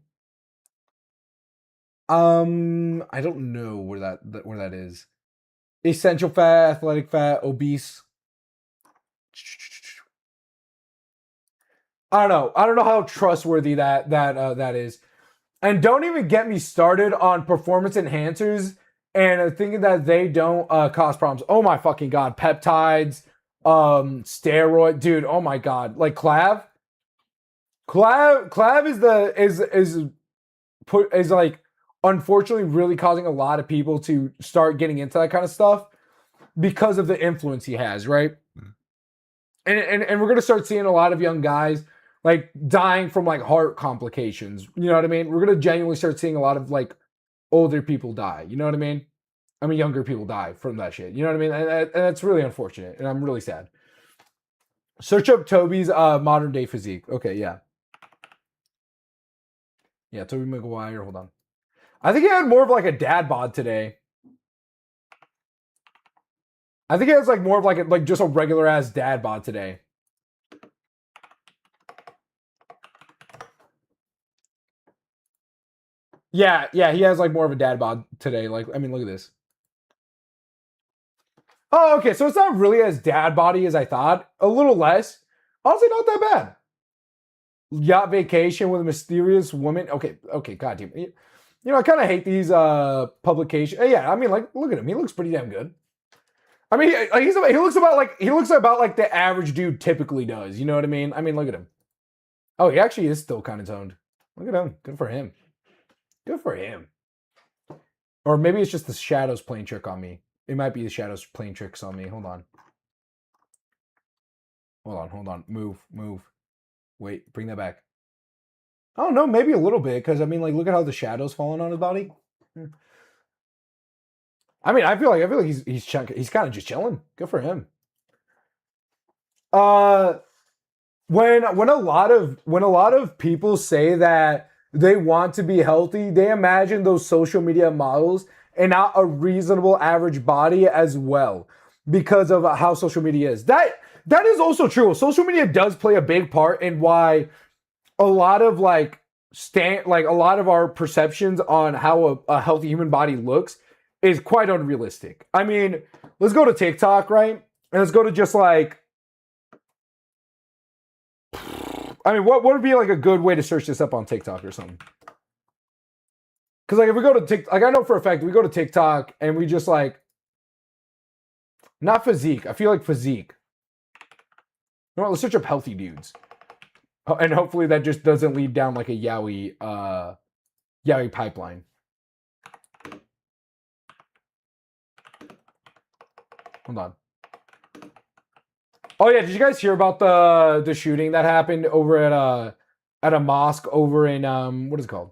I don't know where that is. Essential fat, athletic fat, obese. I don't know how trustworthy that is. And don't even get me started on performance enhancers and thinking that they don't cause problems. Oh my fucking god, peptides, steroid, dude. Oh my god, like Clav is like unfortunately really causing a lot of people to start getting into that kind of stuff because of the influence he has, right? And we're gonna start seeing a lot of young guys like dying from like heart complications. You know what I mean? We're gonna genuinely start seeing a lot of like older people die. You know what I mean? I mean younger people die from that shit. You know what I mean? And that's really unfortunate, and I'm really sad. Search up Toby's modern day physique. Okay, yeah. Yeah, Toby Maguire. Hold on. I think he had more of like a dad bod today. I think he has like more of like just a regular ass dad bod today. Yeah, he has like more of a dad bod today. Like, I mean, look at this. Oh, okay, so it's not really as dad body as I thought. A little less. Honestly, not that bad. Yacht vacation with a mysterious woman. Okay, goddamn. You know, I kind of hate these publications. Yeah, I mean, like, look at him. He looks pretty damn good. I mean, he looks about like the average dude typically does. You know what I mean? I mean, look at him. Oh, he actually is still kind of toned. Look at him. Good for him. Good for him. Or maybe it's just the shadows playing trick on me. It might be the shadows playing tricks on me. Hold on. Hold on. Move. Wait, bring that back. I don't know, maybe a little bit, because I mean, like, look at how the shadows falling on his body. I mean, I feel like he's kind of just chilling. Good for him. When a lot of people say that they want to be healthy, they imagine those social media models and not a reasonable average body as well, because of how social media is. That is also true. Social media does play a big part in why a lot of a lot of our perceptions on how a healthy human body looks is quite unrealistic. I mean, let's go to TikTok, right? And let's go to just like, I mean, what would be like a good way to search this up on TikTok or something? Because like if we go to TikTok, like I know for a fact we go to TikTok and we just like, not physique. I feel like physique. You know what, let's search up healthy dudes. And hopefully that just doesn't lead down like a yaoi pipeline. Hold on. Oh yeah, did you guys hear about the shooting that happened over at a mosque over in what is it called?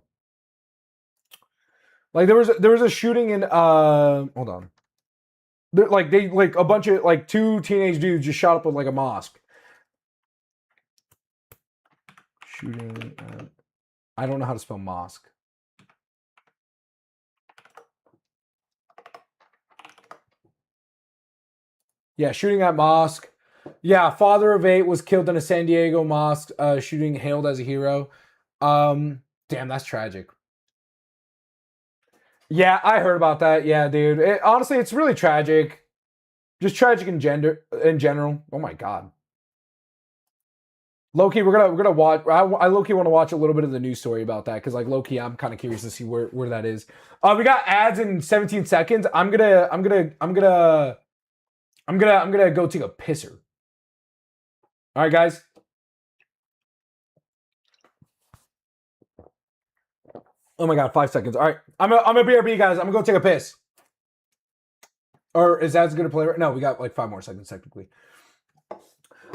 Like there was a shooting in hold on. A bunch of like two teenage dudes just shot up with like a mosque. Shooting. I don't know how to spell mosque. Yeah, shooting at mosque. Yeah, father of 8 was killed in a San Diego mosque shooting, hailed as a hero. Damn, that's tragic. Yeah, I heard about that. Yeah, dude. Honestly, it's really tragic. Just tragic in general. Oh my god. Loki, we're gonna watch. I Loki want to watch a little bit of the news story about that because like Loki, I'm kind of curious to see where that is. We got ads in 17 seconds. I'm gonna go take a pisser. All right, guys. Oh my god, 5 seconds. All right, I'm a BRB, guys. I'm gonna go take a piss. Or is that gonna play? No, we got like 5 more seconds technically.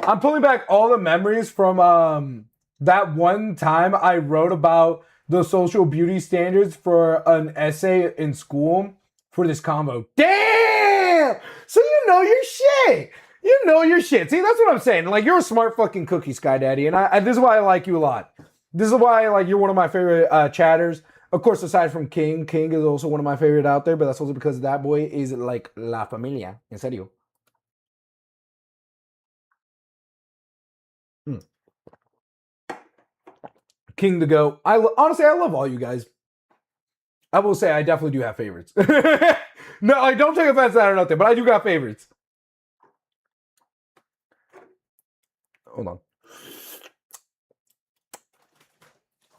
I'm pulling back all the memories from that one time I wrote about the social beauty standards for an essay in school for this combo. Damn! So you know your shit. You know your shit. See, that's what I'm saying. Like, you're a smart fucking cookie, Sky Daddy, and this is why I like you a lot. This is why, like, you're one of my favorite chatters. Of course, aside from King. King is also one of my favorite out there, but that's also because that boy is like la familia. En serio. King to go. Honestly, I love all you guys. I will say I definitely do have favorites. No, I don't take offense that or nothing, but I do got favorites. Hold on.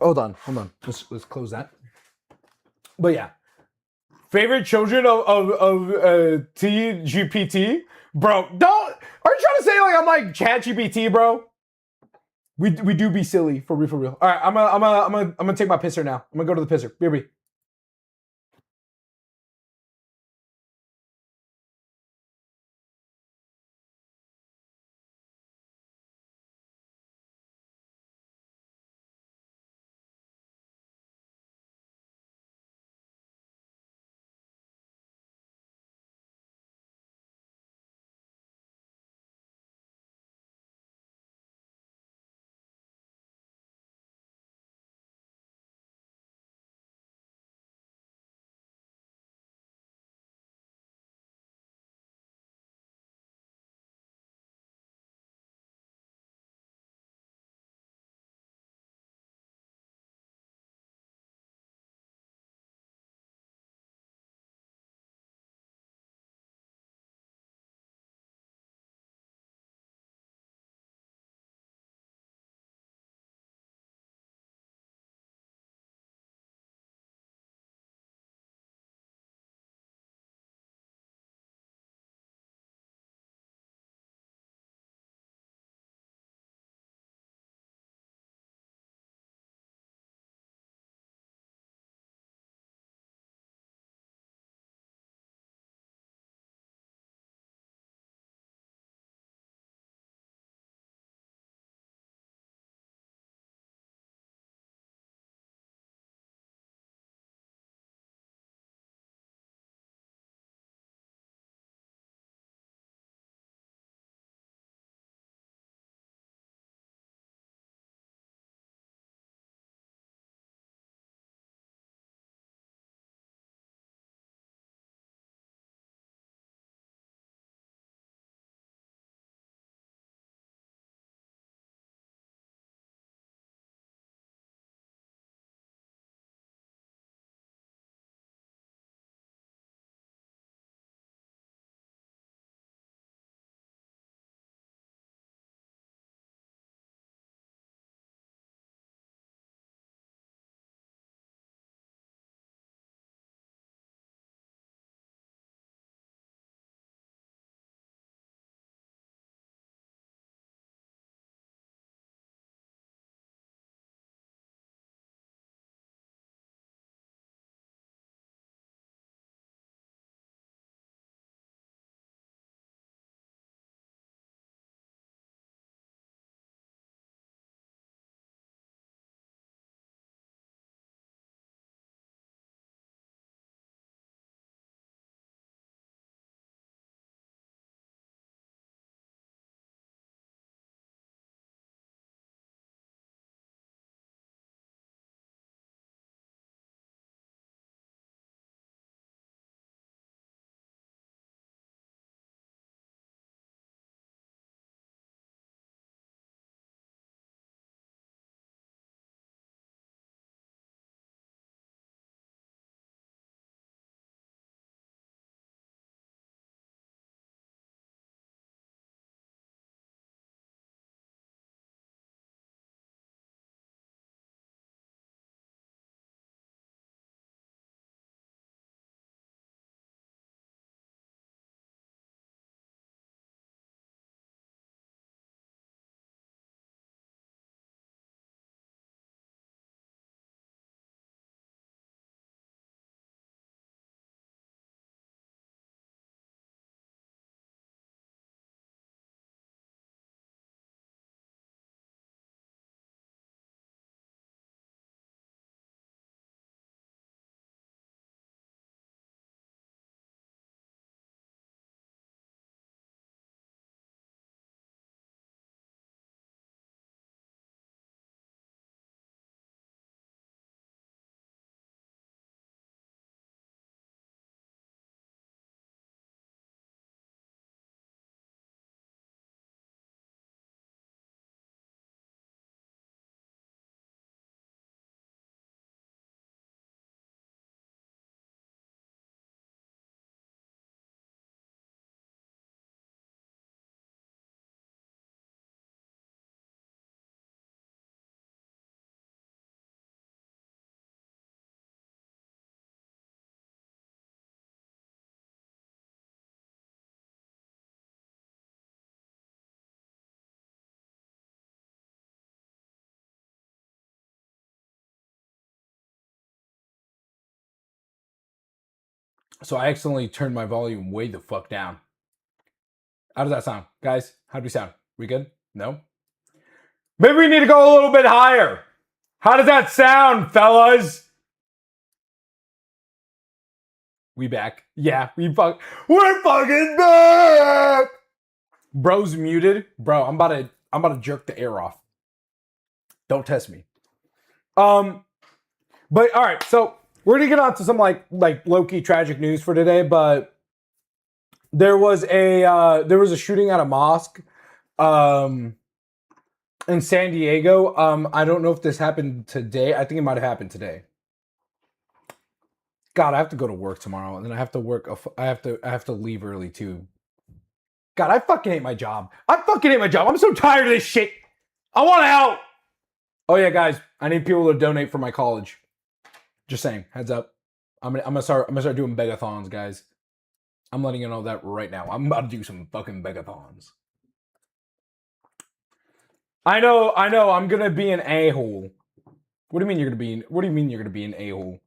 Hold on. Let's close that. But yeah, favorite children of TGPT, bro. Don't. Are you trying to say like I'm like ChatGPT, bro? We do be silly for real. All right, I'm gonna take my pisser now. I'm gonna go to the pisser. BRB. So I accidentally turned my volume way the fuck down. How does that sound? Guys, how do we sound? We good? No? Maybe we need to go a little bit higher. How does that sound, fellas? We back. Yeah, we're fucking back. Bro's muted. Bro, I'm about to jerk the air off. Don't test me. But all right, so we're gonna get on to some like low-key tragic news for today, but there was a shooting at a mosque in San Diego. I don't know if this happened today. I think it might have happened today. God, I have to go to work tomorrow, and then I have to work. I have to leave early too. God, I fucking hate my job. I'm so tired of this shit. I want out. Oh yeah, guys, I need people to donate for my college. Just saying, heads up. I'm gonna start doing begathons, guys. I'm letting you know that right now. I'm about to do some fucking begathons. I know. I'm gonna be an a-hole. What do you mean you're gonna be an a-hole?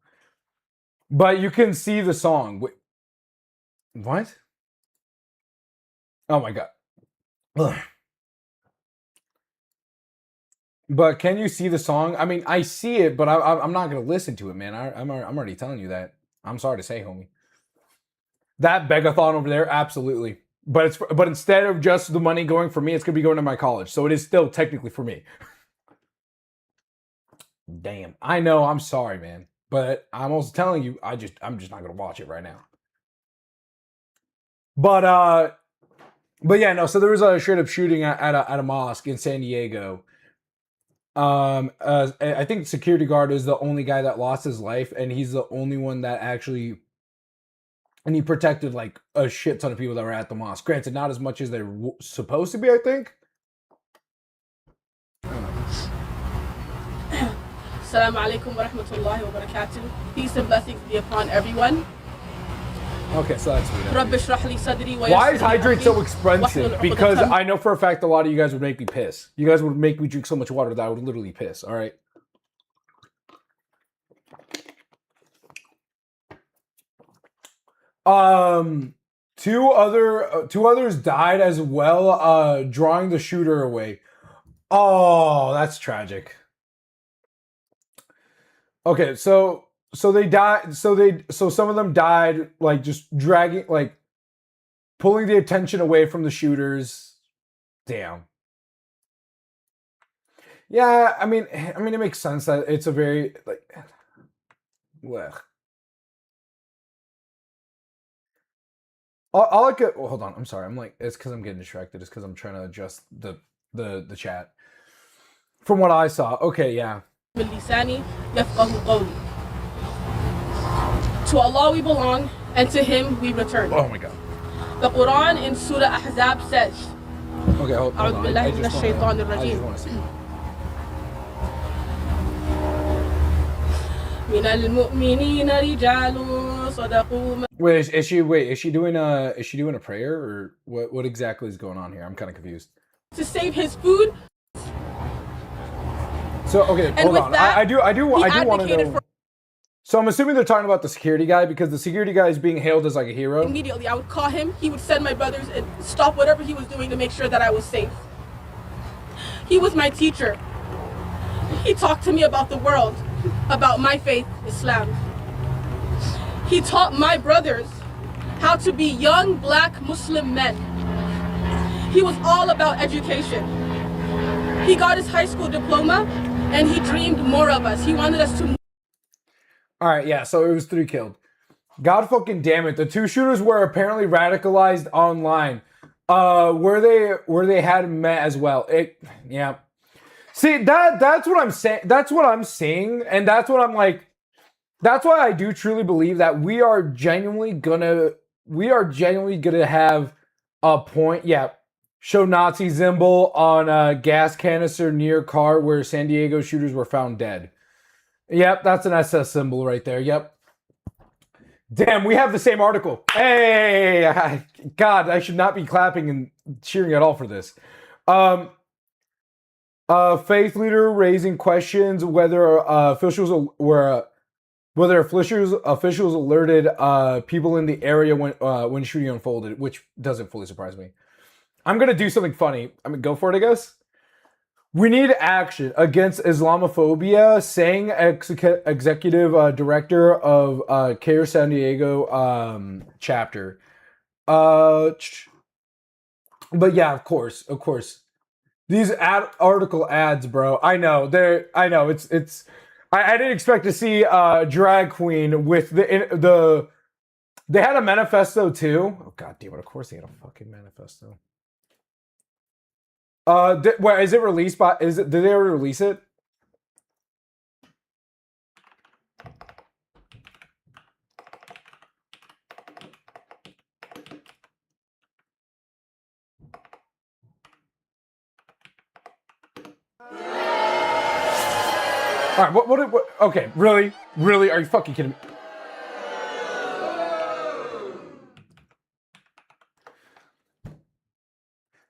But you can see the song. Wait, what? Oh my god. Ugh. But can you see the song? I mean, I see it, but I'm not gonna listen to it, man. I'm already telling you that. I'm sorry to say, homie. That begathon over there, absolutely. But instead of just the money going for me, it's gonna be going to my college. So it is still technically for me. Damn. I know, I'm sorry, man. But I'm also telling you, I'm just not gonna watch it right now. But yeah, no, so there was a straight up shooting at a mosque in San Diego. I think the security guard is the only guy that lost his life, and he's the only one that actually, and he protected like a shit ton of people that were at the mosque. Granted, not as much as they're supposed to be, I think. Assalamu alaikum wa rahmatullahi wa barakatuh. Peace and blessings be upon everyone. Okay, so that's weird. Why is hydrate so expensive? Because I know for a fact a lot of you guys would make me piss. You guys would make me drink so much water that I would literally piss. All right. Two others died as well, drawing the shooter away. Oh, that's tragic. Okay, so they died. So some of them died, like just dragging, like pulling the attention away from the shooters. Damn. Yeah, I mean, it makes sense that it's a very like. Blech. All I could. Well, hold on. I'm sorry. I'm like, it's because I'm getting distracted. It's because I'm trying to adjust the chat. From what I saw, okay, yeah. To Allah we belong, and to Him we return. Oh my God. The Quran in Surah Ahzab says, okay, hold on. I just want to see. Wait, is she doing a prayer, or what exactly is going on here? I'm kind of confused. To save his food. So okay, and hold on. That, I do want to know. So I'm assuming they're talking about the security guy, because the security guy is being hailed as like a hero. Immediately, I would call him. He would send my brothers and stop whatever he was doing to make sure that I was safe. He was my teacher. He talked to me about the world, about my faith, Islam. He taught my brothers how to be young black Muslim men. He was all about education. He got his high school diploma, and he dreamed more of us. He wanted us to. All right, yeah, so it was 3 killed. God fucking damn it. The 2 shooters were apparently radicalized online. Where they had met as well. Yeah. See, that's what I'm saying. That's what I'm seeing, and that's what I'm like. That's why I do truly believe that we are genuinely gonna have a point. Yeah. Show Nazi symbol on a gas canister near car where San Diego shooters were found dead. Yep, that's an SS symbol right there. Yep. Damn, we have the same article. Hey, God, I should not be clapping and cheering at all for this. Faith leader raising questions whether officials were whether officials alerted people in the area when shooting unfolded, which doesn't fully surprise me. I'm gonna do something funny. I mean, go for it, I guess. We need action against Islamophobia, saying executive director of CARE San Diego chapter. But yeah, of course. These article ads, bro. I know. It's. I didn't expect to see a drag queen with the. They had a manifesto too. Oh god damn it! Of course they had a fucking manifesto. Where is it released by? Did they ever release it? All right. What? Okay. Really? Are you fucking kidding me?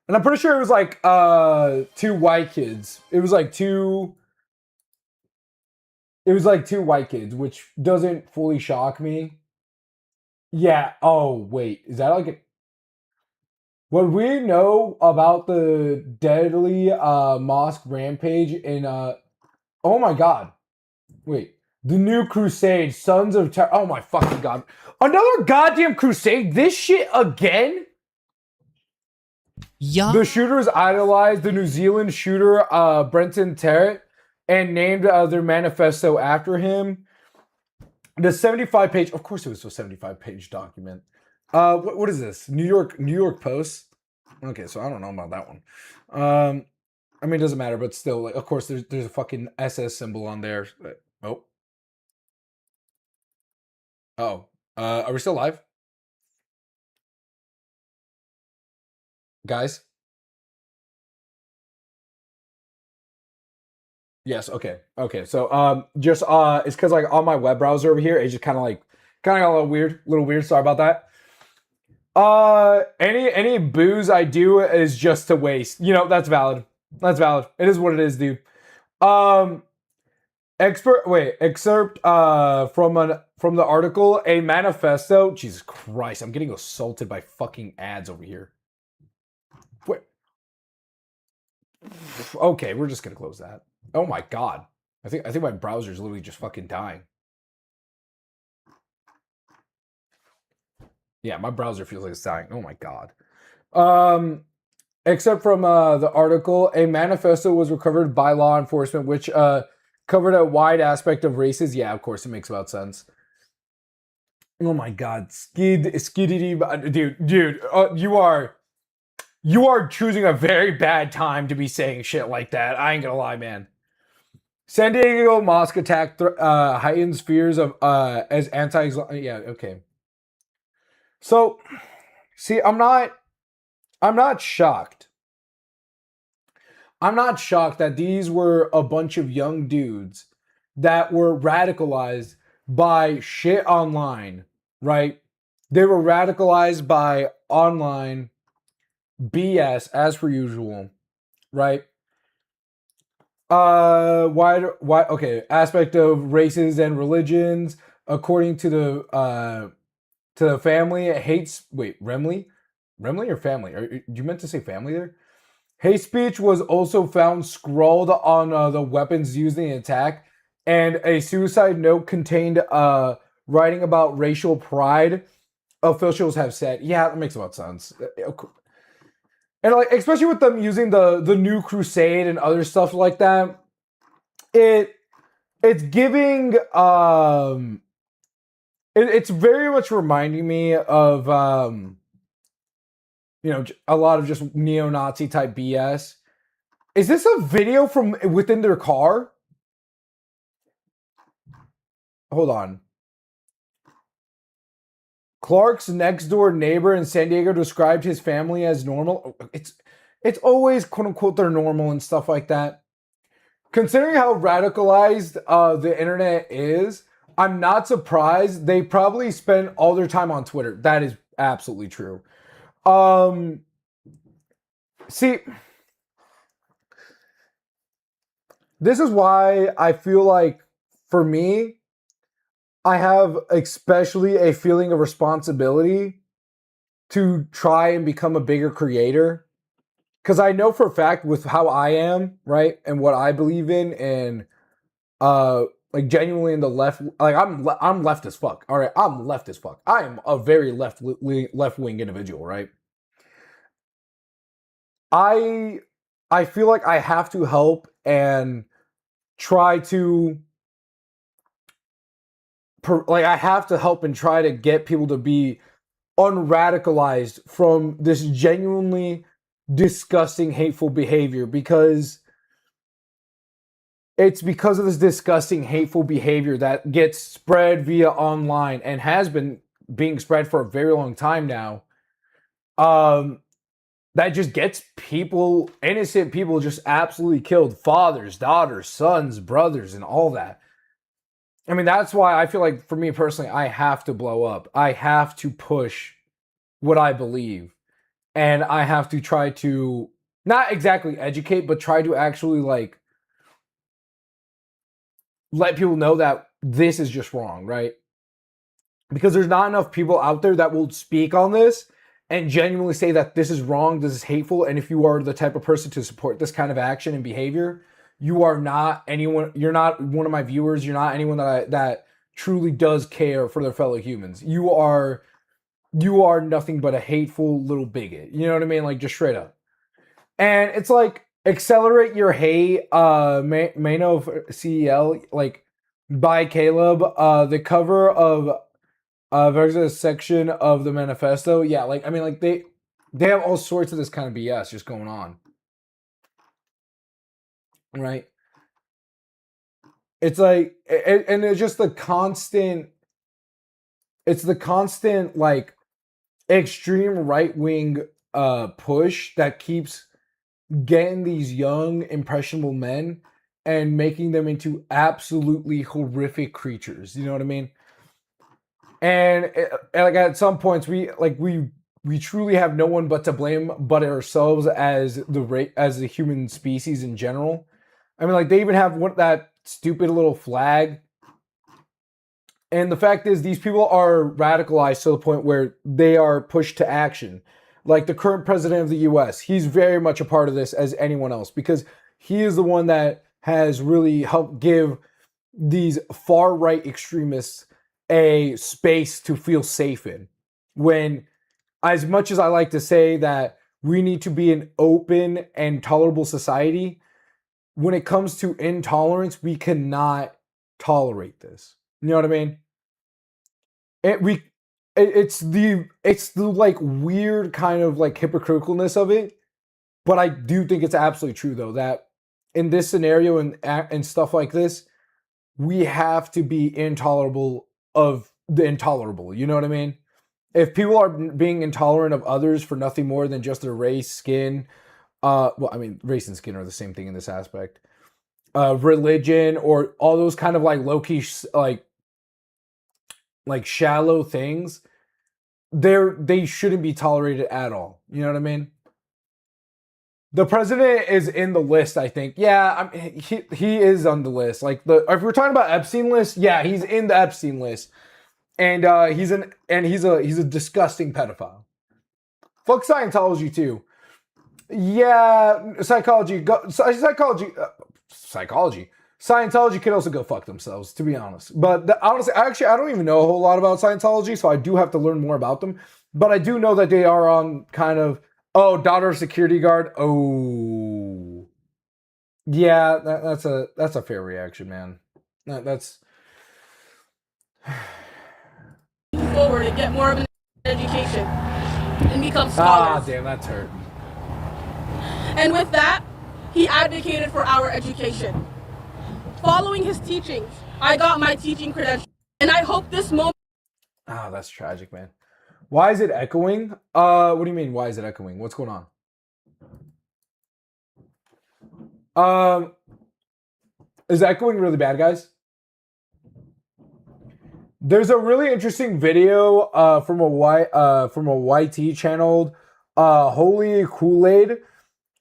And I'm pretty sure it was like two white kids. It was like two white kids, which doesn't fully shock me. Yeah. Oh, wait. Is that like what we know about the deadly mosque rampage in oh my god. Wait. The New Crusade, Sons of Terror. Oh my fucking god. Another goddamn crusade? This shit again? Yeah. The shooters idolized the New Zealand shooter Brenton Tarrant and named their manifesto after him. The 75-page, of course it was a 75-page document. What is this? New York Post? Okay, so I don't know about that one. I mean, it doesn't matter, but still, like, of course, there's a fucking SS symbol on there. Oh. Oh. Are we still live? Guys? Yes, okay. So just it's because like on my web browser over here, it just kind of got a little weird. Sorry about that. Any booze I do is just to waste. You know, that's valid. It is what it is, dude. Excerpt from the article, a manifesto. Jesus Christ, I'm getting assaulted by fucking ads over here. Wait. Okay, we're just gonna close that. Oh my god. I think my browser is literally just fucking dying. Yeah, my browser feels like it's dying. Oh my god. Except from the article, a manifesto was recovered by law enforcement, which covered a wide aspect of races. Yeah, of course, it makes about sense. Oh my god, skiddy, dude, you are choosing a very bad time to be saying shit like that. I ain't gonna lie, man. San Diego mosque attack heightens fears of as anti-Islam. Yeah, okay. So, see, I'm not shocked. I'm not shocked that these were a bunch of young dudes that were radicalized by shit online, right? They were radicalized by online BS as per usual, right? Okay, aspect of races and religions according to the family hates. Wait, Remley or family? You meant to say family there? Hate speech was also found scrawled on the weapons used in the attack, and a suicide note contained writing about racial pride. Officials have said, yeah, that makes a lot of sense. And like, especially with them using the New Crusade and other stuff like that, it's giving it's very much reminding me of you know, a lot of just neo-Nazi type BS. Is this a video from within their car? Hold on. Clark's next door neighbor in San Diego described his family as normal. It's always quote unquote they're normal and stuff like that. Considering how radicalized the internet is, I'm not surprised. They probably spend all their time on Twitter. That is absolutely true. See, this is why I feel like for me, I have especially a feeling of responsibility to try and become a bigger creator. Because I know for a fact with how I am, right, and what I believe in, and like genuinely in the left, like I'm left as fuck. All right, I'm left as fuck. I am a very left wing individual, right? I feel like I have to help and try to like I have to help and try to get people to be unradicalized from this genuinely disgusting, hateful behavior, because it's because of this disgusting, hateful behavior that gets spread via online and has been being spread for a very long time now. That just gets people, innocent people, just absolutely killed. Fathers, daughters, sons, brothers, and all that. I mean, that's why I feel like, for me personally, I have to blow up. I have to push what I believe. And I have to try to, not exactly educate, but try to actually, like, let people know that this is just wrong, right? Because there's not enough people out there that will speak on this and genuinely say that this is wrong, this is hateful, and if you are the type of person to support this kind of action and behavior, you are not anyone, you're not one of my viewers, you're not anyone that truly does care for their fellow humans. You are nothing but a hateful little bigot. You know what I mean? Like, just straight up. And it's like, Accelerate Your Hate, Mano CEL, like, by Caleb, the cover of there's a section of the manifesto. Yeah, like, I mean, like, they have all sorts of this kind of BS just going on. Right? It's like, and it's just the constant, like, extreme right-wing push that keeps getting these young, impressionable men and making them into absolutely horrific creatures. You know what I mean? And like, at some points, we truly have no one but to blame but ourselves as the human species in general. I mean, like, they even have that stupid little flag. And the fact is, these people are radicalized to the point where they are pushed to action. Like the current president of the US, he's very much a part of this as anyone else, because he is the one that has really helped give these far-right extremists a space to feel safe in. When, as much as I like to say that we need to be an open and tolerable society, when it comes to intolerance, we cannot tolerate this. You know what I mean? It's the like weird kind of like hypocriticalness of it, but I do think it's absolutely true though that in this scenario and stuff like this, we have to be intolerable of the intolerable. You know what I mean? If people are being intolerant of others for nothing more than just their race, skin, well, I mean, race and skin are the same thing in this aspect. Religion, or all those kind of like low-key, like shallow things, they shouldn't be tolerated at all. You know what I mean? The president is in the list, I think. Yeah, he is on the list. Like, if we're talking about Epstein list, yeah, he's in the Epstein list, and he's a disgusting pedophile. Fuck Scientology too. Yeah, psychology. Scientology can also go fuck themselves, to be honest. But honestly, actually, I don't even know a whole lot about Scientology, so I do have to learn more about them. But I do know that they are on kind of, daughter security guard. Oh, yeah, that's a fair reaction, man. That's forward and get more of an education and become scholars. Damn, that's hurt. And with that, he advocated for our education. Following his teachings, I got my teaching credential, and I hope this moment. That's tragic, man. Why is it echoing? What do you mean? Why is it echoing? What's going on? Is echoing really bad, guys? There's a really interesting video from a YT channel, Holy Kool-Aid,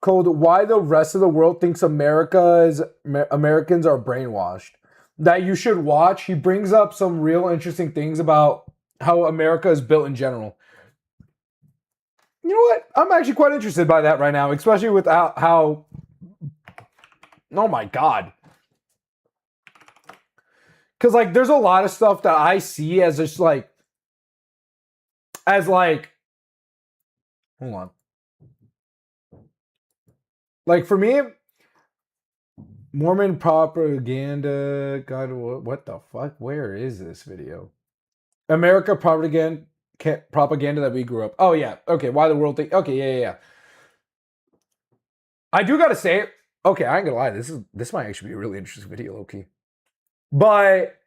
called "Why the Rest of the World Thinks Americans Are Brainwashed." that you should watch. He brings up some real interesting things about how America is built in general. You know what? I'm actually quite interested by that right now, especially with how oh my God. Because, like, there's a lot of stuff that I see as just, like, hold on. Like, for me, Mormon propaganda, God, what the fuck? Where is this video? America propaganda that we grew up. Oh, yeah. Okay, why the world thing. Okay, yeah. I do gotta say, okay, I ain't gonna lie, this might actually be a really interesting video, low-key. But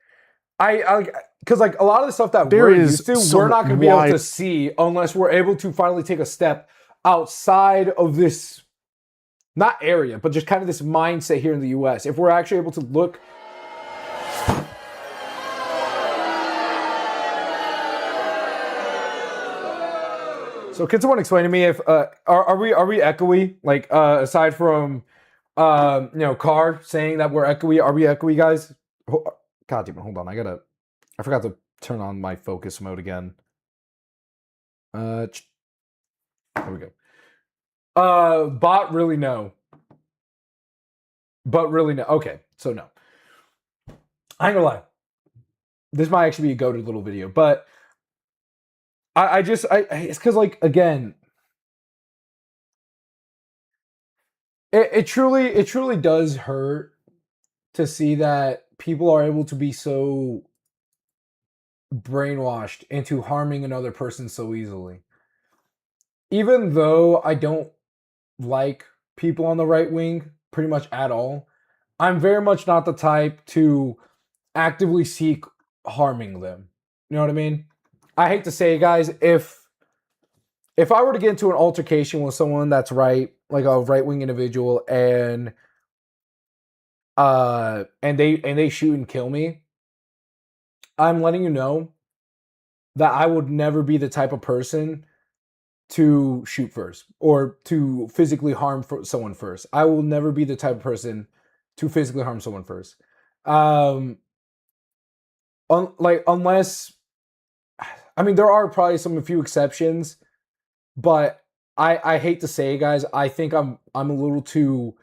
I because like a lot of the stuff that we're used to, we're not going to be able to see unless we're able to finally take a step outside of this, not area, but just kind of this mindset here in the US. If we're actually able to look. So can someone explain to me if are we echoey? Like aside from Carr saying that we're echoey, are we echoey, guys? God damn it, hold on. I forgot to turn on my focus mode again. There we go. Bot really no. But really no. Okay, so no. I ain't gonna lie. This might actually be a goated little video, but it's because, like, again, it truly does hurt to see that people are able to be so brainwashed into harming another person so easily. Even though I don't like people on the right wing pretty much at all, I'm very much not the type to actively seek harming them. You know what I mean? I hate to say it, guys, if I were to get into an altercation with someone that's right, like a right-wing individual, and they shoot and kill me, I'm letting you know that I would never be the type of person to shoot first or to physically harm someone first. I will never be the type of person to physically harm someone first. Unless, I mean, there are probably a few exceptions, but I hate to say it, guys. I think I'm a little too,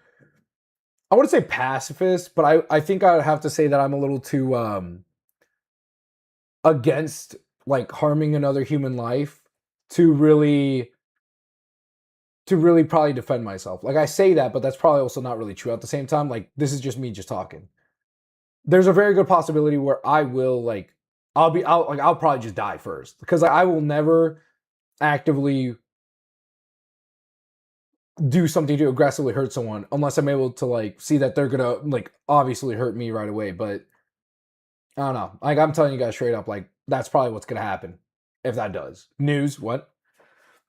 I wouldn't say pacifist, but I think I would have to say that I'm a little too against like harming another human life to really probably defend myself. Like, I say that, but that's probably also not really true at the same time. Like, this is just me just talking. There's a very good possibility where I will, like, I'll probably just die first, because I will never actively do something to aggressively hurt someone unless I'm able to, like, see that they're gonna, like, obviously hurt me right away. But I don't know. Like, I'm telling you guys straight up, like, that's probably what's gonna happen if that does. News, what?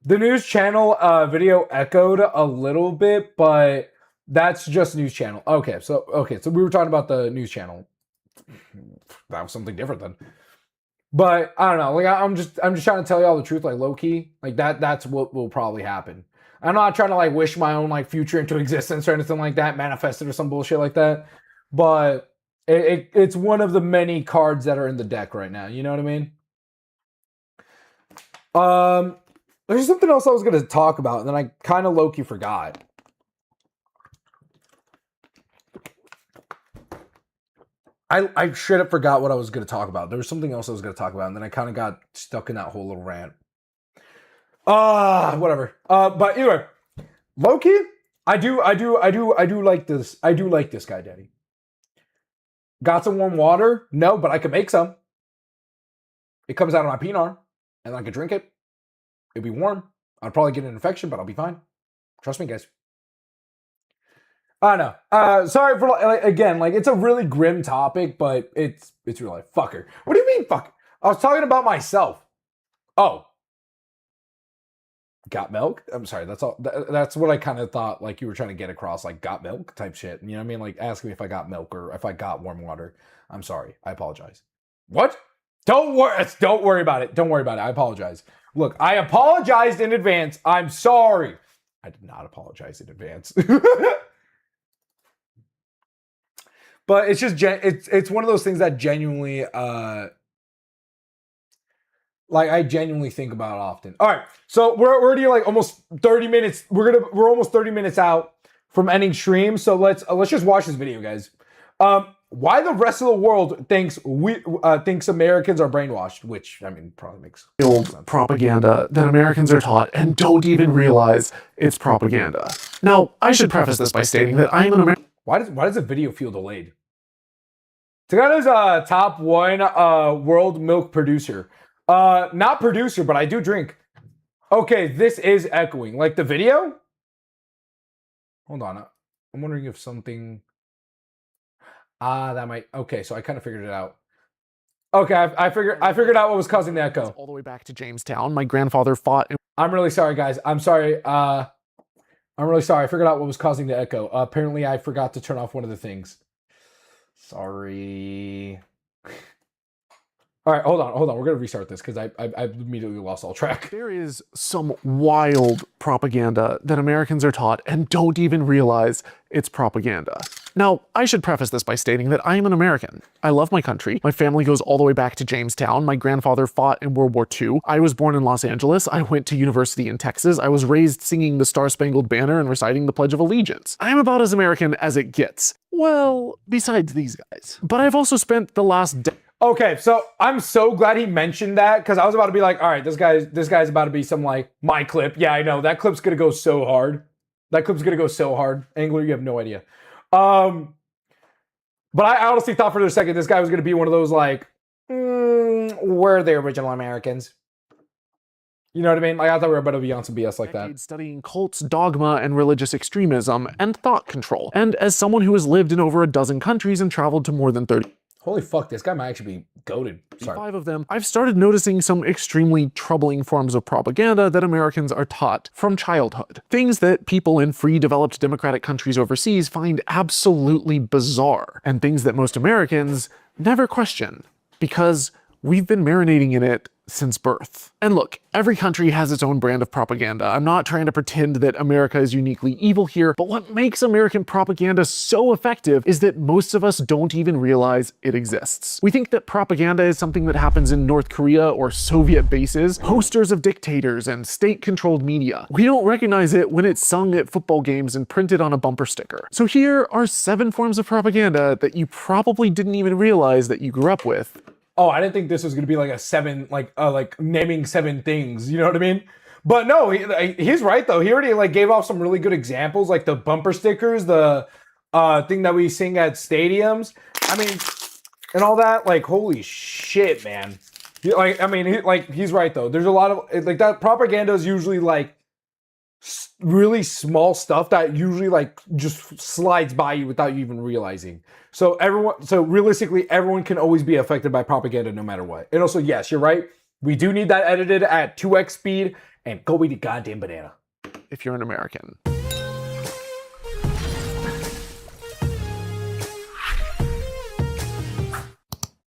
The news channel video echoed a little bit, but that's just news channel. Okay, so we were talking about the news channel. That was something different then. But I don't know. Like, I'm just trying to tell you all the truth, like, low key. Like, that's what will probably happen. I'm not trying to, like, wish my own, like, future into existence or anything like that, manifest it or some bullshit like that. But it's one of the many cards that are in the deck right now. You know what I mean? There's something else I was going to talk about, and then I kind of low-key forgot. I straight up forgot what I was going to talk about. There was something else I was going to talk about, and then I kind of got stuck in that whole little rant. Whatever. But anyway, low-key, I do like this. I do like this guy, Daddy. Got some warm water? No, but I could make some. It comes out of my peanut, and I could drink it. It'd be warm. I'd probably get an infection, but I'll be fine. Trust me, guys. I don't know. Sorry for, like, again, like, it's a really grim topic, but it's real life. Fucker. What do you mean, fucker? I was talking about myself. Oh. Got milk? I'm sorry. That's all. That's what I kind of thought, like, you were trying to get across, like, got milk type shit. You know what I mean? Like, asking me if I got milk or if I got warm water. I'm sorry. I apologize. What? Don't worry about it. Don't worry about it. I apologize. Look, I apologized in advance. I'm sorry. I did not apologize in advance. But it's just it's one of those things that genuinely like I genuinely think about often. All right, so we're already like almost 30 minutes. We're almost 30 minutes out from ending stream. So let's just watch this video, guys. Why the rest of the world thinks Americans are brainwashed, which I mean probably makes old propaganda that Americans are taught and don't even realize it's propaganda. Now, I should preface this by stating that I am an American. Why does the video feel delayed? Tagada's top one world milk producer. Not producer, but I do drink. Okay, this is echoing. Like the video? Hold on. I'm wondering if something... that might... Okay, so I kind of figured it out. Okay, I figured out what was causing the echo. All the way back to Jamestown. My grandfather fought... I'm really sorry, guys. I'm sorry. I'm really sorry. I figured out what was causing the echo. Apparently, I forgot to turn off one of the things. Sorry. All right, hold on. We're going to restart this because I immediately lost all track. There is some wild propaganda that Americans are taught and don't even realize it's propaganda. Now, I should preface this by stating that I am an American. I love my country. My family goes all the way back to Jamestown. My grandfather fought in World War II. I was born in Los Angeles. I went to university in Texas. I was raised singing the Star-Spangled Banner and reciting the Pledge of Allegiance. I am about as American as it gets. Well, besides these guys. But I've also spent the last decade... Okay, so I'm so glad he mentioned that because I was about to be like, all right, this guy's about to be some like my clip. Yeah, I know that clip's gonna go so hard. That clip's gonna go so hard. Angler, you have no idea. But I honestly thought for a second this guy was gonna be one of those like, we're the original Americans. You know what I mean? Like I thought we were about to be on some BS like that. Studying cults, dogma, and religious extremism, and thought control. And as someone who has lived in over a dozen countries and traveled to more than 30... Holy fuck, this guy might actually be goated. Sorry. 5 of them, I've started noticing some extremely troubling forms of propaganda that Americans are taught from childhood. Things that people in free, developed democratic countries overseas find absolutely bizarre, and things that most Americans never question, because we've been marinating in it since birth. And look, every country has its own brand of propaganda. I'm not trying to pretend that America is uniquely evil here, but what makes American propaganda so effective is that most of us don't even realize it exists. We think that propaganda is something that happens in North Korea or Soviet bases, posters of dictators and state-controlled media. We don't recognize it when it's sung at football games and printed on a bumper sticker. So here are 7 forms of propaganda that you probably didn't even realize that you grew up with. Oh, I didn't think this was gonna be like a 7, like naming 7 things. You know what I mean? But no, he's right though. He already like gave off some really good examples, like the bumper stickers, the thing that we sing at stadiums. I mean, and all that. Like, holy shit, man. He's right though. There's a lot of like that propaganda is usually like really small stuff that usually like just slides by you without you even realizing. So realistically, everyone can always be affected by propaganda no matter what. And also, yes, you're right. We do need that edited at 2x speed and go eat a goddamn banana. If you're an American.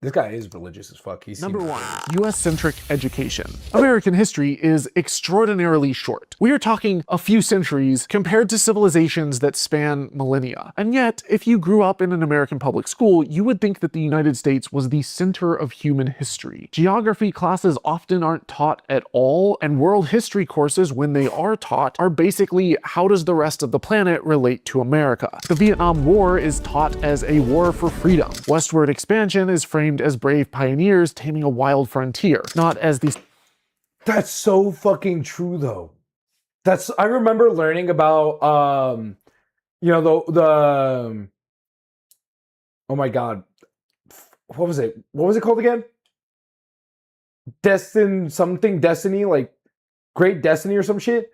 This guy is religious as fuck. Number 1, US-centric education. American history is extraordinarily short. We are talking a few centuries compared to civilizations that span millennia. And yet, if you grew up in an American public school, you would think that the United States was the center of human history. Geography classes often aren't taught at all, and world history courses, when they are taught, are basically how does the rest of the planet relate to America. The Vietnam War is taught as a war for freedom. Westward expansion is framed as brave pioneers taming a wild frontier, not as these... That's so fucking true though. I remember learning about you know the oh my god, what was it called again? Destiny, like Great Destiny or some shit.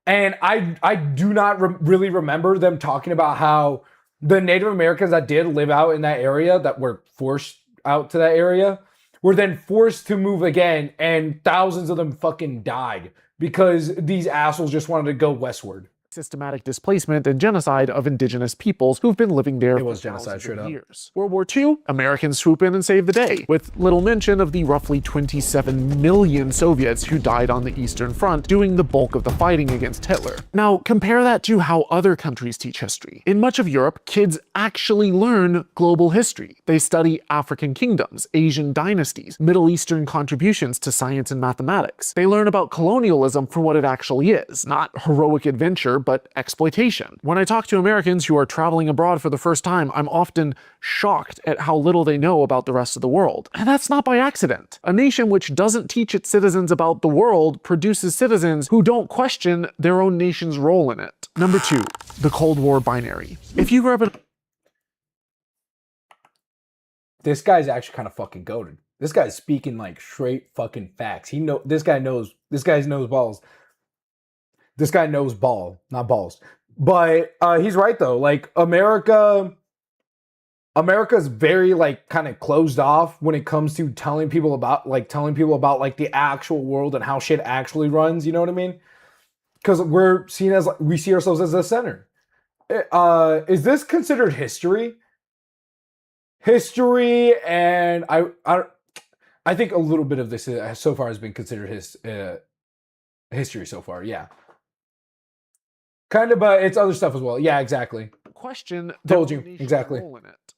And I do not really remember them talking about how the Native Americans that did live out in that area, that were forced out to that area, were then forced to move again, and thousands of them fucking died because these assholes just wanted to go westward. systematic displacement and genocide of indigenous peoples who've been living there It was for genocide, thousands straight of up. years. World War II, Americans swoop in and save the day, with little mention of the roughly 27 million Soviets who died on the Eastern Front doing the bulk of the fighting against Hitler. Now, compare that to how other countries teach history. In much of Europe, kids actually learn global history. They study African kingdoms, Asian dynasties, Middle Eastern contributions to science and mathematics. They learn about colonialism for what it actually is, not heroic adventure, but exploitation. When I talk to Americans who are traveling abroad for the first time, I'm often shocked at how little they know about the rest of the world. And that's not by accident. A nation which doesn't teach its citizens about the world produces citizens who don't question their own nation's role in it. Number 2, the Cold War binary. If you grew up in... This guy's actually kind of fucking goated. This guy's speaking like straight fucking facts. This guy knows balls. This guy knows ball, not balls. But he's right though. Like America's very like kind of closed off when it comes to telling people about like the actual world and how shit actually runs. You know what I mean? Because we see ourselves as the center. Is this considered history? History, and I think a little bit of this so far has been considered history so far. Yeah. Kind of, but it's other stuff as well. Yeah, exactly. Question. Told you. Exactly.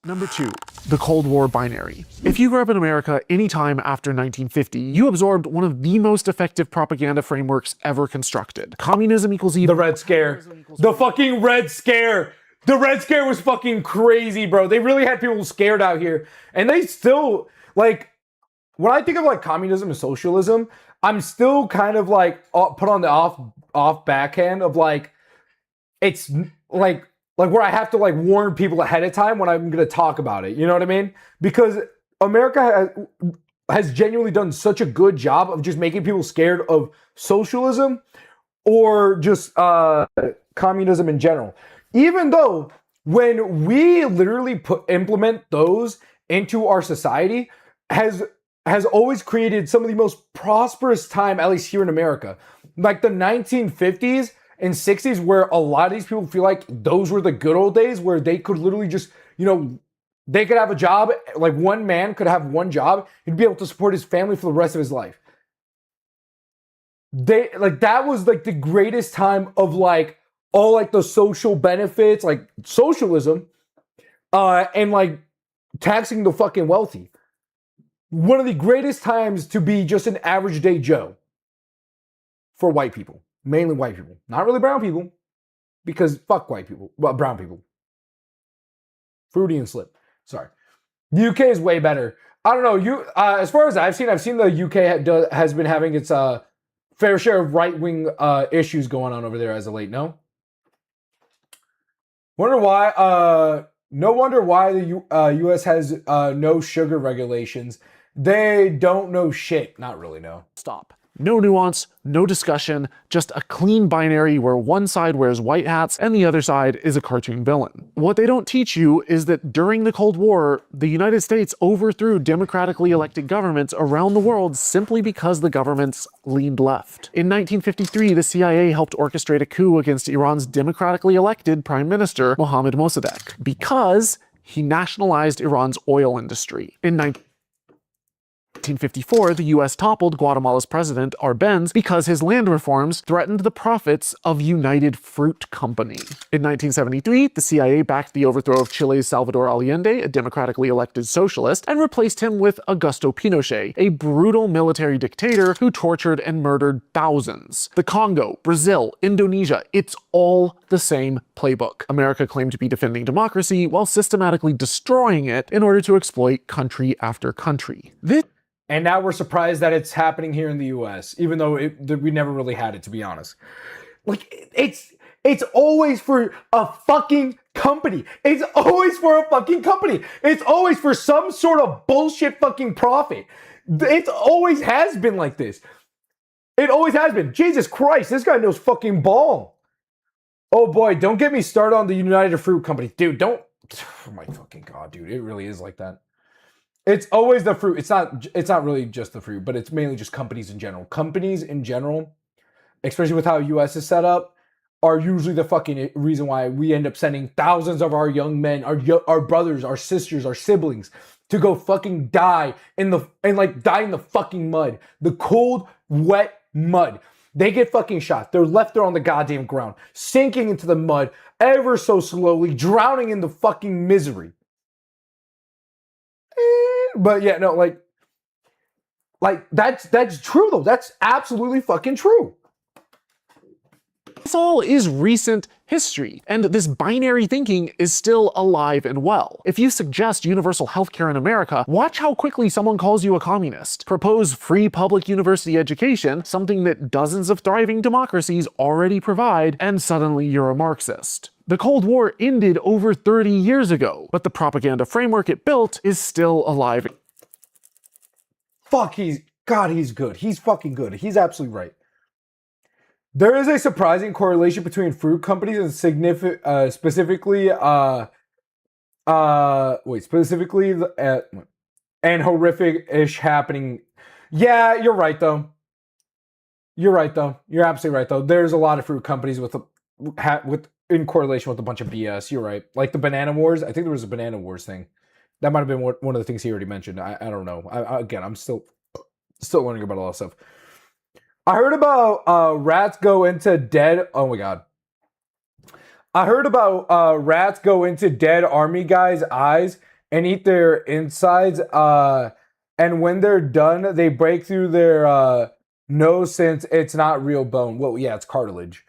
Number 2, the Cold War binary. If you grew up in America anytime after 1950, you absorbed one of the most effective propaganda frameworks ever constructed. Communism equals evil. The Red Scare. The fucking Red Scare. The Red Scare was fucking crazy, bro. They really had people scared out here. And they still, like, when I think of, like, communism and socialism, I'm still kind of, like, put on the off backhand of, like, it's, like where I have to, like, warn people ahead of time when I'm going to talk about it. You know what I mean? Because America has genuinely done such a good job of just making people scared of socialism or just communism in general. Even though when we literally implement those into our society has always created some of the most prosperous time, at least here in America. Like the 1950s and 60s, where a lot of these people feel like those were the good old days where they could literally just, they could have a job, like one man could have one job, he'd be able to support his family for the rest of his life. That was like the greatest time of like all like the social benefits, like socialism, and like taxing the fucking wealthy. One of the greatest times to be just an average day Joe for white people, mainly white people, not really brown people, because fuck white people, well, brown people. Fruity and Slip. Sorry. The UK is way better. I don't know. As far as I've seen the UK has been having its fair share of right-wing issues going on over there as of late. No wonder why the U.S. has no sugar regulations. They don't know shit. Not really, no. Stop. No nuance, no discussion, just a clean binary where one side wears white hats and the other side is a cartoon villain. What they don't teach you is that during the Cold War, the United States overthrew democratically elected governments around the world simply because the governments leaned left. In 1953, the CIA helped orchestrate a coup against Iran's democratically elected Prime Minister, Mohammad Mossadegh, because he nationalized Iran's oil industry. In 1954, the US toppled Guatemala's president, Arbenz, because his land reforms threatened the profits of United Fruit Company. In 1973, the CIA backed the overthrow of Chile's Salvador Allende, a democratically elected socialist, and replaced him with Augusto Pinochet, a brutal military dictator who tortured and murdered thousands. The Congo, Brazil, Indonesia, it's all the same playbook. America claimed to be defending democracy while systematically destroying it in order to exploit country after country. And now we're surprised that it's happening here in the U.S., even though we never really had it, to be honest. Like, it's always for a fucking company. It's always for a fucking company. It's always for some sort of bullshit fucking profit. It always has been like this. It always has been. Jesus Christ, this guy knows fucking ball. Oh boy, don't get me started on the United Fruit Company. Dude, don't. Oh my fucking God, dude. It really is like that. It's always the fruit. It's not really just the fruit, but it's mainly just companies in general. Companies in general, especially with how US is set up, are usually the fucking reason why we end up sending thousands of our young men, our brothers, our sisters, our siblings to go fucking die in the fucking mud. The cold, wet mud. They get fucking shot. They're left there on the goddamn ground, sinking into the mud ever so slowly, drowning in the fucking misery. But yeah, no, like that's true though. That's absolutely fucking true. This all is recent history, and this binary thinking is still alive and well. If you suggest universal healthcare in America, watch how quickly someone calls you a communist. Propose free public university education, something that dozens of thriving democracies already provide, and suddenly you're a Marxist. The Cold War ended over 30 years ago, but the propaganda framework it built is still alive. Fuck, he's good. He's fucking good. He's absolutely right. There is a surprising correlation between fruit companies and specifically and horrific-ish happening. Yeah, you're right though. You're absolutely right though. There's a lot of fruit companies with in correlation with a bunch of BS. You're right. Like the banana wars. I think there was a banana wars thing. That might have been one of the things he already mentioned. I don't know. Again, I'm still learning about a lot of stuff. I heard about rats go into dead. Oh my god. I heard about rats go into dead army guys' eyes and eat their insides. And when they're done, they break through their nose since it's not real bone. Well, yeah, it's cartilage.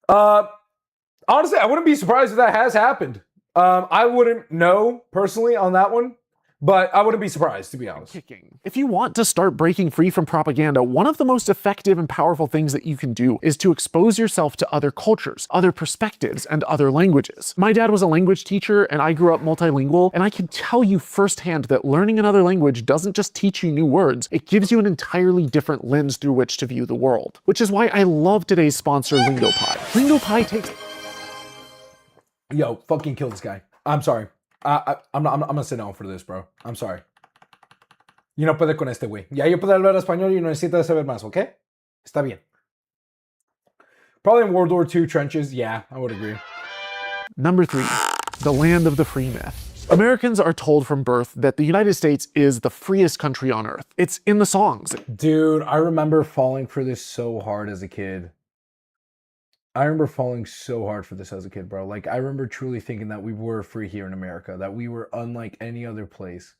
Honestly, I wouldn't be surprised if that has happened. I wouldn't know personally on that one. But I wouldn't be surprised, to be honest. If you want to start breaking free from propaganda, one of the most effective and powerful things that you can do is to expose yourself to other cultures, other perspectives, and other languages. My dad was a language teacher, and I grew up multilingual, and I can tell you firsthand that learning another language doesn't just teach you new words, it gives you an entirely different lens through which to view the world. Which is why I love today's sponsor, LingoPie. LingoPie takes... Yo, fucking kill this guy. I'm sorry. I'm gonna sit down for this, bro. I'm sorry. You no puede con este güey. Ya yo puedo hablar español y no necesito saber más, ¿ok? Está bien. Probably in World War II trenches. Yeah, I would agree. Number 3, the land of the free myth. Americans are told from birth that the United States is the freest country on earth. It's in the songs. Dude, I remember falling for this so hard as a kid. I remember falling so hard for this as a kid, bro. Like, I remember truly thinking that we were free here in America, that we were unlike any other place.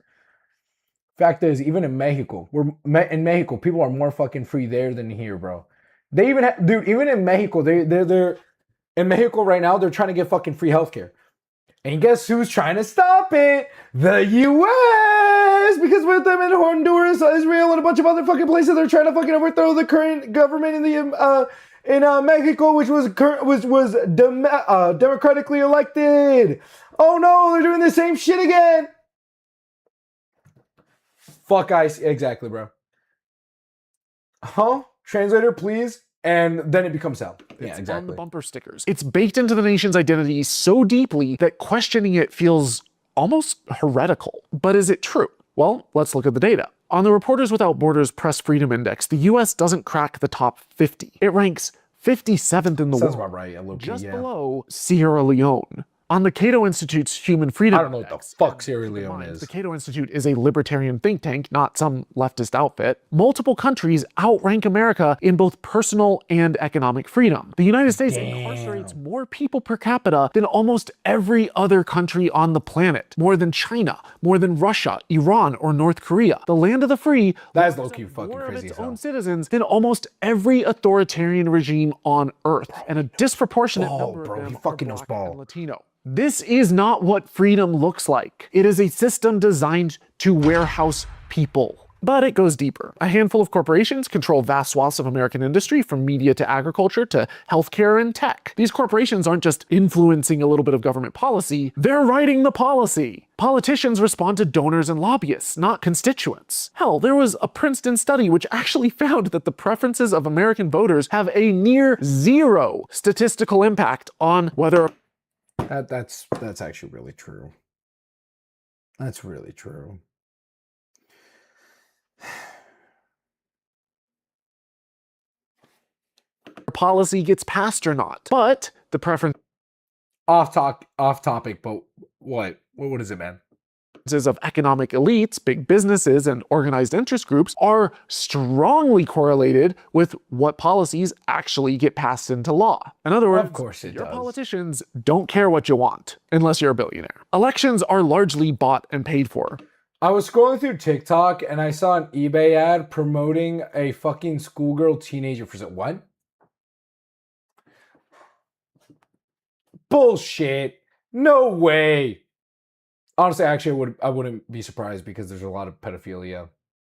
Fact is, even in Mexico, in Mexico, people are more fucking free there than here, bro. They even dude, even in Mexico, they're in Mexico right now, they're trying to get fucking free healthcare. And guess who's trying to stop it? The U.S. Because with them in Honduras, Israel, and a bunch of other fucking places, they're trying to fucking overthrow the current government in the in Mexico, which was democratically elected. Oh no, they're doing the same shit again. Fuck ice. Exactly, bro. Huh? Translator, please. And then it becomes hell. Yeah, exactly. On the bumper stickers. It's baked into the nation's identity so deeply that questioning it feels almost heretical. But is it true? Well, let's look at the data. On the Reporters Without Borders Press Freedom Index, the US doesn't crack the top 50. It ranks 57th in the world. Sounds about right. Just below Sierra Leone. On the Cato Institute's Human Freedom I don't know what the fuck Sierra Leone is. The Cato Institute is a libertarian think tank, not some leftist outfit. Multiple countries outrank America in both personal and economic freedom. The United States incarcerates more people per capita than almost every other country on the planet. More than China, more than Russia, Iran, or North Korea. The land of the free that's low-key fucking more crazy of its own citizens than almost every authoritarian regime on Earth. And a disproportionate number of them are Black and Latino. This is not what freedom looks like. It is a system designed to warehouse people. But it goes deeper. A handful of corporations control vast swaths of American industry, from media to agriculture to healthcare and tech. These corporations aren't just influencing a little bit of government policy, they're writing the policy. Politicians respond to donors and lobbyists, not constituents. Hell, there was a Princeton study which actually found that the preferences of American voters have a near zero statistical impact on whether That's actually really true. That's really true. a policy gets passed or not. But the preference off topic, but what is it, man? Of economic elites, big businesses, and organized interest groups are strongly correlated with what policies actually get passed into law. In other words, of course it your does. Politicians don't care what you want, unless you're a billionaire. Elections are largely bought and paid for. I was scrolling through TikTok and I saw an eBay ad promoting a fucking schoolgirl teenager for what? Bullshit. No way. Honestly, actually, I wouldn't be surprised because there's a lot of pedophilia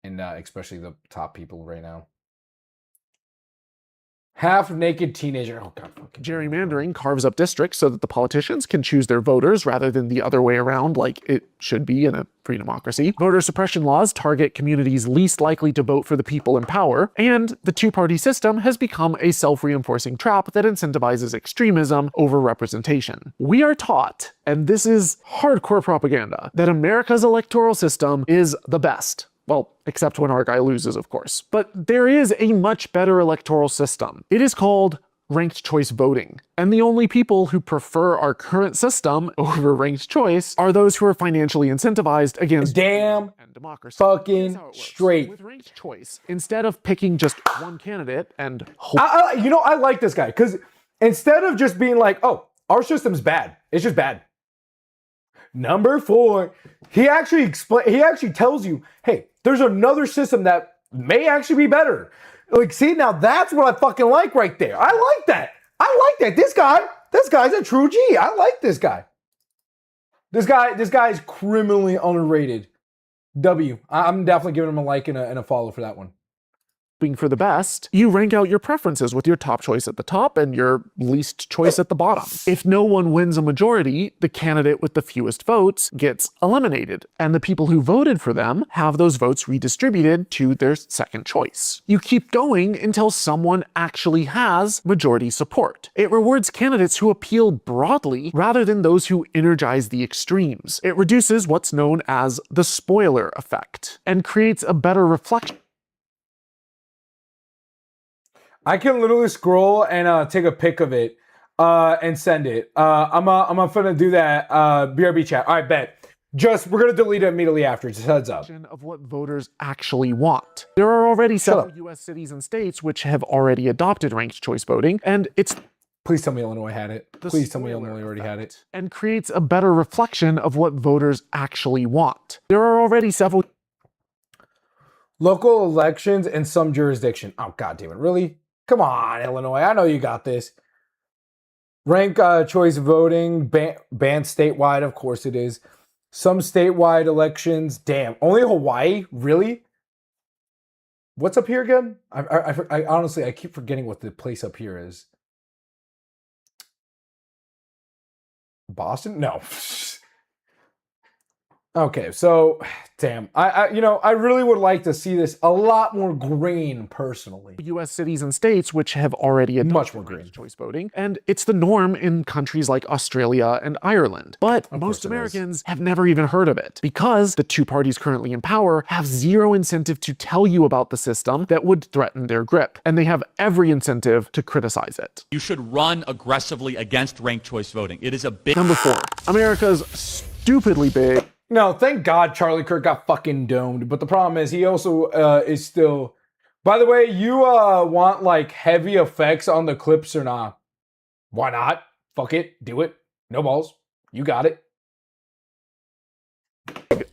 in especially the top people right now. Half-naked teenager. Oh, God. Gerrymandering carves up districts so that the politicians can choose their voters rather than the other way around like it should be in a free democracy. Voter suppression laws target communities least likely to vote for the people in power, and the two-party system has become a self-reinforcing trap that incentivizes extremism over representation. We are taught, and this is hardcore propaganda, that America's electoral system is the best. Well, except when our guy loses, of course. But there is a much better electoral system. It is called ranked choice voting. And the only people who prefer our current system over ranked choice are those who are financially incentivized against damn and democracy. Fucking straight. With ranked choice, instead of picking just one candidate and hope. I like this guy because instead of just being like, oh, our system's bad, it's just bad. Number 4, he actually tells you, hey, there's another system that may actually be better. Like, see, now that's what I fucking like right there. I like that. This guy's a true G. I like this guy. This guy is criminally underrated. I'm definitely giving him a like and a follow for that one. For the best, you rank out your preferences with your top choice at the top and your least choice at the bottom. If no one wins a majority, the candidate with the fewest votes gets eliminated, and the people who voted for them have those votes redistributed to their second choice. You keep going until someone actually has majority support. It rewards candidates who appeal broadly rather than those who energize the extremes. It reduces what's known as the spoiler effect and creates a better reflection. I can literally scroll and take a pic of it and send it. I'm gonna do that. BRB chat. All right, bet. We're gonna delete it immediately after. Just heads up. Of what voters actually want. There are already several U.S. cities and states which have already adopted ranked choice voting, and it's. Please tell me Illinois had it. Please tell me Illinois already had it. And creates a better reflection of what voters actually want. There are already several local elections in some jurisdiction. Oh, God damn it! Really? Come on, Illinois. I know you got this. Rank choice voting banned statewide. Of course it is. Some statewide elections. Damn. Only Hawaii? Really? What's up here again? I honestly, I keep forgetting what the place up here is. Boston? No. Okay, so damn, I really would like to see this a lot more green personally. U.S. cities and states which have already adopted much more green choice voting, and it's the norm in countries like Australia and Ireland. But most Americans have never even heard of it because the two parties currently in power have zero incentive to tell you about the system that would threaten their grip, and they have every incentive to criticize it. You should run aggressively against ranked choice voting. It is a big. Number 4, America's stupidly big. No, thank God Charlie Kirk got fucking domed. But the problem is he also is still... By the way, you want like heavy effects on the clips or not? Why not? Fuck it. Do it. No balls. You got it.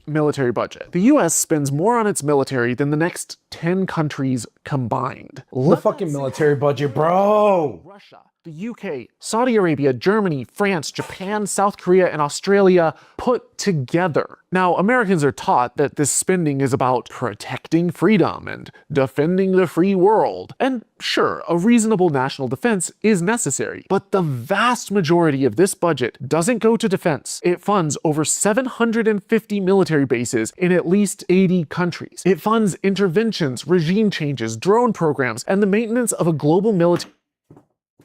Military budget. The US spends more on its military than the next 10 countries combined. The fucking military budget, bro. Russia, the UK, Saudi Arabia, Germany, France, Japan, South Korea, and Australia put together. Now, Americans are taught that this spending is about protecting freedom and defending the free world. And sure, a reasonable national defense is necessary. But the vast majority of this budget doesn't go to defense. It funds over 750 military bases in at least 80 countries. It funds interventions, regime changes, drone programs, and the maintenance of a global military.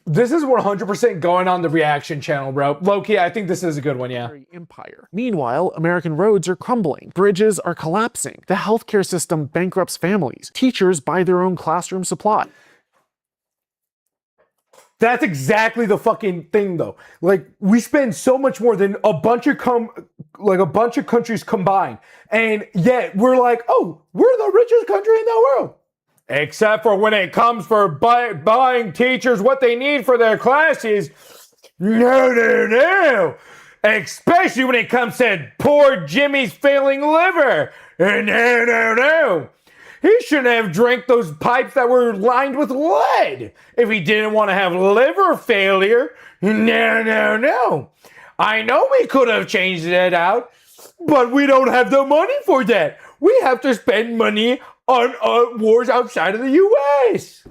This is 100% going on the reaction channel, bro. Low-key, I think this is a good one, yeah. Empire. Meanwhile, American roads are crumbling. Bridges are collapsing. The healthcare system bankrupts families. Teachers buy their own classroom supply. That's exactly the fucking thing, though. Like, we spend so much more than a bunch of countries combined, and yet we're like, oh, we're the richest country in the world. Except for when it comes for buying teachers what they need for their classes. No. Especially when it comes to poor Jimmy's failing liver. No. He shouldn't have drank those pipes that were lined with lead if he didn't want to have liver failure. No. I know we could have changed that out, but we don't have the money for that. We have to spend money on wars outside of the U.S.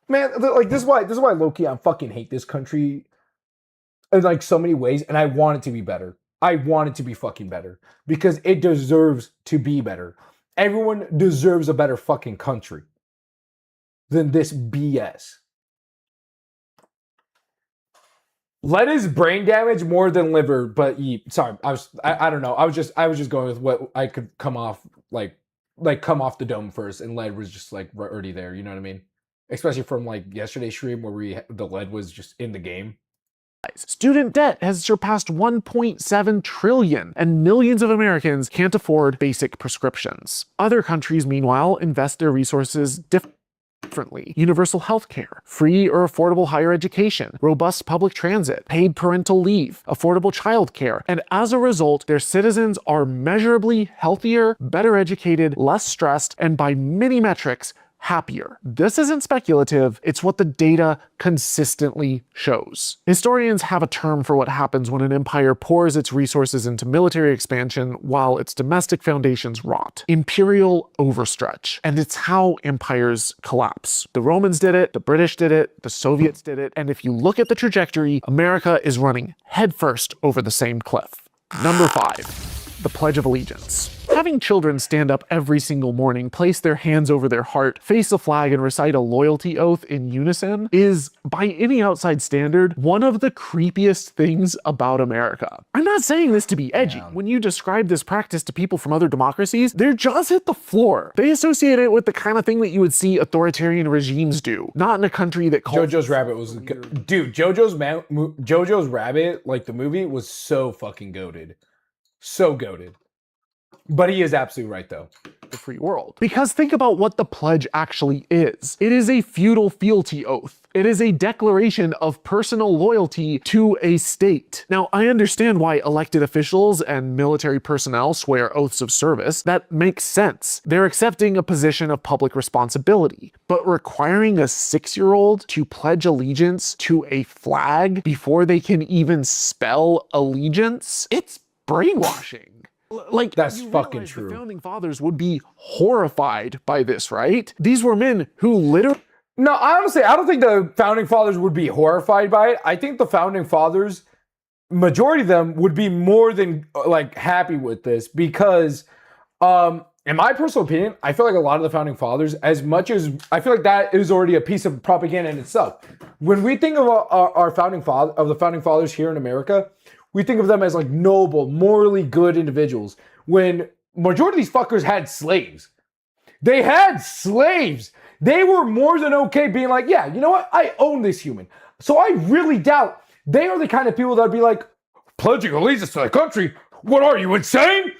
Man, like this is why low-key I fucking hate this country in like so many ways, and I want it to be better. I want it to be fucking better because it deserves to be better. Everyone deserves a better fucking country than this BS. Lead is brain damage more than liver, but sorry, I don't know. I was just going with what I could come off come off the dome first, and lead was just like already there. You know what I mean? Especially from like yesterday's stream where the lead was just in the game. Student debt has surpassed 1.7 trillion, and millions of Americans can't afford basic prescriptions. Other countries, meanwhile, invest their resources differently. Universal health care, free or affordable higher education, robust public transit, paid parental leave, affordable childcare, and as a result, their citizens are measurably healthier, better educated, less stressed, and by many metrics, happier. This isn't speculative, it's what the data consistently shows. Historians have a term for what happens when an empire pours its resources into military expansion while its domestic foundations rot. Imperial overstretch. And it's how empires collapse. The Romans did it, the British did it, the Soviets did it, and if you look at the trajectory, America is running headfirst over the same cliff. Number 5. The Pledge of Allegiance. Having children stand up every single morning, place their hands over their heart, face a flag, and recite a loyalty oath in unison is, by any outside standard, one of the creepiest things about America. I'm not saying this to be edgy. When you describe this practice to people from other democracies, their jaws hit the floor. They associate it with the kind of thing that you would see authoritarian regimes do, not in a country that calls... Jojo's Rabbit was... Dude, Jojo's Rabbit, like the movie, was so fucking goated. So goated. But he is absolutely right, though. The free world. Because think about what the pledge actually is. It is a feudal fealty oath. It is a declaration of personal loyalty to a state. Now, I understand why elected officials and military personnel swear oaths of service. That makes sense. They're accepting a position of public responsibility. But requiring a 6-year-old to pledge allegiance to a flag before they can even spell allegiance? It's brainwashing. Like, that's fucking true. The founding fathers would be horrified by this, right? These were men who literally... No, honestly, I don't think the founding fathers would be horrified by it. I think the founding fathers, majority of them, would be more than like happy with this because, in my personal opinion, I feel like a lot of the founding fathers, as much as I feel like that is already a piece of propaganda in itself. When we think of the founding fathers here in America, we think of them as like noble, morally good individuals. When majority of these fuckers had slaves. They had slaves. They were more than okay being like, yeah, you know what? I own this human. So I really doubt they are the kind of people that would be like, pledging allegiance to the country? What are you, insane?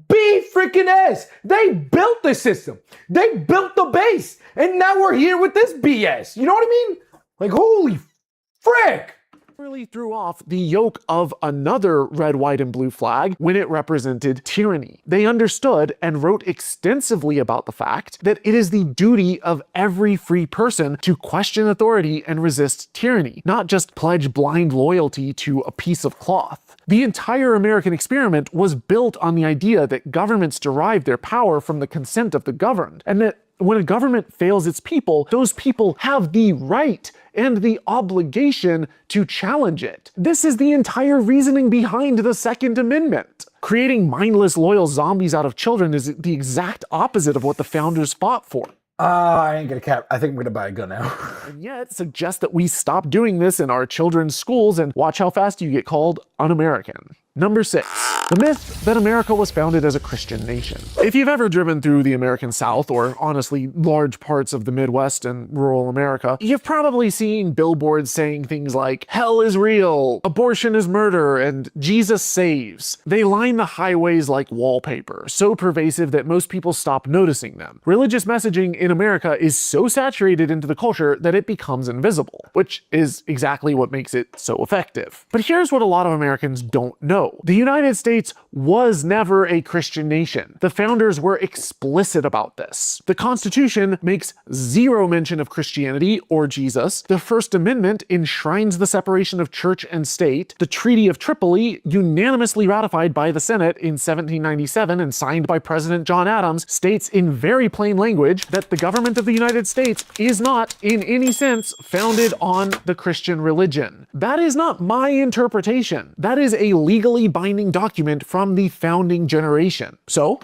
Be freaking S. They built the system. They built the base. And now we're here with this BS. You know what I mean? Like, holy frick. Really threw off the yoke of another red, white, and blue flag when it represented tyranny. They understood and wrote extensively about the fact that it is the duty of every free person to question authority and resist tyranny, not just pledge blind loyalty to a piece of cloth. The entire American experiment was built on the idea that governments derive their power from the consent of the governed, and that when a government fails its people, those people have the right and the obligation to challenge it. This is the entire reasoning behind the Second Amendment. Creating mindless, loyal zombies out of children is the exact opposite of what the founders fought for. I ain't gonna cap. I think I'm gonna buy a gun now. And yet, suggest that we stop doing this in our children's schools and watch how fast you get called un-American. Number 6. The myth that America was founded as a Christian nation. If you've ever driven through the American South, or honestly large parts of the Midwest and rural America, you've probably seen billboards saying things like, hell is real, abortion is murder, and Jesus saves. They line the highways like wallpaper, so pervasive that most people stop noticing them. Religious messaging in America is so saturated into the culture that it becomes invisible, which is exactly what makes it so effective. But here's what a lot of Americans don't know. The United States was never a Christian nation. The founders were explicit about this. The Constitution makes zero mention of Christianity or Jesus. The First Amendment enshrines the separation of church and state. The Treaty of Tripoli, unanimously ratified by the Senate in 1797 and signed by President John Adams, states in very plain language that the government of the United States is not, in any sense, founded on the Christian religion. That is not my interpretation. That is a legally binding document from the founding generation. So?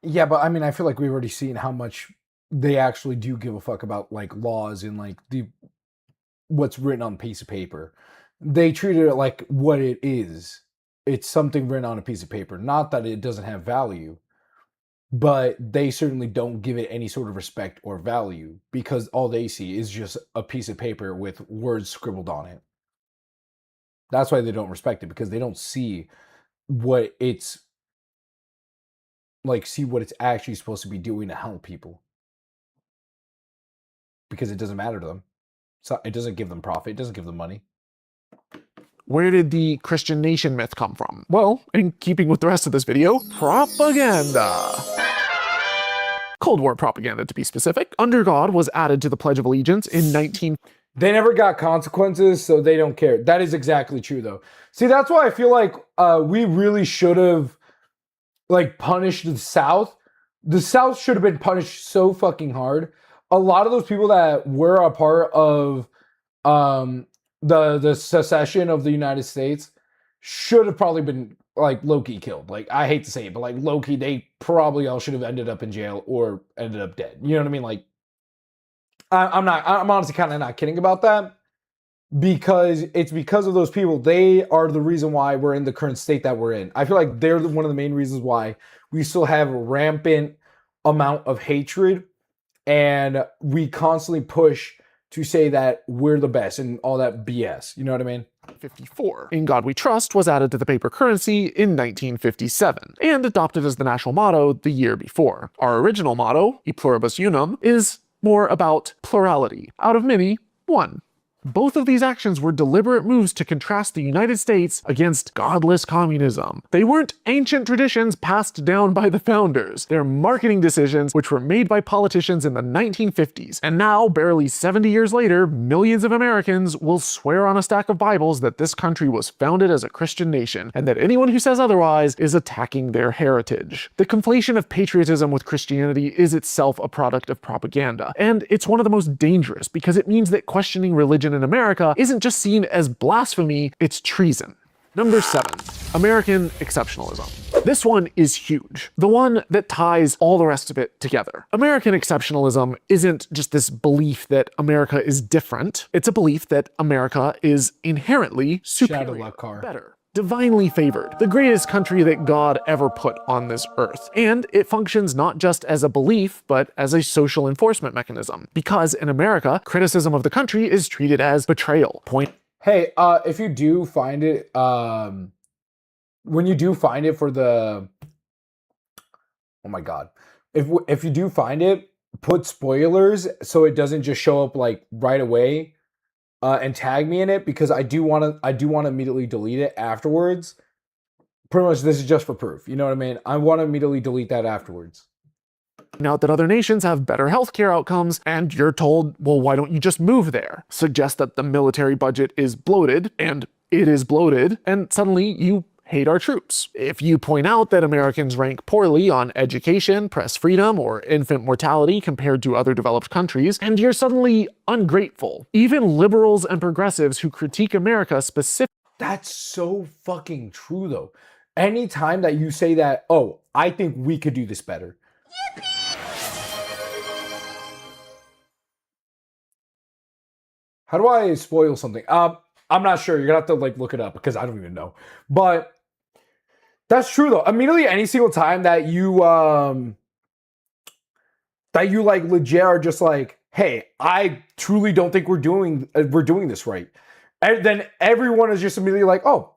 Yeah, but I mean, I feel like we've already seen how much they actually do give a fuck about like laws and like what's written on a piece of paper. They treat it like what it is. It's something written on a piece of paper. Not that it doesn't have value, but they certainly don't give it any sort of respect or value because all they see is just a piece of paper with words scribbled on it. That's why they don't respect it, because they don't see what it's like, see what it's actually supposed to be doing to help people, because it doesn't matter to them. So it doesn't give them profit. It doesn't give them money. Where did the Christian nation myth come from? Well, in keeping with the rest of this video, propaganda. Cold War propaganda, to be specific. Under God was added to the Pledge of Allegiance in 19... They never got consequences, so they don't care. That is exactly true, though. See, that's why I feel like we really should have like punished the South. The South should have been punished so fucking hard. A lot of those people that were a part of the secession of the United States should have probably been like low-key killed. Like, I hate to say it, but like low-key, they probably all should have ended up in jail or ended up dead. You know what I mean? Like, I'm honestly kind of not kidding about that, because it's because of those people. They are the reason why we're in the current state that we're in. I feel like they're one of the main reasons why we still have a rampant amount of hatred, and we constantly push to say that we're the best and all that BS. You know what I mean? 54. In God We Trust was added to the paper currency in 1957 and adopted as the national motto the year before. Our original motto, E Pluribus Unum, is more about plurality. Out of many, one. Both of these actions were deliberate moves to contrast the United States against godless communism. They weren't ancient traditions passed down by the founders. They're marketing decisions which were made by politicians in the 1950s. And now, barely 70 years later, millions of Americans will swear on a stack of Bibles that this country was founded as a Christian nation, and that anyone who says otherwise is attacking their heritage. The conflation of patriotism with Christianity is itself a product of propaganda, and it's one of the most dangerous because it means that questioning religion in America isn't just seen as blasphemy, it's treason. Number 7, American exceptionalism. This one is huge. The one that ties all the rest of it together. American exceptionalism isn't just this belief that America is different. It's a belief that America is inherently superior, better, divinely favored, the greatest country that God ever put on this earth. And it functions not just as a belief, but as a social enforcement mechanism. Because in America, criticism of the country is treated as betrayal. Hey, if you do find it, when you do find it for the, oh my God, if you do find it, put spoilers so it doesn't just show up like right away. And tag me in it, because I do want to immediately delete it afterwards. Pretty much, this is just for proof. You know what I mean? I want to immediately delete that afterwards. Out that other nations have better healthcare outcomes, and you're told, well, why don't you just move there? Suggest that the military budget is bloated, and it is bloated, and suddenly you hate our troops. If you point out that Americans rank poorly on education, press freedom, or infant mortality compared to other developed countries, and you're suddenly ungrateful. Even liberals and progressives who critique America specifically. That's so fucking true, though. Anytime that you say that, oh, I think we could do this better. How do I spoil something? I'm not sure. You're gonna have to like look it up, because I don't even know. But That's true though. Immediately, any single time that you like legit are just like, hey, I truly don't think we're doing this right. And then everyone is just immediately like, oh,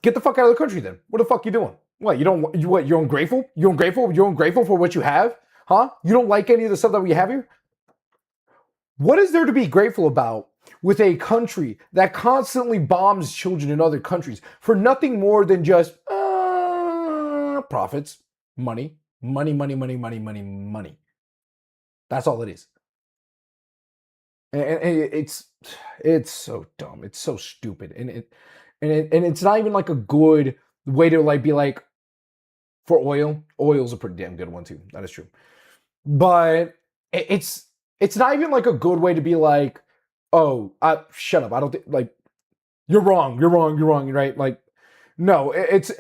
get the fuck out of the country then. What the fuck you doing? What, you're ungrateful? You're ungrateful? You're ungrateful for what you have? Huh? You don't like any of the stuff that we have here? What is there to be grateful about with a country that constantly bombs children in other countries for nothing more than just profits, money, money, money, money, money, money, money. That's all it is. And it's so dumb. It's so stupid. And it's not even like a good way to like be like, for oil. Oil's a pretty damn good one too. That is true. But it's not even like a good way to be like, oh, shut up. I don't think like you're wrong. You're wrong. You're wrong. Right? Like, no. It's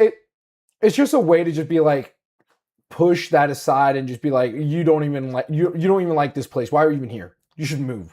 just a way to just be like push that aside and just be like, you don't even like this place. Why are you even here? You should move.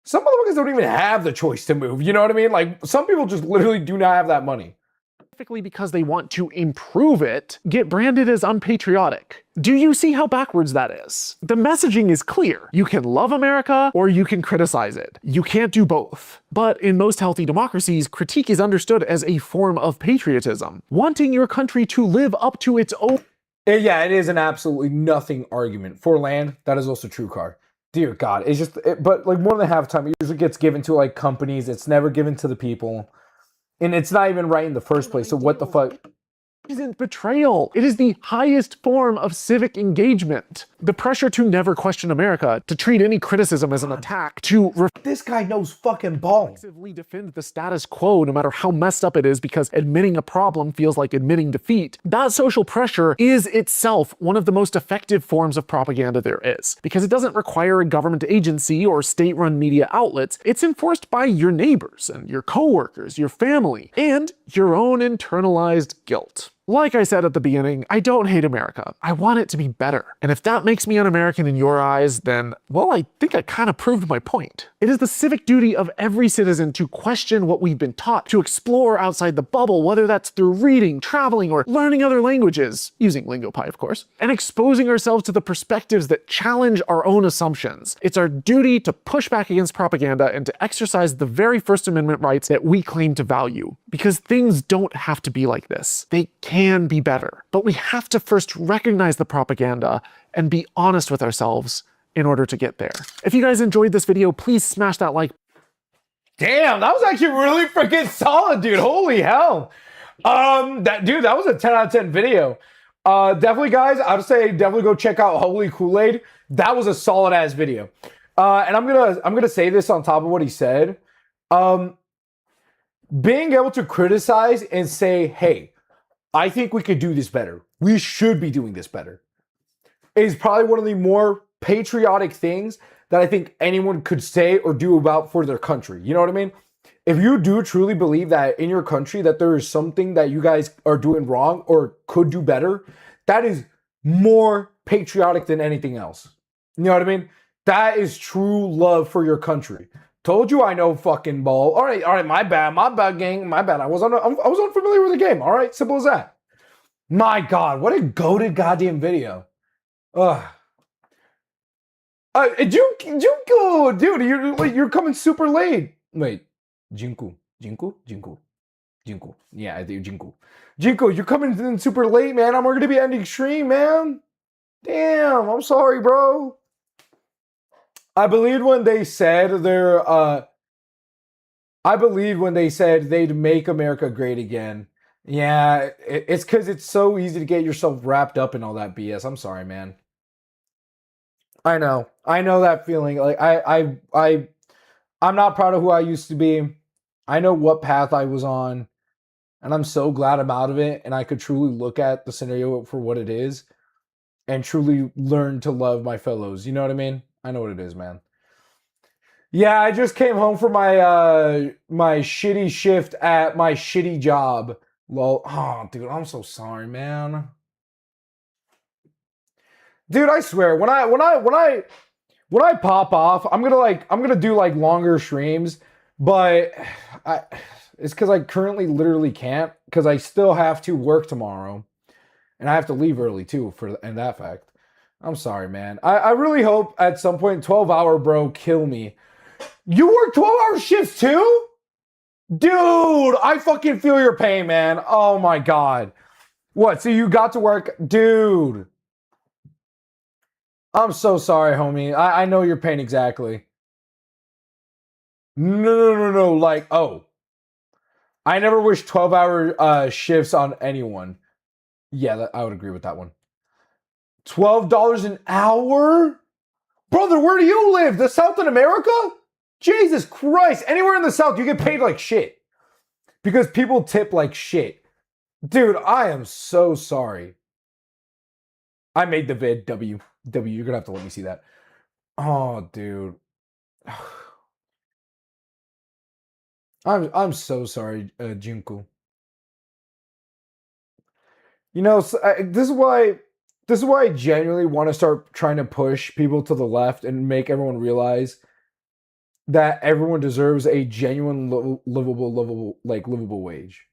Some motherfuckers don't even have the choice to move. You know what I mean? Like some people just literally do not have that money. Specifically because they want to improve it, get branded as unpatriotic. Do you see how backwards that is? The messaging is clear. You can love America or you can criticize it. You can't do both. But in most healthy democracies, critique is understood as a form of patriotism, wanting your country to live up to its own. Yeah, it is an absolutely nothing argument. For land, that is also true, Car. Dear God, it's just, but like more than half the time, it usually gets given to like companies. It's never given to the people. And it's not even right in the first place. So what the fuck? Isn't betrayal. It is the highest form of civic engagement. The pressure to never question America, to treat any criticism as an attack, to this guy knows fucking balling. Reflexively defend the status quo no matter how messed up it is because admitting a problem feels like admitting defeat. That social pressure is itself one of the most effective forms of propaganda there is, because it doesn't require a government agency or state-run media outlets. It's enforced by your neighbors and your coworkers, your family, and your own internalized guilt. Like I said at the beginning, I don't hate America. I want it to be better. And if that makes me un-American in your eyes, then, well, I think I kind of proved my point. It is the civic duty of every citizen to question what we've been taught, to explore outside the bubble, whether that's through reading, traveling, or learning other languages, using LingoPie, of course, and exposing ourselves to the perspectives that challenge our own assumptions. It's our duty to push back against propaganda and to exercise the very First Amendment rights that we claim to value. Because things don't have to be like this. They can be better. But we have to first recognize the propaganda and be honest with ourselves in order to get there. If you guys enjoyed this video, please smash that like. Damn, that was actually really freaking solid, dude. Holy hell. That was a 10 out of 10 video. Definitely, guys, I would say definitely go check out Holy Kool-Aid. That was a solid ass video. And I'm gonna say this on top of what he said. Being able to criticize and say, hey, I think we could do this better. We should be doing this better. Is probably one of the more patriotic things that I think anyone could say or do about for their country. You know what I mean? If you do truly believe that in your country that there is something that you guys are doing wrong or could do better, that is more patriotic than anything else. You know what I mean? That is true love for your country. Told you I know fucking ball. All right, my bad, gang, my bad. I was unfamiliar with the game. All right, simple as that. My God, what a goated goddamn video. Junko, dude, you're coming super late. Wait, Junko. Yeah, I do Junko. Junko, you're coming in super late, man. We're gonna be ending stream, man. Damn, I'm sorry, bro. I believed when they said they'd make America great again. Yeah, it's because it's so easy to get yourself wrapped up in all that BS. I'm sorry, man. I know that feeling. Like I'm not proud of who I used to be. I know what path I was on, and I'm so glad I'm out of it. And I could truly look at the scenario for what it is, and truly learn to love my fellows. You know what I mean? I know what it is, man. Yeah, I just came home from my my shitty shift at my shitty job. Lol. Oh, dude, I'm so sorry, man. Dude, I swear, when I pop off, I'm gonna do like longer streams But it's because I currently literally can't, because I still have to work tomorrow. And I have to leave early too, and that fact. I'm sorry, man. I really hope at some point 12-hour bro kill me. You work 12-hour shifts too? Dude, I fucking feel your pain, man. Oh my god. What? So you got to work? Dude. I'm so sorry, homie. I know your pain exactly. No. Like, oh. I never wish 12-hour shifts on anyone. Yeah, I would agree with that one. $12 an hour? Brother, where do you live? The South in America? Jesus Christ. Anywhere in the South, you get paid like shit. Because people tip like shit. Dude, I am so sorry. I made the vid, W. You're gonna have to let me see that. Oh, dude. I'm so sorry, Junko. You know, this is why I genuinely want to start trying to push people to the left and make everyone realize that everyone deserves a genuine, livable wage.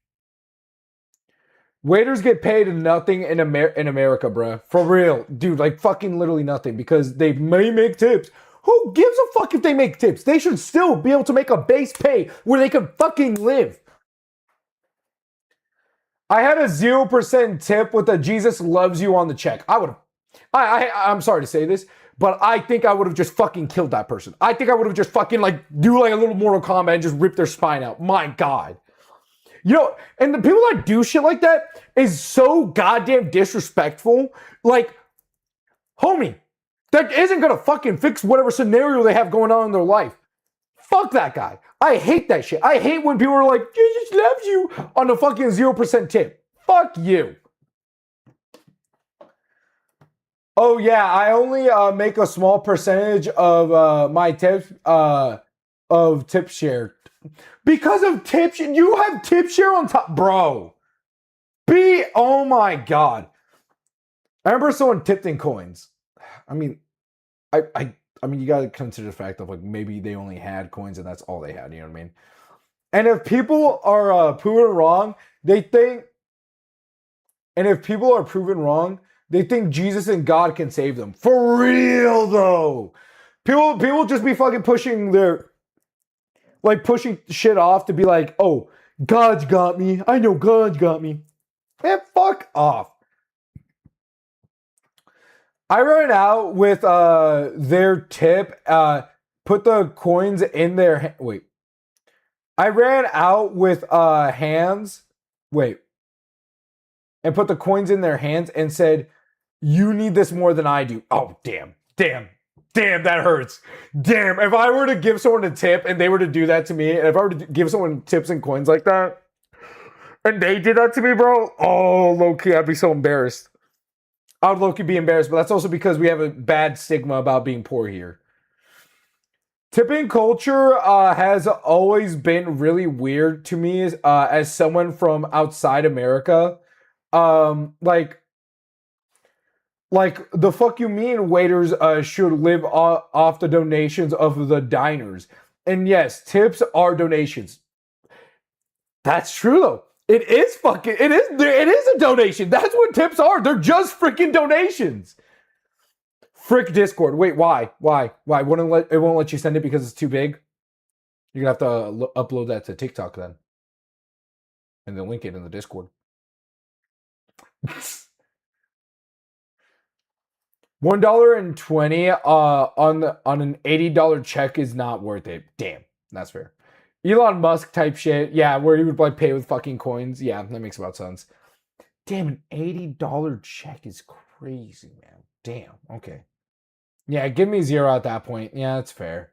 Waiters get paid nothing in America, bruh. For real. Dude, like fucking literally nothing, because they may make tips. Who gives a fuck if they make tips? They should still be able to make a base pay where they can fucking live. I had a 0% tip with a Jesus loves you on the check. I'm sorry to say this, but I think I would have just fucking killed that person. I think I would have just fucking do a little Mortal Kombat and just rip their spine out. My God. You know, and the people that do shit like that is so goddamn disrespectful. Like, homie, that isn't gonna fucking fix whatever scenario they have going on in their life. Fuck that guy. I hate that shit. I hate when people are like, Jesus loves you on a fucking 0% tip. Fuck you. Oh yeah, I only make a small percentage of my tips of tip share. Because of tip share, you have tip share on top, bro. Oh my god. I remember someone tipped in coins. I mean, I mean, you gotta consider the fact of maybe they only had coins and that's all they had. You know what I mean? And if people are proven wrong, they think Jesus and God can save them. For real though. People just be fucking pushing pushing shit off to be like, oh, God's got me. I know God's got me. Man, fuck off. I ran out with their tip. Put the coins in their wait. I ran out with hands. Wait. And put the coins in their hands and said, "You need this more than I do." Oh, damn, that hurts. Damn, if I were to give someone a tip and they were to do that to me, and if I were to give someone tips and coins like that, and they did that to me, bro, oh, low-key, I'd be so embarrassed. I would low-key be embarrassed, but that's also because we have a bad stigma about being poor here. Tipping culture has always been really weird to me as someone from outside America. Like, the fuck you mean waiters should live off the donations of the diners? And yes, tips are donations. That's true though. It is a donation. That's what tips are. They're just freaking donations. Frick Discord. Wait, why? It won't let you send it because it's too big? You're gonna have to upload that to TikTok then. And then link it in the Discord. $1.20 on an $80 check is not worth it. Damn, that's fair. Elon Musk type shit, yeah, where he would pay with fucking coins. Yeah, that makes about sense. Damn, an $80 check is crazy, man. Damn, okay. Yeah, give me 0 at that point. Yeah, that's fair.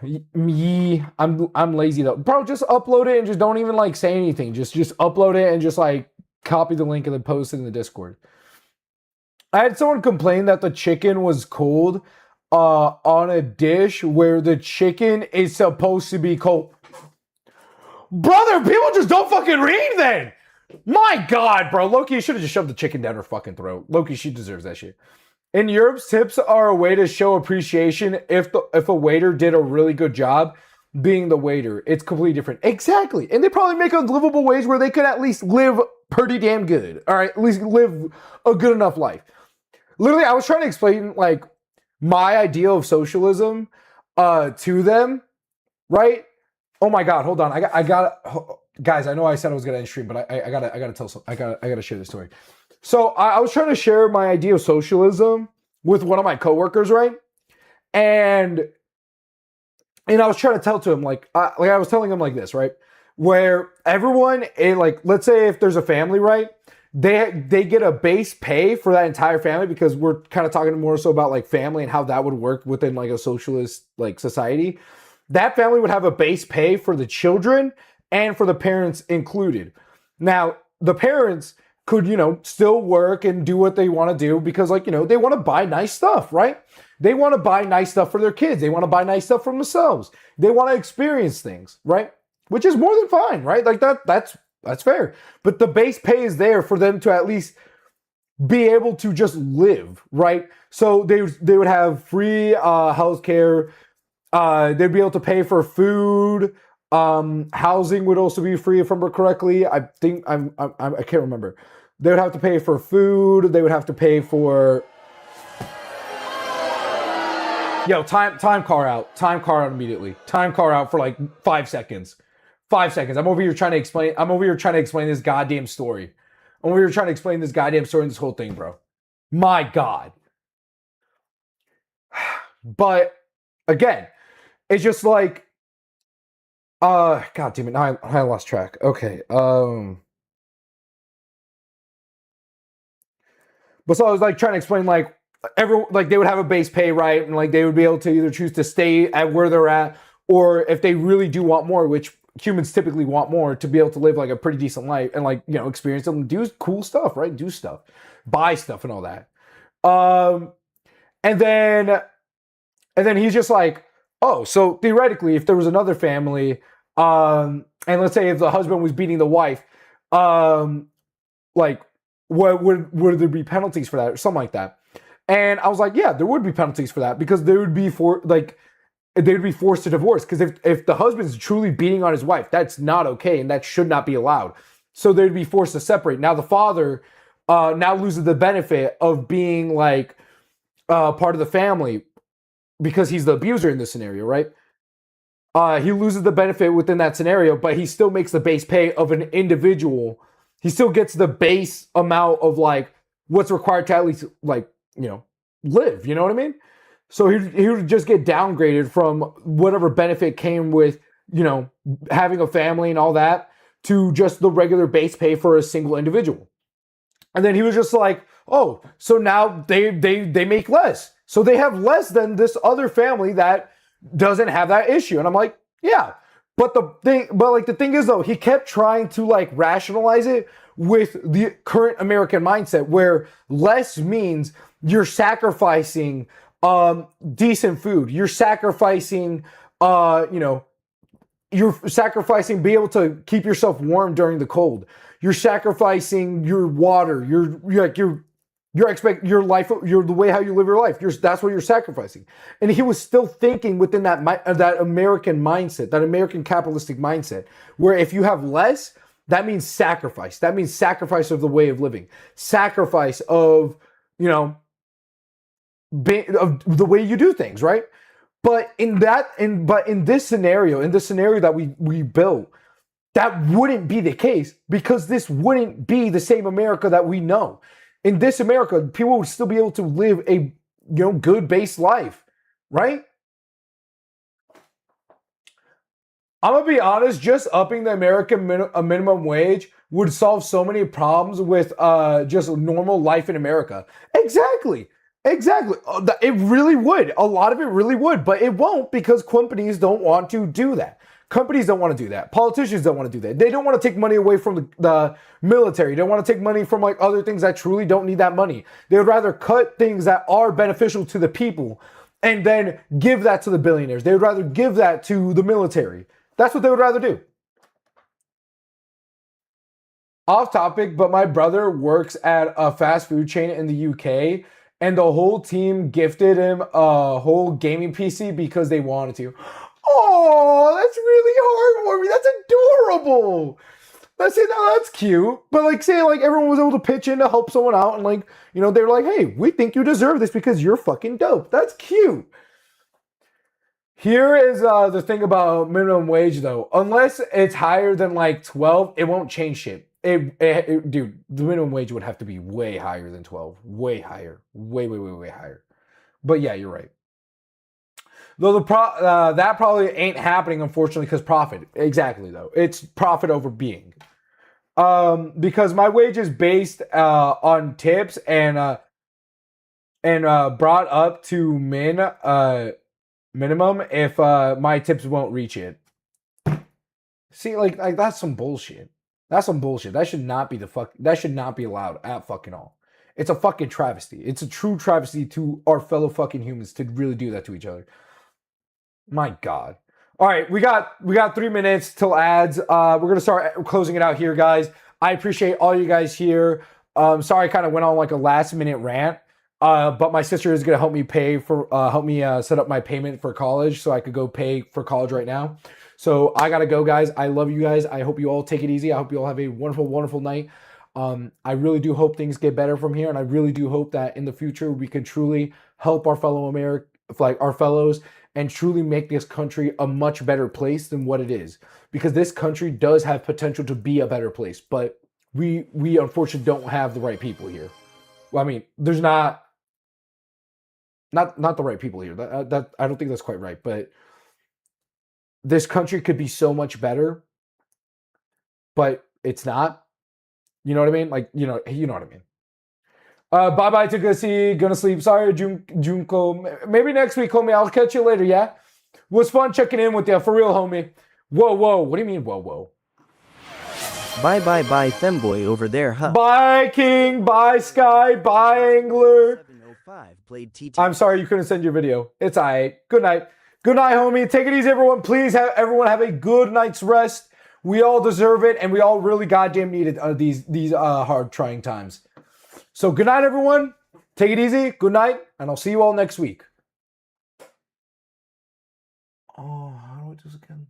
I'm lazy though. Bro, just upload it and just don't even say anything. Just upload it and just copy the link and then post it in the Discord. I had someone complain that the chicken was cold on a dish where the chicken is supposed to be cold. Brother, people just don't fucking read then. My God, bro. Loki should have just shoved the chicken down her fucking throat. Loki, she deserves that shit. In Europe, tips are a way to show appreciation if a waiter did a really good job. being the waiter. It's completely different. Exactly. And they probably make a livable wage where they could at least live pretty damn good. All right. At least live a good enough life. Literally, I was trying to explain like my idea of socialism to them, right? Oh my God, hold on. I got guys, I know I said I was gonna end stream, but I gotta tell some I gotta share this story. So I was trying to share my idea of socialism with one of my coworkers, right? And I was trying to tell to him like I was telling him like this, right? Where everyone like let's say if there's a family, right? They get a base pay for that entire family, because we're kind of talking more so about like family and how that would work within like a socialist like society. That family would have a base pay for the children and for the parents included. Now, the parents could, still work and do what they want to do because like, they want to buy nice stuff, right? They want to buy nice stuff for their kids. They want to buy nice stuff for themselves. They want to experience things, right? Which is more than fine, right? Like that's fair. But the base pay is there for them to at least be able to just live, right? So they would have free healthcare. They'd be able to pay for food. Housing would also be free, if I remember correctly. I think I can't remember. They would have to pay for food. They would have to pay for. Yo, time car out. Time car out immediately. Time car out for like 5 seconds. 5 seconds. I'm over here trying to explain this goddamn story. I'm over here trying to explain this goddamn story and this whole thing, bro. My God. But again, it's just like, God damn it, now I lost track. Okay, but so I was like trying to explain like they would have a base pay, right? And like they would be able to either choose to stay at where they're at, or if they really do want more, which humans typically want more, to be able to live like a pretty decent life and like, experience and do cool stuff, right? Do stuff, buy stuff and all that. And then he's just like, oh, so theoretically, if there was another family, and let's say if the husband was beating the wife, like, what would there be penalties for that or something like that? And I was like, yeah, there would be penalties for that, because they would be forced to divorce. Because if the husband's truly beating on his wife, that's not okay, and that should not be allowed. So they'd be forced to separate. Now the father now loses the benefit of being like part of the family, because he's the abuser in this scenario, right? He loses the benefit within that scenario, but he still makes the base pay of an individual. He still gets the base amount of like what's required to at least like, live, you know what I mean? So he would just get downgraded from whatever benefit came with, having a family and all that, to just the regular base pay for a single individual. And then he was just like, oh, so now they make less. So they have less than this other family that doesn't have that issue. And I'm like, yeah. But the thing is though, he kept trying to like rationalize it with the current American mindset, where less means you're sacrificing decent food. You're sacrificing you're sacrificing being able to keep yourself warm during the cold. You're sacrificing your water, your life, the way how you live your life. That's what you're sacrificing. And he was still thinking within that American mindset, that American capitalistic mindset, where if you have less, that means sacrifice. That means sacrifice of the way of living, sacrifice of of the way you do things, right? But in this scenario that we built, that wouldn't be the case, because this wouldn't be the same America that we know. In this America, people would still be able to live a good base life, right? I'm gonna be honest, just upping the American minimum wage would solve so many problems with just normal life in America. Exactly. It really would. A lot of it really would, but it won't, because companies don't want to do that. Companies don't want to do that. Politicians don't want to do that. They don't want to take money away from the military. They don't want to take money from like other things that truly don't need that money. They would rather cut things that are beneficial to the people and then give that to the billionaires. They would rather give that to the military. That's what they would rather do. Off topic, but my brother works at a fast food chain in the UK, and the whole team gifted him a whole gaming PC because they wanted to. Oh, That's really heartwarming. That's adorable. Let's say, no, that's cute. But like, say, like, everyone was able to pitch in to help someone out, and like, you know, they're like, hey, we think you deserve this because you're fucking dope. That's cute. Here is the thing about minimum wage, though. Unless it's higher than like 12, it won't change shit. Dude, the minimum wage would have to be way higher than 12. Way higher. Way higher. But yeah, you're right. Though that probably ain't happening, unfortunately, because profit. Exactly, though. It's profit over being. Because my wage is based on tips and brought up to minimum if my tips won't reach it. See, like that's some bullshit. That's some bullshit. That should not be that should not be allowed at fucking all. It's a fucking travesty. It's a true travesty to our fellow fucking humans to really do that to each other. My God. All right, we got 3 minutes till ads. We're gonna start closing it out here, guys. I appreciate all you guys here. Sorry, I kind of went on like a last minute rant. But my sister is gonna help me set up my payment for college, so I could go pay for college right now. So I gotta go, guys. I love you guys. I hope you all take it easy. I hope you all have a wonderful, wonderful night. I really do hope things get better from here, and I really do hope that in the future we can truly help our fellows, and truly make this country a much better place than what it is. Because this country does have potential to be a better place, but we unfortunately don't have the right people here. Well, I mean, there's not the right people here. That I don't think that's quite right, but this country could be so much better, but it's not. You know what I mean? Like, you know what I mean. Bye-bye to Gussie. Gonna sleep. Sorry, Junko. Maybe next week, homie. I'll catch you later, yeah? Was fun checking in with you. For real, homie. Whoa. What do you mean, whoa? Bye, femboy over there, huh? Bye, King. Bye, Sky. Bye, Angler. I'm sorry you couldn't send your video. It's all right. Good night. Good night, homie. Take it easy, everyone. Please everyone have a good night's rest. We all deserve it, and we all really goddamn need it these hard, trying times. So good night, everyone. Take it easy. Good night, and I'll see you all next week. Oh, how do I do this again?